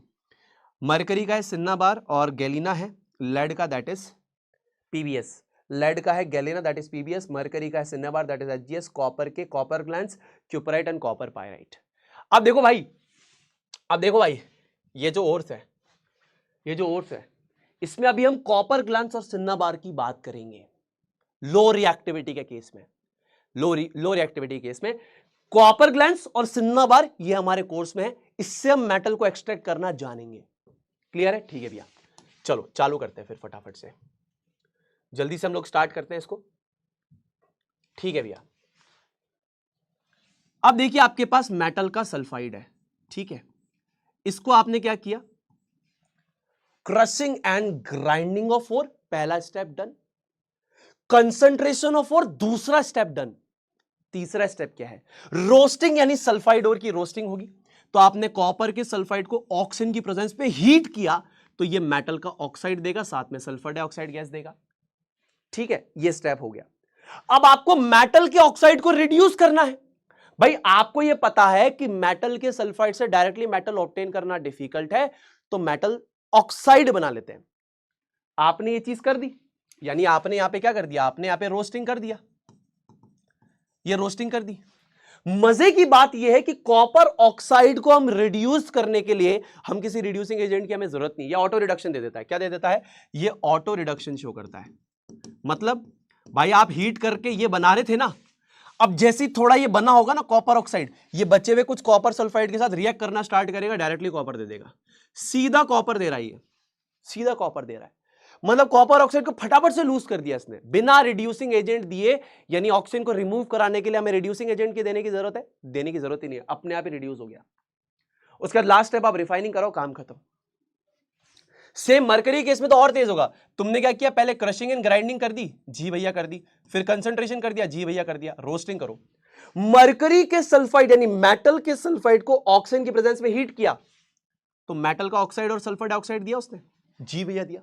Mercury का है सिन्ना बार और Galina है। Lead का that is PbS। Lead का है galena that is PbS। Mercury का है cinnabar that is HgS। Copper के copper glance, cuprite and copper pyrite. अब देखो भाई ये जो ओर्स है इसमें अभी हम कॉपर ग्लैंस और सिन्ना बार की बात करेंगे। लो रिएक्टिविटी के केस में, लो रिएक्टिविटी केस में कॉपर ग्लैंस और सिन्ना बार ये हमारे कोर्स में है। इससे हम मेटल को एक्सट्रैक्ट करना जानेंगे। क्लियर है? ठीक है भैया, चलो चालू करते हैं फिर फटाफट से, जल्दी से हम लोग स्टार्ट करते हैं इसको। ठीक है भैया, अब देखिए आपके पास मेटल का सल्फाइड है। ठीक है, इसको आपने क्या किया? Crushing and grinding of ore, पहला step done. Concentration of ore, दूसरा स्टेप डन। तीसरा स्टेप क्या है? रोस्टिंग, यानी सल्फाइड ओर की रोस्टिंग होगी। तो आपने कॉपर के सल्फाइड को ऑक्सीजन की प्रेजेंस पे हीट किया तो ये मेटल का ऑक्साइड देगा, साथ में सल्फर डाइऑक्साइड गैस देगा। ठीक है, ये स्टेप हो गया। अब आपको मेटल के ऑक्साइड को रिड्यूस करना है। भाई आपको यह पता है कि मेटल के सल्फाइड से डायरेक्टली मेटल ऑब्टेन करना डिफिकल्ट है, तो मेटल ऑक्साइड बना लेते हैं। आपने ये चीज कर दी, यानी आपने यहां पे क्या कर दिया? आपने यहां पे रोस्टिंग कर दिया, ये रोस्टिंग कर दी। मजे की बात यह है कि कॉपर ऑक्साइड को हम रिड्यूस करने के लिए हम किसी रिड्यूसिंग एजेंट की हमें जरूरत नहीं, ये ऑटो रिडक्शन दे देता है। क्या दे देता है? ये ऑटो रिडक्शन शो करता है। मतलब भाई आप हीट करके ये बना रहे थे ना, अब जैसे थोड़ा ये बना होगा ना कॉपर ऑक्साइड, ये बचे हुए कुछ कॉपर सल्फाइड के साथ रिएक्ट करना स्टार्ट करेगा, डायरेक्टली कॉपर दे देगा। सीधा कॉपर दे रहा है, ये सीधा कॉपर दे रहा है। मतलब कॉपर ऑक्साइड को फटाफट से लूज कर दिया इसने, बिना रिड्यूसिंग एजेंट दिए। यानी ऑक्सीजन को रिमूव कराने के लिए हमें रिड्यूसिंग एजेंट की देने की जरूरत है? देने की जरूरत ही नहीं है, अपने आप ही रिड्यूस हो गया। उसके बाद लास्ट स्टेप आप रिफाइनिंग करो, काम खत्म। सेम मरकरी केस में तो और तेज होगा। तुमने क्या किया? पहले क्रशिंग एंड ग्राइंडिंग कर दी, जी भैया कर दी। फिर कंसंट्रेशन कर दिया, जी भैया कर दिया। रोस्टिंग करो। मरकरी के सल्फाइड यानी मेटल के सल्फाइड को ऑक्सीजन की प्रेजेंस में हीट किया तो मेटल का ऑक्साइड और सल्फर डाइऑक्साइड दिया उसने, जी भैया दिया।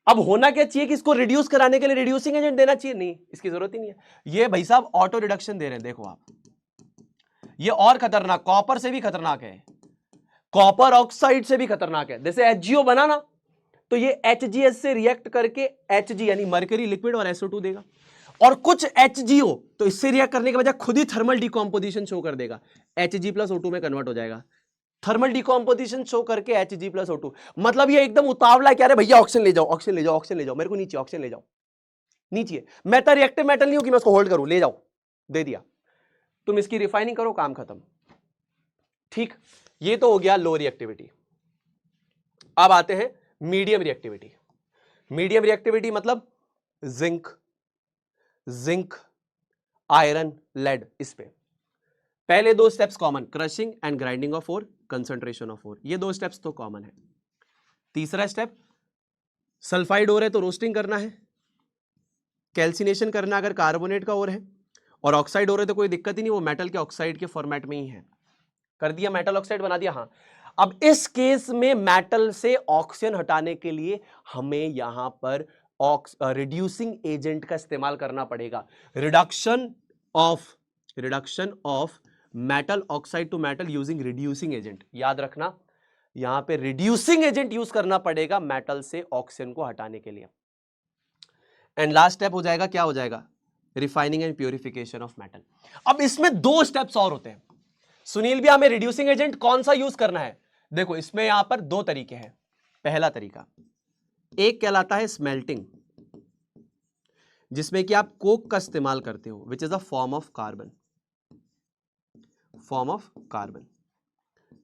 अब होना क्या चाहिए कि इसको रिड्यूस कराने के लिए रिड्यूसिंग एजेंट देना चाहिए, नहीं, इसकी जरूरत ही नहीं है। ये भाई साहब ऑटो रिडक्शन दे रहे हैं, देखो आप, ये और खतरनाक, कॉपर से भी खतरनाक है, कॉपर ऑक्साइड से भी खतरनाक है। जैसे HgO बना ना, तो ये HgS से रिएक्ट करके Hg यानी मरकरी लिक्विड और SO2 देगा, और कुछ HgO तो इससे रिएक्ट करने के बजाय खुद ही थर्मल डिकम्पोजिशन शो कर देगा, Hg+O2 में कन्वर्ट हो जाएगा, थर्मल डिकम्पोजिशन शो करके Hg+O2। मतलब ये एकदम उतावला है, क्या रे भैया ऑक्सीजन ले जाओ, ऑक्सीजन ले जाओ, ऑक्सीजन ले जाओ, मेरे को नीचे ऑक्सीजन ले जाओ, नीचे। मैं तो रिएक्टिव मेटल नहीं हूं कि मैं उसको होल्ड करूं, ले जाओ, दे दिया, तुम इसकी रिफाइनिंग करो, काम खत्म। ठीक, ये तो हो गया लो रिएक्टिविटी। अब आते हैं मीडियम रिएक्टिविटी। मीडियम रिएक्टिविटी मतलब जिंक, जिंक, आयरन, लेड। इस पे पहले दो steps common, crushing and grinding of ore, concentration of ore, ये दो स्टेप्स तो कॉमन है। तीसरा स्टेप, सल्फाइड ओर है तो रोस्टिंग करना है, कैल्सिनेशन करना अगर कार्बोनेट का ओर है, और ऑक्साइड ओर है तो कोई दिक्कत ही नहीं, वो मेटल के ऑक्साइड के फॉर्मेट में ही है। कर दिया, मेटल ऑक्साइड बना दिया। हाँ, अब इस केस में मेटल से ऑक्सीजन हटाने के लिए हमें यहां पर रिड्यूसिंग एजेंट का इस्तेमाल करना पड़ेगा। Reduction of metal oxide to metal using reducing agent. याद रखना, यहां पे रिड्यूसिंग एजेंट यूज करना पड़ेगा मेटल से ऑक्सीजन को हटाने के लिए। एंड लास्ट स्टेप हो जाएगा, क्या हो जाएगा, refining and purification of metal. अब इसमें दो स्टेप्स और होते हैं। सुनील भी, हमें रिड्यूसिंग एजेंट कौन सा यूज करना है? देखो, इसमें यहां पर दो तरीके हैं। पहला तरीका, एक कहलाता है स्मेल्टिंग, जिसमें कि आप कोक का इस्तेमाल करते हो, which is a form of carbon,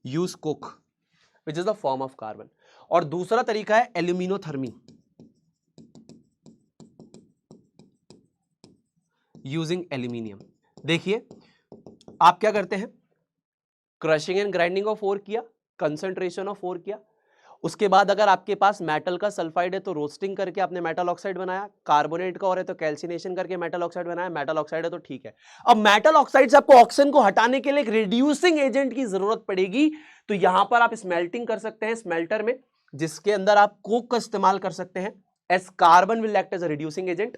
use Coke which is the form of carbon. और दूसरा तरीका है एल्यूमिनोथर्मी, यूजिंग एल्यूमिनियम। देखिए, आप क्या करते हैं, crushing and grinding of ore किया, कंसंट्रेशन ऑफ ओर किया, उसके बाद अगर आपके पास मेटल का सल्फाइड है तो रोस्टिंग करके आपने मेटल ऑक्साइड बनाया, कार्बोनेट का और है तो कैल्सिनेशन करके मेटल ऑक्साइड बनाया, मेटल ऑक्साइड है तो ठीक है। अब मेटल ऑक्साइड से आपको ऑक्सीजन को हटाने के लिए एक रिड्यूसिंग एजेंट की जरूरत पड़ेगी, तो यहां पर आप स्मेल्टिंग कर सकते हैं स्मेल्टर में, जिसके अंदर आप कोक का इस्तेमाल कर सकते हैं, as carbon will act as a reducing agent,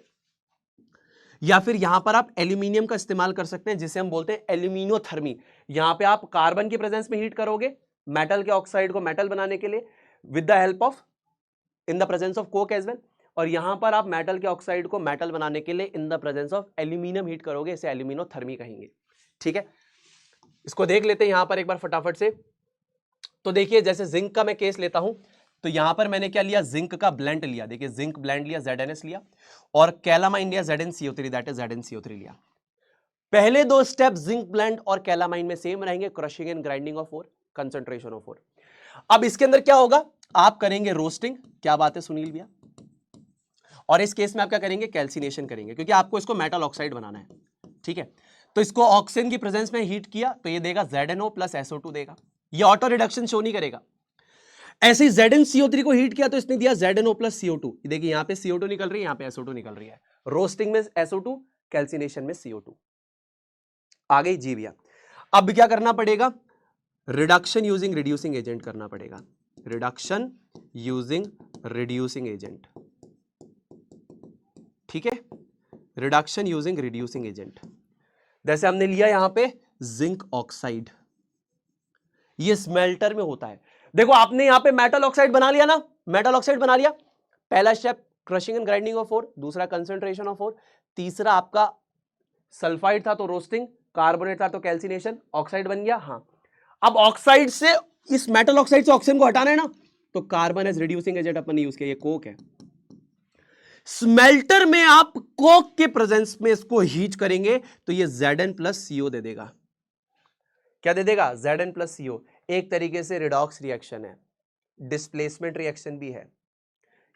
या फिर यहां पर आप एल्यूमिनियम का इस्तेमाल कर सकते हैं, जिसे हम बोलते हैं एल्यूमिनोथर्मी। यहां पे आप कार्बन की प्रेजेंस में हीट करोगे मेटल के ऑक्साइड को मेटल बनाने के लिए, with the help of, in the presence of coke as well, और यहां पर आप मेटल के ऑक्साइड को मेटल बनाने के लिए इन the presence of aluminium heat करोगे, इसे एल्यूमिनोथर्मी कहेंगे। ठीक है, इसको देख लेते हैं यहां पर एक बार फटाफट से। तो देखिए, जैसे जिंक का मैं केस लेता हूं, तो यहां पर मैंने क्या लिया, जिंक का ब्लेंड लिया। देखिए, जिंक ब्लेंड लिया, ZnS लिया, और कैलामाइन लिया, ZnCO3, दैट इज ZnCO3 लिया। पहले दो स्टेप जिंक ब्लेंड और कैलामाइन में सेम रहेंगे, crushing and grinding of ore, concentration of ore. अब इसके अंदर क्या होगा, आप करेंगे रोस्टिंग, क्या बात है सुनील भैया, और इस केस में आप क्या करेंगे, कैल्सिनेशन करेंगे, क्योंकि आपको इसको मेटल ऑक्साइड बनाना है। ठीक है, तो इसको ऑक्सीजन की प्रेजेंस में हीट किया तो ये देगा ZnO प्लस SO2 देगा, ये ऑटो रिडक्शन शो नहीं करेगा। ऐसे ही ZnCO3 को हीट किया तो इसने दिया ZnO प्लस CO2, देखिए यहां पे CO2 निकल रही है, यहां पे SO2 निकल रही है, रोस्टिंग में SO2, कैल्सिनेशन में CO2। आ गई जी भैया। अब क्या करना पड़ेगा, रिडक्शन यूजिंग रिड्यूसिंग एजेंट करना पड़ेगा, रिडक्शन यूजिंग रिड्यूसिंग एजेंट। ठीक है, रिडक्शन यूजिंग रिड्यूसिंग एजेंट। जैसे हमने लिया यहां पे जिंक ऑक्साइड, ये स्मेल्टर में होता है। देखो, आपने यहां पे मेटल ऑक्साइड बना लिया ना, मेटल ऑक्साइड बना लिया, पहला step crushing and grinding of ore, दूसरा कंसंट्रेशन ऑफ ओर, तीसरा आपका सल्फाइड था तो रोस्टिंग, कार्बोनेट था तो कैल्सिनेशन, ऑक्साइड बन गया। हाँ, अब ऑक्साइड से, इस मेटल ऑक्साइड से ऑक्सीजन को हटाना है ना, तो कार्बन एज रिड्यूसिंग एजेंट अपन ने यूज किया, ये कोक है। स्मेल्टर में आप कोक के प्रेजेंस में इसको हीट करेंगे तो ये Zn प्लस CO दे देगा। क्या दे देगा, Zn प्लस CO। एक तरीके से रिडॉक्स रिएक्शन है, डिस्प्लेसमेंट रिएक्शन भी है।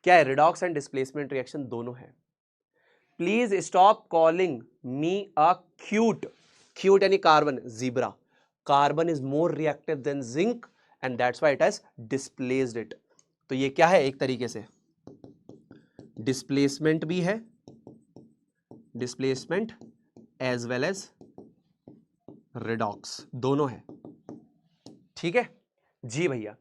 क्या है, रिडॉक्स एंड डिस्प्लेसमेंट रिएक्शन दोनों है। Please stop calling me a cute, cute यानी carbon, zebra. Carbon is more reactive than zinc and that's why it has displaced it. तो ये क्या है, एक तरीके से डिस्प्लेसमेंट भी है, displacement as well as redox, दोनों है। ठीक है जी भैया।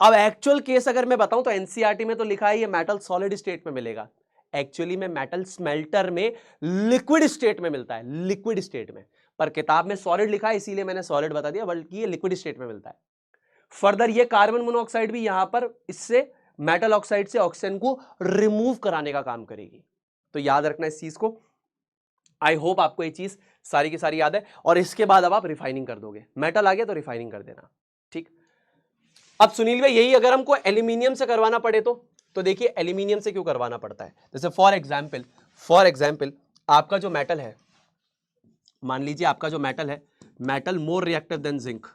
अब एक्चुअल केस अगर मैं बताऊं तो एनसीईआरटी में तो लिखा है ये मेटल सॉलिड स्टेट में मिलेगा, एक्चुअली में मेटल स्मेल्टर में लिक्विड स्टेट में मिलता है, लिक्विड स्टेट में, पर किताब में सॉलिड लिखा है इसीलिए मैंने सॉलिड बता दिया, बल्कि ये लिक्विड स्टेट में मिलता है। फर्दर ये कार्बन मोनोऑक्साइड भी यहां पर इससे मेटल ऑक्साइड से ऑक्सीजन को रिमूव कराने का काम करेगी। तो याद रखना इस चीज को। आई होप आपको ये चीज सारी की सारी याद है, और इसके बाद अब आप रिफाइनिंग कर दोगे, मेटल आ गया तो रिफाइनिंग कर देना, ठीक। अब सुनील भाई यही अगर हमको एल्यूमिनियम से करवाना पड़े तो देखिए एल्यूमिनियम से क्यों करवाना पड़ता है। जैसे फॉर एग्जाम्पल आपका जो मेटल है, मान लीजिए आपका जो मेटल है, मेटल मोर रिएक्टिव देन जिंक,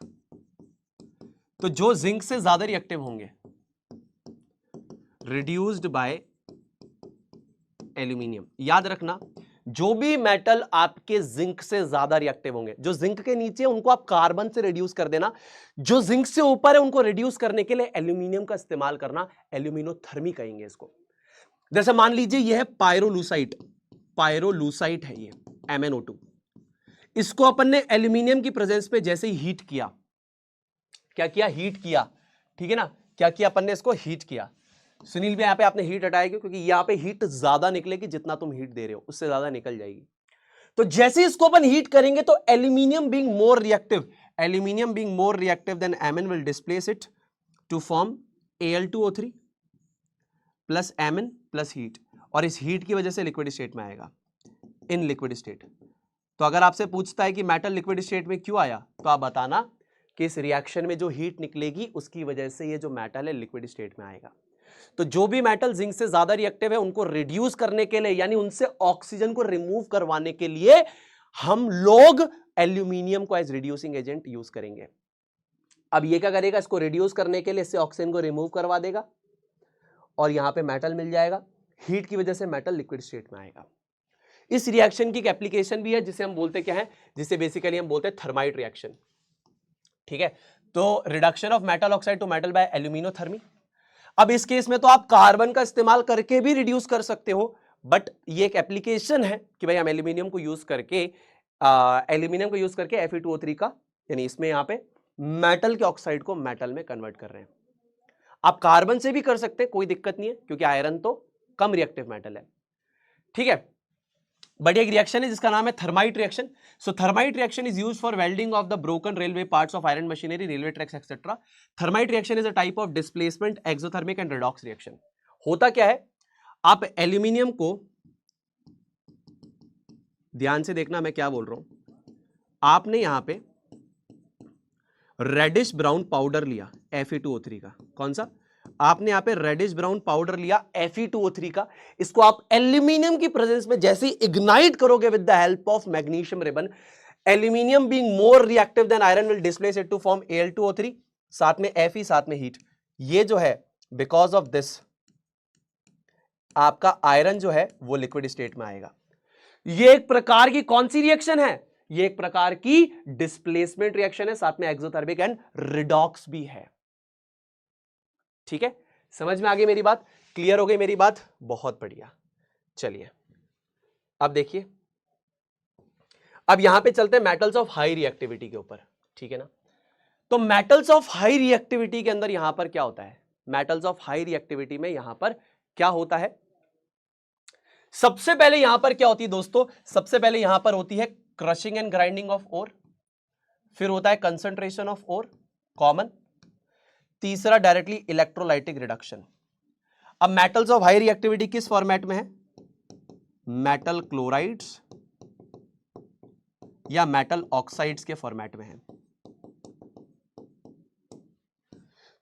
तो जो जिंक से ज्यादा रिएक्टिव होंगे रिड्यूस्ड बाय एल्यूमिनियम। याद रखना जो भी मेटल आपके जिंक से ज्यादा रिएक्टिव होंगे, जो जिंक के नीचे उनको आप कार्बन से रिड्यूस कर देना, जो जिंक से ऊपर है उनको रिड्यूस करने के लिए एल्यूमिनियम का इस्तेमाल करना, एल्यूमिनोथर्मी कहेंगे इसको। जैसे मान लीजिए यह है पायरोलूसाइट, पायरोलूसाइट है ये MnO2, इसको अपन ने एल्यूमिनियम की प्रेजेंस पे जैसे ही हीट किया, क्या किया, हीट किया, ठीक है ना, क्या किया अपन ने, इसको हीट किया। सुनील भी यहां पे आपने हीट हटाएगी क्योंकि यहां पे हीट ज्यादा निकलेगी, जितना तुम हीट दे रहे हो उससे ज्यादा निकल जाएगी। तो जैसे इसको अपन हीट करेंगे तो aluminium being more reactive than Mn will displace it to form Al2O3 plus Mn plus heat, और इस हीट की वजह से लिक्विड स्टेट में आएगा, इन लिक्विड स्टेट। तो अगर आपसे पूछता है कि मेटल लिक्विड स्टेट में क्यों आया, तो आप बताना कि इस रिएक्शन में जो हीट निकलेगी उसकी वजह से ये जो मेटल है लिक्विड स्टेट में आएगा। तो जो भी मेटल जिंक से ज्यादा रिएक्टिव है उनको रिड्यूस करने के लिए, यानी उनसे ऑक्सीजन को रिमूव करवाने के लिए हम लोग एल्यूमिनियम को एज रिड्यूसिंग एजेंट यूज करेंगे। अब ये क्या करेगा, इसको रिड्यूस करने के लिए इससे ऑक्सीजन को रिमूव करवा देगा और यहां पे मेटल मिल जाएगा, हीट की वजह से मेटल लिक्विड स्टेट में आएगा। इस रिएक्शन की एक एप्लीकेशन भी है जिसे हम बोलते क्या है, जिसे बेसिकली हम बोलते हैं थर्माइट रिएक्शन, ठीक है। तो reduction of metal oxide to metal by aluminothermy. अब इस केस में तो आप कार्बन का इस्तेमाल करके भी रिड्यूस कर सकते हो, बट ये एक एप्लीकेशन है कि भाई हम एल्यूमिनियम को यूज करके Fe2O3 का, यानी इसमें यहां पे मेटल के ऑक्साइड को मेटल में कन्वर्ट कर रहे हैं। आप कार्बन से भी कर सकते हैं, कोई दिक्कत नहीं है, क्योंकि आयरन तो कम रिएक्टिव मेटल है, ठीक है। बट एक रिएक्शन है जिसका नाम है thermite reaction. So thermite reaction is used for welding of the broken railway parts of iron machinery, railway tracks etcetera. Thermite reaction is a type of displacement exothermic and redox reaction. होता क्या है, आप aluminium को, ध्यान से देखना मैं क्या बोल रहा हूं, आपने यहां पे रेडिश ब्राउन पाउडर लिया Fe2O3 का, कौन सा, आपने यहां पे रेडिश ब्राउन पाउडर लिया Fe2O3 का, इसको आप एल्यूमिनियम की प्रेजेंस में जैसे ही इग्नाइट करोगे with the help of magnesium ribbon, aluminium being more reactive than iron will displace it to form Al2O3, साथ में Fe, साथ में हीट। ये जो है बिकॉज ऑफ दिस आपका आयरन जो है वो लिक्विड स्टेट में आएगा। ये एक प्रकार की कौन सी रिएक्शन है, ये एक प्रकार की डिस्प्लेसमेंट रिएक्शन है, साथ में एक्सोथर्मिक एंड रिडॉक्स भी है, ठीक है। समझ में आ गई मेरी बात, क्लियर हो गई मेरी बात, बहुत बढ़िया। चलिए अब देखिए, अब यहां पे चलते हैं मेटल्स ऑफ हाई रिएक्टिविटी के ऊपर, ठीक है ना। तो मेटल्स ऑफ हाई रिएक्टिविटी के अंदर यहां पर क्या होता है, मेटल्स ऑफ हाई रिएक्टिविटी में यहां पर क्या होता है, सबसे पहले यहां पर क्या होती है दोस्तों, सबसे पहले यहां पर होती है crushing and grinding of ore, फिर होता है कंसंट्रेशन ऑफ ओर कॉमन, तीसरा डायरेक्टली इलेक्ट्रोलाइटिक रिडक्शन। अब मेटल्स ऑफ हाई रिएक्टिविटी किस फॉर्मेट में है, मेटल क्लोराइड्स या मेटल ऑक्साइड्स के फॉर्मेट में है।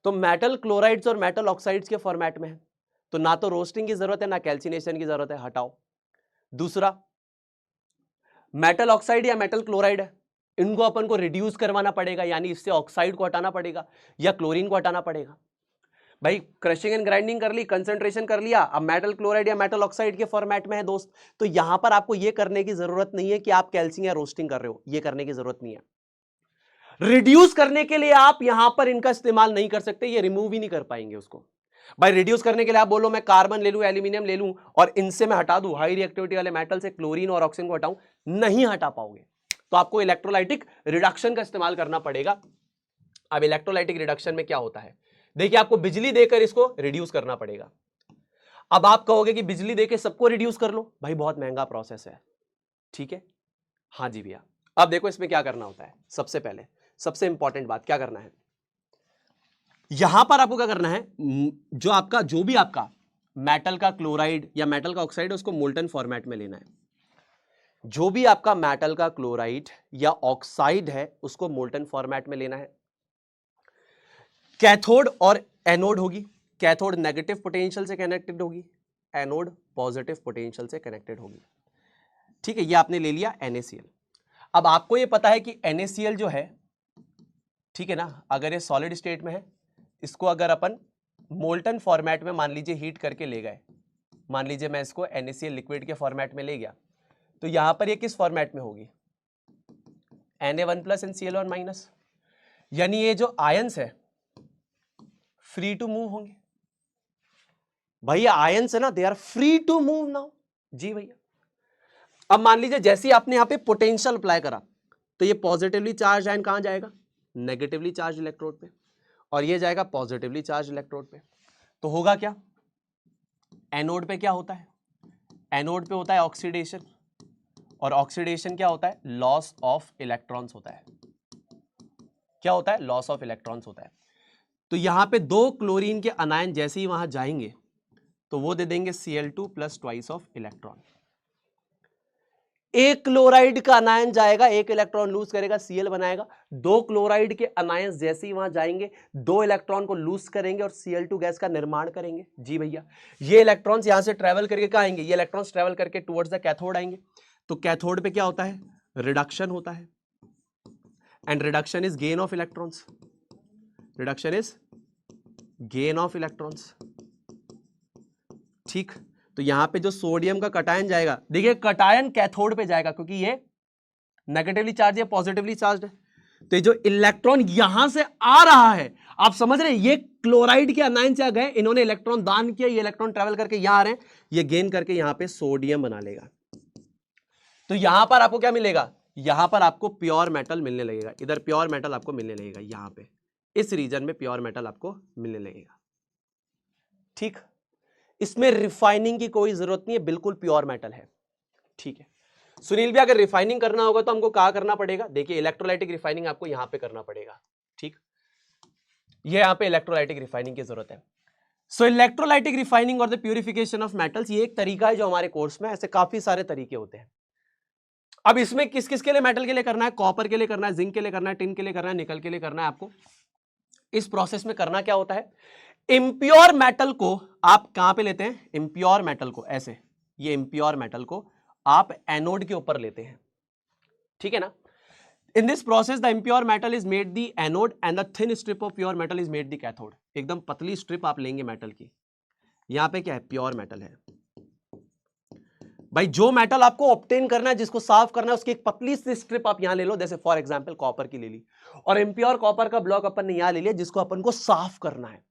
तो मेटल क्लोराइड्स और मेटल ऑक्साइड्स के फॉर्मेट में है, तो ना तो रोस्टिंग की जरूरत है ना कैल्सिनेशन की जरूरत है, हटाओ। दूसरा, मेटल ऑक्साइड या मेटल क्लोराइड है, इनको अपन को रिड्यूस करवाना पड़ेगा, यानी इससे ऑक्साइड को हटाना पड़ेगा या क्लोरीन को हटाना पड़ेगा। भाई क्रशिंग एंड ग्राइंडिंग कर ली, कंसंट्रेशन कर लिया, अब मेटल क्लोराइड या मेटल ऑक्साइड के फॉर्मेट में है दोस्त, तो यहां पर आपको यह करने की जरूरत नहीं है कि आप कैल्सिंग या रोस्टिंग कर रहे हो, यह करने की जरूरत नहीं है। रिड्यूस करने के लिए आप यहां पर इनका इस्तेमाल नहीं कर सकते, ये रिमूव ही नहीं कर पाएंगे उसको। भाई रिड्यूस करने के लिए आप बोलो मैं कार्बन ले लूं, एल्यूमिनियम ले लूं और इनसे मैं हटा दूं हाई रिएक्टिविटी वाले मेटल से क्लोरीन और ऑक्सीजन को हटाऊं, नहीं हटा पाओगे। तो आपको इलेक्ट्रोलाइटिक रिडक्शन का इस्तेमाल करना पड़ेगा। अब इलेक्ट्रोलाइटिक रिडक्शन में क्या होता है, देखिए आपको बिजली देकर इसको रिड्यूस करना पड़ेगा। अब आप कहोगे कि बिजली देकर सबको रिड्यूस कर लो, भाई बहुत महंगा प्रोसेस है, ठीक है। हाँ जी भैया, अब देखो इसमें क्या करना होता है। सबसे पहले सबसे इंपॉर्टेंट बात क्या करना है, यहां पर आपको क्या करना है, जो भी आपका मेटल का क्लोराइड या मेटल का ऑक्साइड है उसको मोल्टन फॉर्मेट में लेना है। जो भी आपका मेटल का क्लोराइड या ऑक्साइड है उसको मोल्टन फॉर्मेट में लेना है। कैथोड और एनोड होगी, कैथोड नेगेटिव पोटेंशियल से कनेक्टेड होगी, एनोड पॉजिटिव पोटेंशियल से कनेक्टेड होगी, ठीक है। ये आपने ले लिया NaCl। अब आपको ये पता है कि NaCl जो है, ठीक है ना, अगर ये सॉलिड स्टेट में है, इसको अगर अपन मोल्टन फॉर्मेट में मान लीजिए हीट करके ले गए, मान लीजिए मैं इसको NaCl लिक्विड के फॉर्मेट में ले गया, तो यहां पर ये किस फॉर्मेट में होगी, Na1+ NCl1-, यानी ये जो आयंस है फ्री टू मूव होंगे। भैया आयंस है ना, they are free to move now. जी भैया, अब मान लीजिए जैसे ही आपने यहां पे पोटेंशियल अप्लाई करा तो ये पॉजिटिवली चार्ज आयन कहां जाएगा, नेगेटिवली चार्ज इलेक्ट्रोड पे, और ये जाएगा पॉजिटिवली चार्ज इलेक्ट्रोड पे। तो होगा क्या, एनोड पे क्या होता है, एनोड पे होता है ऑक्सीडेशन, और ऑक्सीडेशन क्या होता है, लॉस ऑफ इलेक्ट्रॉन्स होता है। क्या होता है, लॉस ऑफ इलेक्ट्रॉन्स होता है। तो यहां पे 2 क्लोरीन के अनायन जैसे ही वहां जाएंगे तो वो दे देंगे Cl2 plus twice of electron. एक क्लोराइड का अनायन जाएगा, एक इलेक्ट्रॉन लूज करेगा, Cl बनाएगा। 2 क्लोराइड के अनायन जैसे ही वहां जाएंगे 2 इलेक्ट्रॉन को लूज करेंगे और Cl2 गैस का निर्माण करेंगे। जी भैया, ये इलेक्ट्रॉन्स यहां से ट्रेवल करके कहां आएंगे, ये इलेक्ट्रॉन्स ट्रेवल करके टुवर्ड्स द कैथोड आएंगे। तो कैथोड पे क्या होता है, रिडक्शन होता है, and reduction is gain of electrons, reduction is gain of electrons, ठीक। तो यहां पे जो सोडियम का कटायन जाएगा, देखिए कटायन कैथोड पे जाएगा क्योंकि ये नेगेटिवली चार्ज है, पॉजिटिवली चार्ज है। तो ये जो इलेक्ट्रॉन यहां से आ रहा है, आप समझ रहे हैं, ये क्लोराइड के अनायन से आ गए, इन्होंने इलेक्ट्रॉन दान किया, ये इलेक्ट्रॉन ट्रेवल करके यहां आ रहे हैं, ये गेन करके यहां पे सोडियम बना लेगा। तो यहां पर आपको क्या मिलेगा, यहां पर आपको प्योर मेटल मिलने लगेगा, इधर प्योर मेटल आपको मिलने लगेगा, यहां पे इस रीजन में प्योर मेटल आपको मिलने लगेगा, ठीक। इसमें रिफाइनिंग की कोई जरूरत नहीं है, बिल्कुल प्योर मेटल है, ठीक है। सुनील भी अगर रिफाइनिंग करना होगा तो हमको क्या करना पड़ेगा, देखिए इलेक्ट्रोलाइटिक रिफाइनिंग आपको यहां पे करना पड़ेगा, ठीक। ये यहां पे इलेक्ट्रोलाइटिक रिफाइनिंग की जरूरत है। सो इलेक्ट्रोलाइटिक रिफाइनिंग और द प्यूरिफिकेशन ऑफ मेटल्स, ये एक तरीका है जो हमारे कोर्स में, ऐसे काफी सारे तरीके होते हैं। अब इसमें किस किस के लिए, मेटल के लिए करना है, कॉपर के लिए करना है, जिंक के लिए करना है, टिन के लिए करना है, निकल के लिए करना है। आपको इस प्रोसेस में करना क्या होता है, इम्प्योर मेटल को आप कहां पे लेते हैं, इम्प्योर मेटल को ऐसे, ये इम्प्योर मेटल को आप एनोड के ऊपर लेते हैं, ठीक है ना। In this process the impure metal is made the anode and the thin strip of pure metal is made the cathode. एकदम पतली स्ट्रिप आप लेंगे मेटल की, यहां पे क्या है, प्योर मेटल है। भाई जो मेटल आपको ऑब्टेन करना है, जिसको साफ करना है, उसकी एक पतली सी स्ट्रिप आप यहां ले लो, जैसे फॉर एग्जांपल कॉपर की ले ली, और इम्प्योर कॉपर का ब्लॉक अपन ने यहां ले लिया, जिसको अपन को साफ करना है,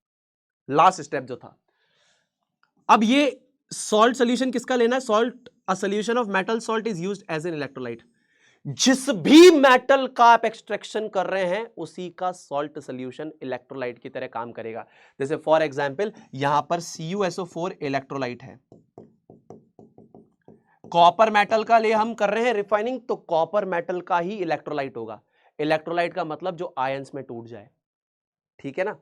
लास्ट स्टेप जो था। अब ये सॉल्ट सोल्यूशन किसका लेना है, salt, a solution of metal salt is used as an electrolyte. जिस भी मेटल का आप एक्सट्रैक्शन कर रहे हैं उसी का सॉल्ट सोल्यूशन इलेक्ट्रोलाइट की तरह काम करेगा। जैसे फॉर एग्जांपल यहां पर CuSO4 इलेक्ट्रोलाइट है, कॉपर मेटल का लिए हम कर रहे हैं रिफाइनिंग, तो कॉपर मेटल का ही इलेक्ट्रोलाइट होगा। इलेक्ट्रोलाइट का मतलब जो आयंस में टूट जाए, ठीक है ना।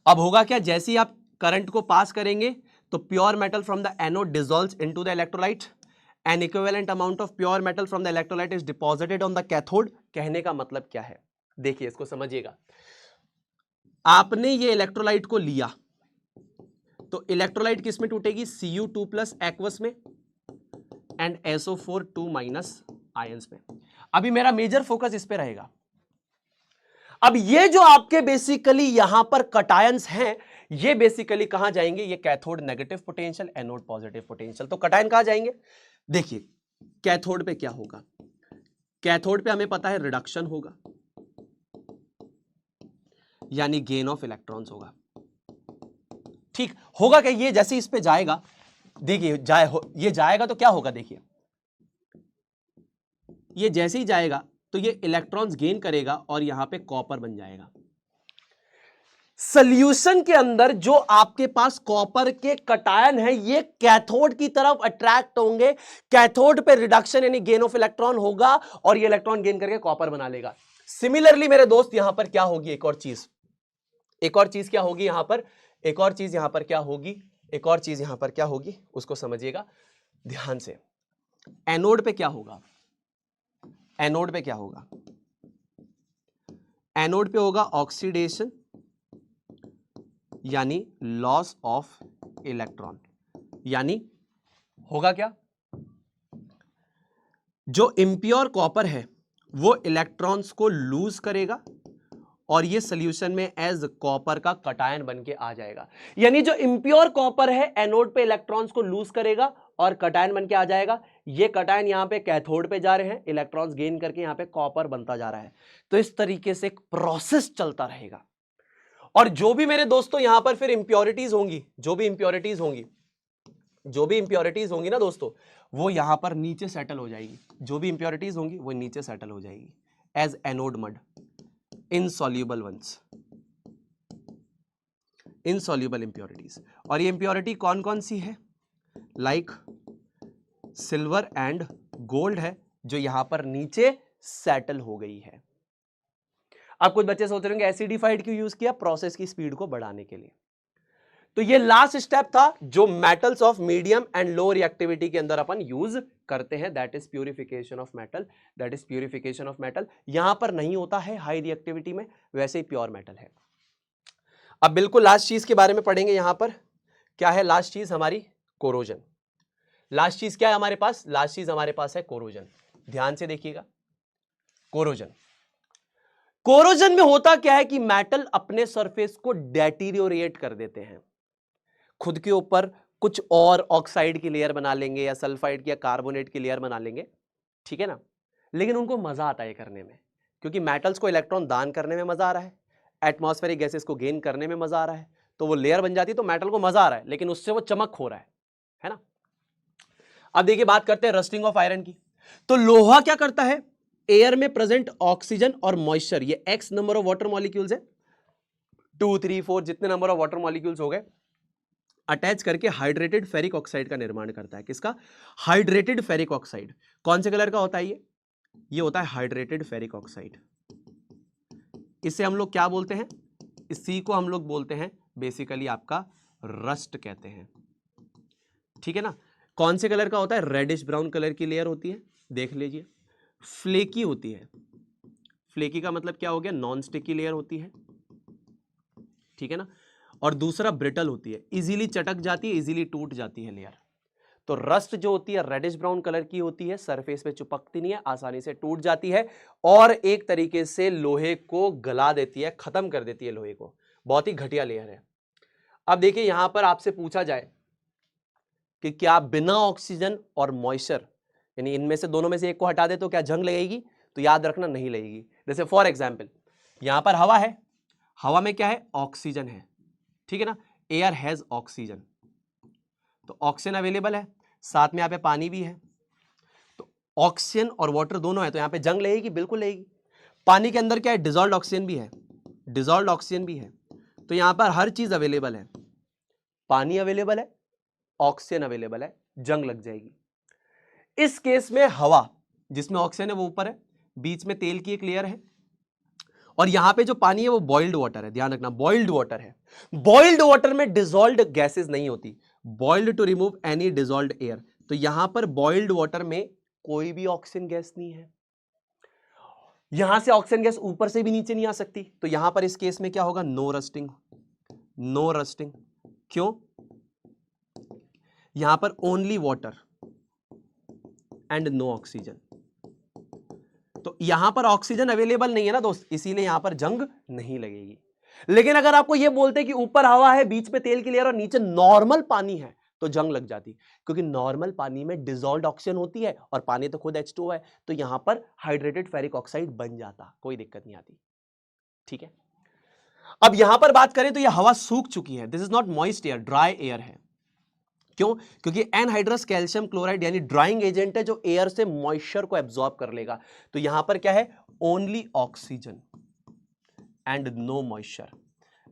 अब होगा क्या, जैसे ही आप करंट को पास करेंगे तो pure metal from the anode dissolves into the electrolyte, N equivalent amount of pure metal from the electrolyte is deposited on the cathode. कहने का मतलब क्या है, देखिए इसको समझिएगा। आपने ये इलेक्ट्रोलाइट को लिया तो इलेक्ट्रोलाइट किस में टूटेगी, Cu2 प्लस एक्वस में एंड SO4 2- आयंस में। अभी मेरा मेजर फोकस इस पे रहेगा। अब ये जो आपके बेसिकली यहां पर कटायंस हैं, ये बेसिकली कहां जाएंगे, ये cathode negative potential, anode positive potential. तो कटायन कहां जाएंगे, देखिए कैथोड पे क्या होगा, कैथोड पे हमें पता है रिडक्शन होगा, यानी गेन ऑफ इलेक्ट्रॉन्स होगा, ठीक। होगा क्या, ये जैसे इस पे जाएगा, देखिए ये जाएगा तो क्या होगा, देखिए ये जैसे ही जाएगा तो ये इलेक्ट्रॉन्स गेन करेगा और यहां पे कॉपर बन जाएगा। सॉल्यूशन के अंदर जो आपके पास कॉपर के कटायन है ये कैथोड की तरफ अट्रैक्ट होंगे, कैथोड पे रिडक्शन यानी गेन ऑफ इलेक्ट्रॉन होगा और ये इलेक्ट्रॉन गेन करके कॉपर बना लेगा। सिमिलरली मेरे दोस्त यहां पर क्या होगी, एक और चीज क्या होगी यहां पर, एक और चीज यहां पर क्या होगी, एक और चीज यहां पर क्या होगी, उसको समझिएगा ध्यान से। एनोड पे क्या होगा, एनोड पे क्या होगा, एनोड पे होगा ऑक्सीडेशन यानी लॉस ऑफ इलेक्ट्रॉन, यानी होगा क्या, जो इंप्योर कॉपर है वो इलेक्ट्रॉन्स को लूज करेगा और ये सॉल्यूशन में एज कॉपर का कटायन बन के आ जाएगा। यानी जो इंप्योर कॉपर है एनोड पे इलेक्ट्रॉन्स को लूज करेगा और कटायन बन के आ जाएगा। ये कटायन यहां पे कैथोड पे जा रहे हैं, इलेक्ट्रॉन्स गेन करके यहां पे कॉपर बनता जा रहा है। तो इस तरीके से एक प्रोसेस चलता रहेगा। और जो भी मेरे दोस्तों यहां पर फिर इंप्योरिटीज होंगी, जो भी इंप्योरिटीज होंगी ना दोस्तों, वो यहां पर नीचे सेटल हो जाएगी। जो भी इंप्योरिटीज होंगी वो नीचे सेटल हो जाएगी as anode mud, insoluble ones, insoluble impurities. और ये इंप्योरिटी कौन कौन सी है, लाइक सिल्वर एंड गोल्ड है जो यहां पर नीचे सेटल हो गई है। अब कुछ बच्चे सोच रहे होंगे एसिडिफाइड क्यों यूज किया, प्रोसेस की स्पीड को बढ़ाने के लिए। तो ये लास्ट स्टेप था जो metals of medium and low reactivity के अंदर अपन यूज करते हैं, that is purification of metal, that is purification of metal. यहां पर नहीं होता है हाई रिएक्टिविटी में, वैसे ही प्योर मेटल है। अब बिल्कुल लास्ट चीज के बारे में पढ़ेंगे। यहां पर क्या है लास्ट चीज हमारी, कोरोजन। लास्ट चीज क्या है हमारे पास, लास्ट चीज हमारे पास है कोरोजन। ध्यान से देखिएगा, कोरोजन। कोरोजन में होता क्या है कि मेटल अपने सरफेस को डेटीरियोरेट कर देते हैं, खुद के ऊपर कुछ और ऑक्साइड की लेयर बना लेंगे या सल्फाइड की या कार्बोनेट की लेयर बना लेंगे, ठीक है ना। लेकिन उनको मजा आता है करने में, क्योंकि मेटल्स को इलेक्ट्रॉन दान करने में मजा आ रहा है, एटमॉस्फेरिक गैसेस को गेन करने में मजा आ रहा है, तो वो लेयर बन जाती है, तो मेटल को मजा आ रहा है, लेकिन उससे वो चमक हो रहा है ना। अब देखिए बात करते हैं रस्टिंग ऑफ आयरन की। तो लोहा क्या करता है, एयर में प्रेजेंट ऑक्सीजन और मॉइस्चर, ये x number of water molecules है, 2 3 4 जितने नंबर ऑफ वाटर मॉलिक्यूल्स हो गए, अटैच करके हाइड्रेटेड फेरिक ऑक्साइड का निर्माण करता है। किसका, हाइड्रेटेड फेरिक ऑक्साइड। कौन से कलर का होता है ये होता है हाइड्रेटेड फेरिक ऑक्साइड। इसे हम लोग क्या बोलते हैं, इसी को हम लोग बोलते हैं बेसिकली आपका रस्ट कहते हैं, ठीक है ना। कौन से कलर का होता है, रेडिश ब्राउन कलर की लेयर होती है, देख लीजिए। फ्लेकी होती है, फ्लेकी का मतलब क्या हो गया, नॉन स्टिकी लेयर होती है, ठीक है ना। और दूसरा ब्रिटल होती है, इजीली चटक जाती है, इजीली टूट जाती है लेयर। तो रस्ट जो होती है रेडिश ब्राउन कलर की होती है, सरफेस पे चिपकती नहीं है, आसानी से टूट जाती है और एक तरीके से लोहे को गला देती है, खत्म कर देती है लोहे को। बहुत ही घटिया लेयर है। अब देखिए यहां पर आपसे पूछा जाए कि क्या बिना ऑक्सीजन और मॉइस्चर, यानी इनमें से दोनों में से एक को हटा दे तो क्या जंग लगेगी, तो याद रखना नहीं लगेगी। जैसे फॉर एग्जाम्पल यहां पर हवा है, हवा में क्या है, ऑक्सीजन है, ठीक है ना, एयर हैज ऑक्सीजन, तो ऑक्सीजन अवेलेबल है, साथ में यहां पे पानी भी है, तो ऑक्सीजन और वाटर दोनों है, तो यहां पे जंग लगेगी, बिल्कुल लगेगी। पानी के अंदर क्या है, डिजॉल्व्ड ऑक्सीजन भी है, डिजॉल्व्ड ऑक्सीजन भी है, तो यहां पर हर चीज अवेलेबल है, पानी अवेलेबल है, ऑक्सीजन अवेलेबल है, जंग लग जाएगी। इस केस में हवा जिसमें ऑक्सीजन है वो ऊपर है, बीच में तेल की एक लेयर है, और यहां पे जो पानी है वो बॉइल्ड वाटर है, ध्यान रखना बॉइल्ड वाटर है। बॉइल्ड वाटर में डिसॉल्व्ड गैसेस नहीं होती, boiled to remove any dissolved air, तो यहां पर बॉइल्ड वाटर में कोई भी ऑक्सीजन गैस नहीं है, यहां से ऑक्सीजन गैस ऊपर से भी नीचे नहीं आ सकती, तो यहां पर इस केस में क्या होगा, नो रस्टिंग, नो रस्टिंग। क्यों, यहां पर only water and no oxygen, तो यहां पर ऑक्सीजन अवेलेबल नहीं है ना दोस्त, इसीलिए यहां पर जंग नहीं लगेगी। लेकिन अगर आपको यह बोलते कि ऊपर हवा है, बीच में तेल की लेयर और नीचे नॉर्मल पानी है, तो जंग लग जाती, क्योंकि नॉर्मल पानी में डिसॉल्व्ड ऑक्सीजन होती है और पानी तो खुद H2O है, तो यहां पर हाइड्रेटेड फेरिक ऑक्साइड बन जाता, कोई दिक्कत नहीं आती, ठीक है। अब यहां पर बात करें तो यह हवा सूख चुकी है, this is not moist air, dry air है। क्यों, क्योंकि एनहाइड्रस कैल्शियम क्लोराइड यानी ड्राइंग एजेंट है जो एयर से मॉइस्चर को एब्जॉर्ब कर लेगा, तो यहां पर क्या है, only oxygen and no moisture.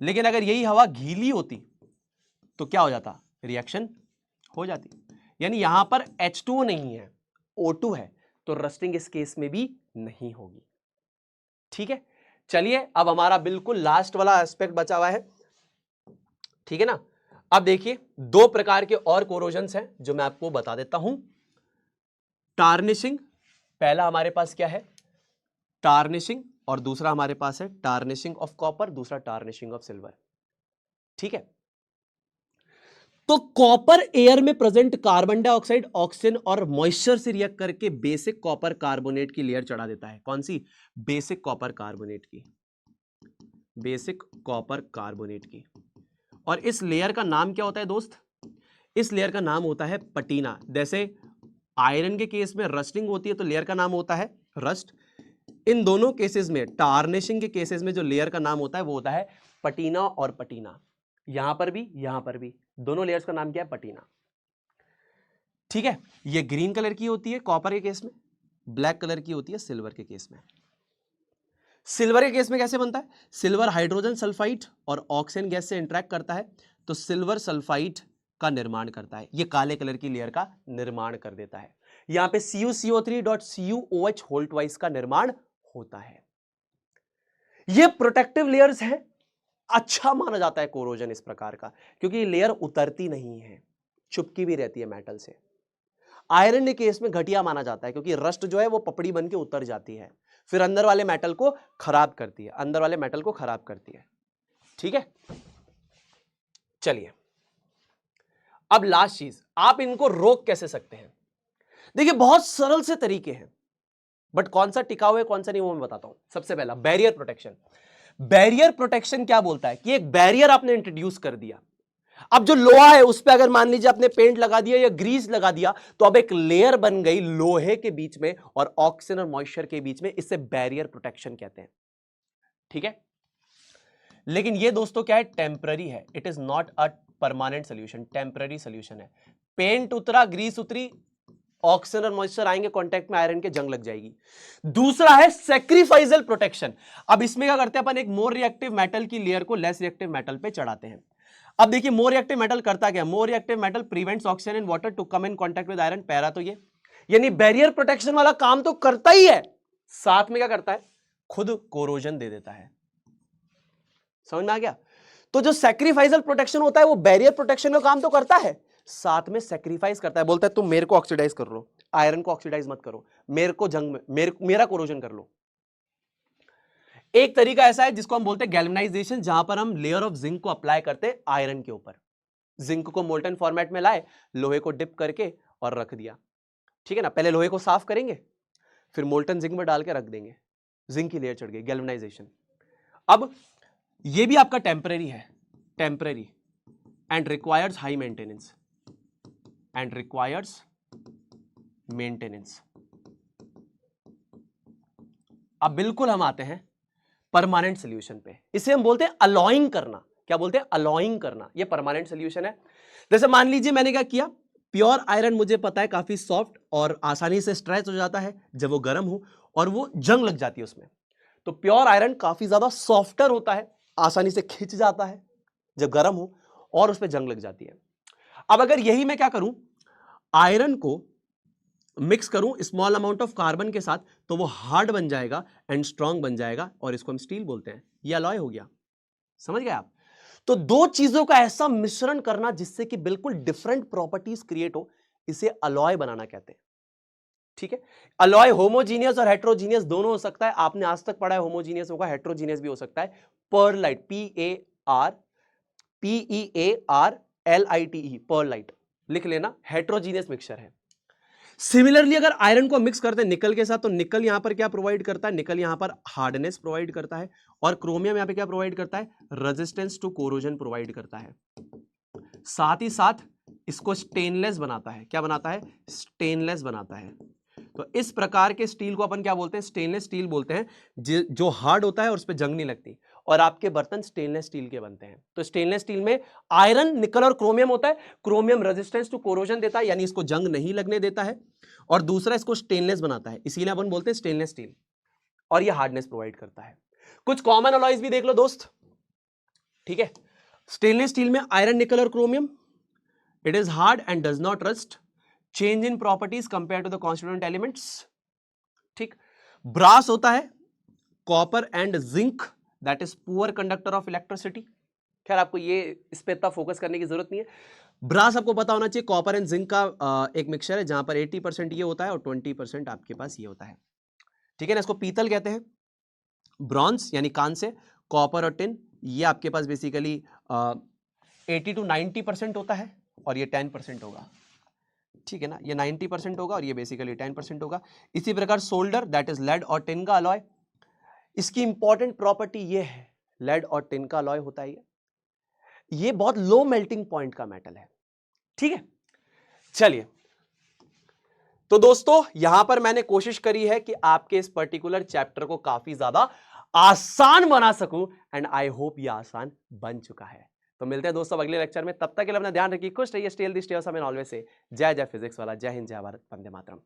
लेकिन अगर यही हवा गीली होती तो क्या हो जाता, रिएक्शन हो जाती। यानी यहां पर H2O नहीं है, O2 है, तो रस्टिंग इस केस में भी नहीं होगी। ठीक है, चलिए अब हमारा बिल्कुल लास्ट वाला एस्पेक्ट बचा हुआ है, ठीक है ना। अब देखिए दो प्रकार के और कोरोजन्स हैं जो मैं आपको बता देता हूं। टार्निशिंग, पहला हमारे पास क्या है, टार्निशिंग, और दूसरा हमारे पास है टार्निशिंग ऑफ कॉपर, दूसरा टार्निशिंग ऑफ सिल्वर। ठीक है, तो कॉपर एयर में प्रेजेंट कार्बन डाइऑक्साइड, ऑक्सीजन और मॉइस्चर से रिएक्ट करके बेसिक कॉपर कार्बोनेट की लेयर चढ़ा देता है। कौन सी, बेसिक कॉपर कार्बोनेट की, बेसिक कॉपर कार्बोनेट की। और इस लेयर का नाम क्या होता है दोस्त, इस लेयर का नाम होता है पटीना। जैसे आयरन के केस में रस्टिंग होती है तो लेयर का नाम होता है रस्ट, इन दोनों केसेस में, टार्निशिंग के केसेस में जो लेयर का नाम होता है वो होता है पटीना और पटीना। यहां पर भी दोनों लेयर्स का नाम क्या है, पटीना। ठीक है, ये ग्रीन कलर की होती है कॉपर के केस में, ब्लैक कलर की होती है सिल्वर के केस में। सिल्वर के केस में कैसे बनता है, सिल्वर हाइड्रोजन सल्फाइड और ऑक्सीजन गैस से इंटरेक्ट करता है तो सिल्वर सल्फाइड का निर्माण करता है, ये काले कलर की लेयर का निर्माण कर देता है। यहां पे CuCO3.CuOH होल ट्वाइस का निर्माण होता है। ये प्रोटेक्टिव लेयर्स हैं, अच्छा माना जाता है कोरोजन इस प्रकार का, क्योंकि लेयर उतरती नहीं है, चुपकी भी रहती है मेटल से। आयरन के केस में घटिया माना जाता है क्योंकि रस्ट जो है वो पपड़ी बन के उतर जाती है, फिर अंदर वाले मेटल को खराब करती है, अंदर वाले मेटल को खराब करती है। ठीक है, चलिए अब लास्ट चीज, आप इनको रोक कैसे सकते हैं। देखिए बहुत सरल से तरीके हैं, बट कौन सा टिकाऊ है कौन सा नहीं वो मैं बताता हूं। सबसे पहला बैरियर प्रोटेक्शन। बैरियर प्रोटेक्शन क्या बोलता है कि एक बैरियर आपने इंट्रोड्यूस कर दिया, अब जो लोहा है उस पे अगर मान लीजिए आपने पेंट लगा दिया या ग्रीस लगा दिया तो अब एक लेयर बन गई लोहे के बीच में और ऑक्सीजन और मॉइस्चर के बीच में, इससे बैरियर प्रोटेक्शन कहते हैं। ठीक है, लेकिन ये दोस्तों क्या है, टेम्पररी है, it is not a permanent solution, temporary solution है। पेंट उतरा, ग्रीस उतरी, ऑक्सीजन और मॉइस्चर आएंगे कांटेक्ट में, आयरन के जंग लग जाएगी। दूसरा है सैक्रिफाइसल प्रोटेक्शन। अब इसमें क्या करते हैं अपन, एक मोर रिएक्टिव मेटल की लेयर को लेस रिएक्टिव मेटल पे चढ़ाते हैं। अब देखिए मोर रिएक्टिव मेटल करता क्या, more reactive metal prevents oxygen and water to come in contact with iron, पैरा तो ये, यानी बैरियर प्रोटेक्शन वाला काम तो करता ही है, साथ में क्या करता है, खुद कोरोजन दे देता है। समझ में आ गया। तो जो सैक्रिफाइसल प्रोटेक्शन होता है वो बैरियर प्रोटेक्शन का काम तो करता है, साथ में सैक्रिफाइस करता है, बोलता है तुम मेरे को ऑक्सीडाइज कर लो, आयरन को ऑक्सीडाइज मत करो, मेरे को जंग में मेरा कोरोजन कर लो। एक तरीका ऐसा है जिसको हम बोलते हैं गैल्वेनाइजेशन, जहां पर हम लेयर ऑफ जिंक को अप्लाई करते हैं आयरन के ऊपर। जिंक को मोल्टन फॉर्मेट में लाए, लोहे को डिप करके और रख दिया। ठीक है ना, पहले लोहे को साफ करेंगे, फिर मोल्टन जिंक में डाल के रख देंगे, जिंक की लेयर चढ़ गई, गैल्वेनाइजेशन। अब ये भी आपका टेम्पररी है, temporary and requires high maintenance, and requires maintenance. अब बिल्कुल हम आते हैं परमानेंट सोल्यूशन पे, इसे हम बोलते हैं अलॉइंग करना। क्या बोलते हैं, अलॉइंग करना, ये परमानेंट सोल्यूशन है। जैसे मान लीजिए मैंने क्या किया, प्योर आयरन मुझे पता है काफी सॉफ्ट और आसानी से स्ट्रेच हो जाता है जब वो गर्म हो, और वो जंग लग जाती है उसमें। तो प्योर आयरन काफी ज्यादा सॉफ्टर होता है, आसानी से खिंच जाता है जब गर्म हो, और उस पर जंग लग जाती है। अब अगर यही मैं क्या करूं, आयरन को मिक्स करूं स्मॉल अमाउंट ऑफ कार्बन के साथ, तो वो हार्ड बन जाएगा एंड स्ट्रांग बन जाएगा, और इसको हम स्टील बोलते हैं। ये अलॉय हो गया, समझ गए आप। तो दो चीजों का ऐसा मिश्रण करना जिससे कि बिल्कुल डिफरेंट प्रॉपर्टीज क्रिएट हो, इसे अलॉय बनाना कहते हैं। ठीक है, अलॉय होमोजीनियस और हेट्रोजीनियस दोनों हो सकता है, आपने आज तक पढ़ा है होमोजीनियस होगा, हेट्रोजीनियस भी हो सकता है। पर्लाइट, PERLITE, पर्लाइट लिख लेना, हेट्रोजीनियस मिक्सचर है। सिमिलरली अगर आयरन को मिक्स करते हैं निकल के साथ, तो निकल यहां पर क्या प्रोवाइड करता है, निकल यहां पर हार्डनेस प्रोवाइड करता है, और क्रोमियम यहां पे क्या प्रोवाइड करता है, रेजिस्टेंस टू कोरोजन प्रोवाइड करता है। साथ ही साथ इसको स्टेनलेस बनाता है, क्या बनाता है, स्टेनलेस बनाता है। तो इस प्रकार के स्टील को अपन क्या बोलते हैं, स्टेनलेस स्टील बोलते हैं, जो हार्ड होता है और उस पर जंग नहीं लगती, और आपके बर्तन स्टेनलेस स्टील के बनते हैं। तो स्टेनलेस स्टील में आयरन, निकल और क्रोमियम होता है, क्रोमियम रेजिस्टेंस टू कोरोजन देता है, यानी इसको जंग नहीं लगने देता है, और दूसरा इसको स्टेनलेस बनाता है, इसीलिए अपन बोलते हैं स्टेनलेस स्टील, और ये हार्डनेस प्रोवाइड करता है। कुछ कॉमन अलॉयज भी देख लो दोस्त। ठीक है। स्टेनलेस स्टील में आयरन, निकल और chromium, it is hard and does not rust, change in properties compare to the constituent elements, ठीक। ब्रास होता है, copper and zinc, that is poor conductor of electricity. खैर आपको ये इस पे इतना फोकस करने की जरूरत नहीं है। ब्रास आपको पता होना चाहिए कॉपर एंड जिंक का एक मिक्सचर है जहां पर 80% ये होता है और 20% आपके पास ये होता है, ठीक है ना। इसको पीतल कहते हैं। ब्रॉन्ज यानी कांस्य, कॉपर और टिन, ये आपके पास बेसिकली 80 to 90% होता है और ये 10% होगा, ठीक है ना। ये 90% होगा और ये बेसिकली 10% होगा। इसी प्रकार सोल्डर, दैट इज लेड और टिन का अलॉय, इसकी इंपॉर्टेंट प्रॉपर्टी ये है, लेड और टिन का अलॉय होता है ये बहुत लो मेल्टिंग पॉइंट का मेटल है, ठीक है। चलिए, तो दोस्तों यहां पर मैंने कोशिश करी है कि आपके इस पर्टिकुलर चैप्टर को काफी ज्यादा आसान बना सकूं एंड आई होप ये आसान बन चुका है। तो मिलते हैं दोस्तों अगले लेक्चर में, तब तक के लिए अपना ध्यान रखिए, खुश रहिए, stay healthy, stay awesome and always say जय जय फिजिक्स वाला, जय हिंद, जय भारत, वंदे मातरम।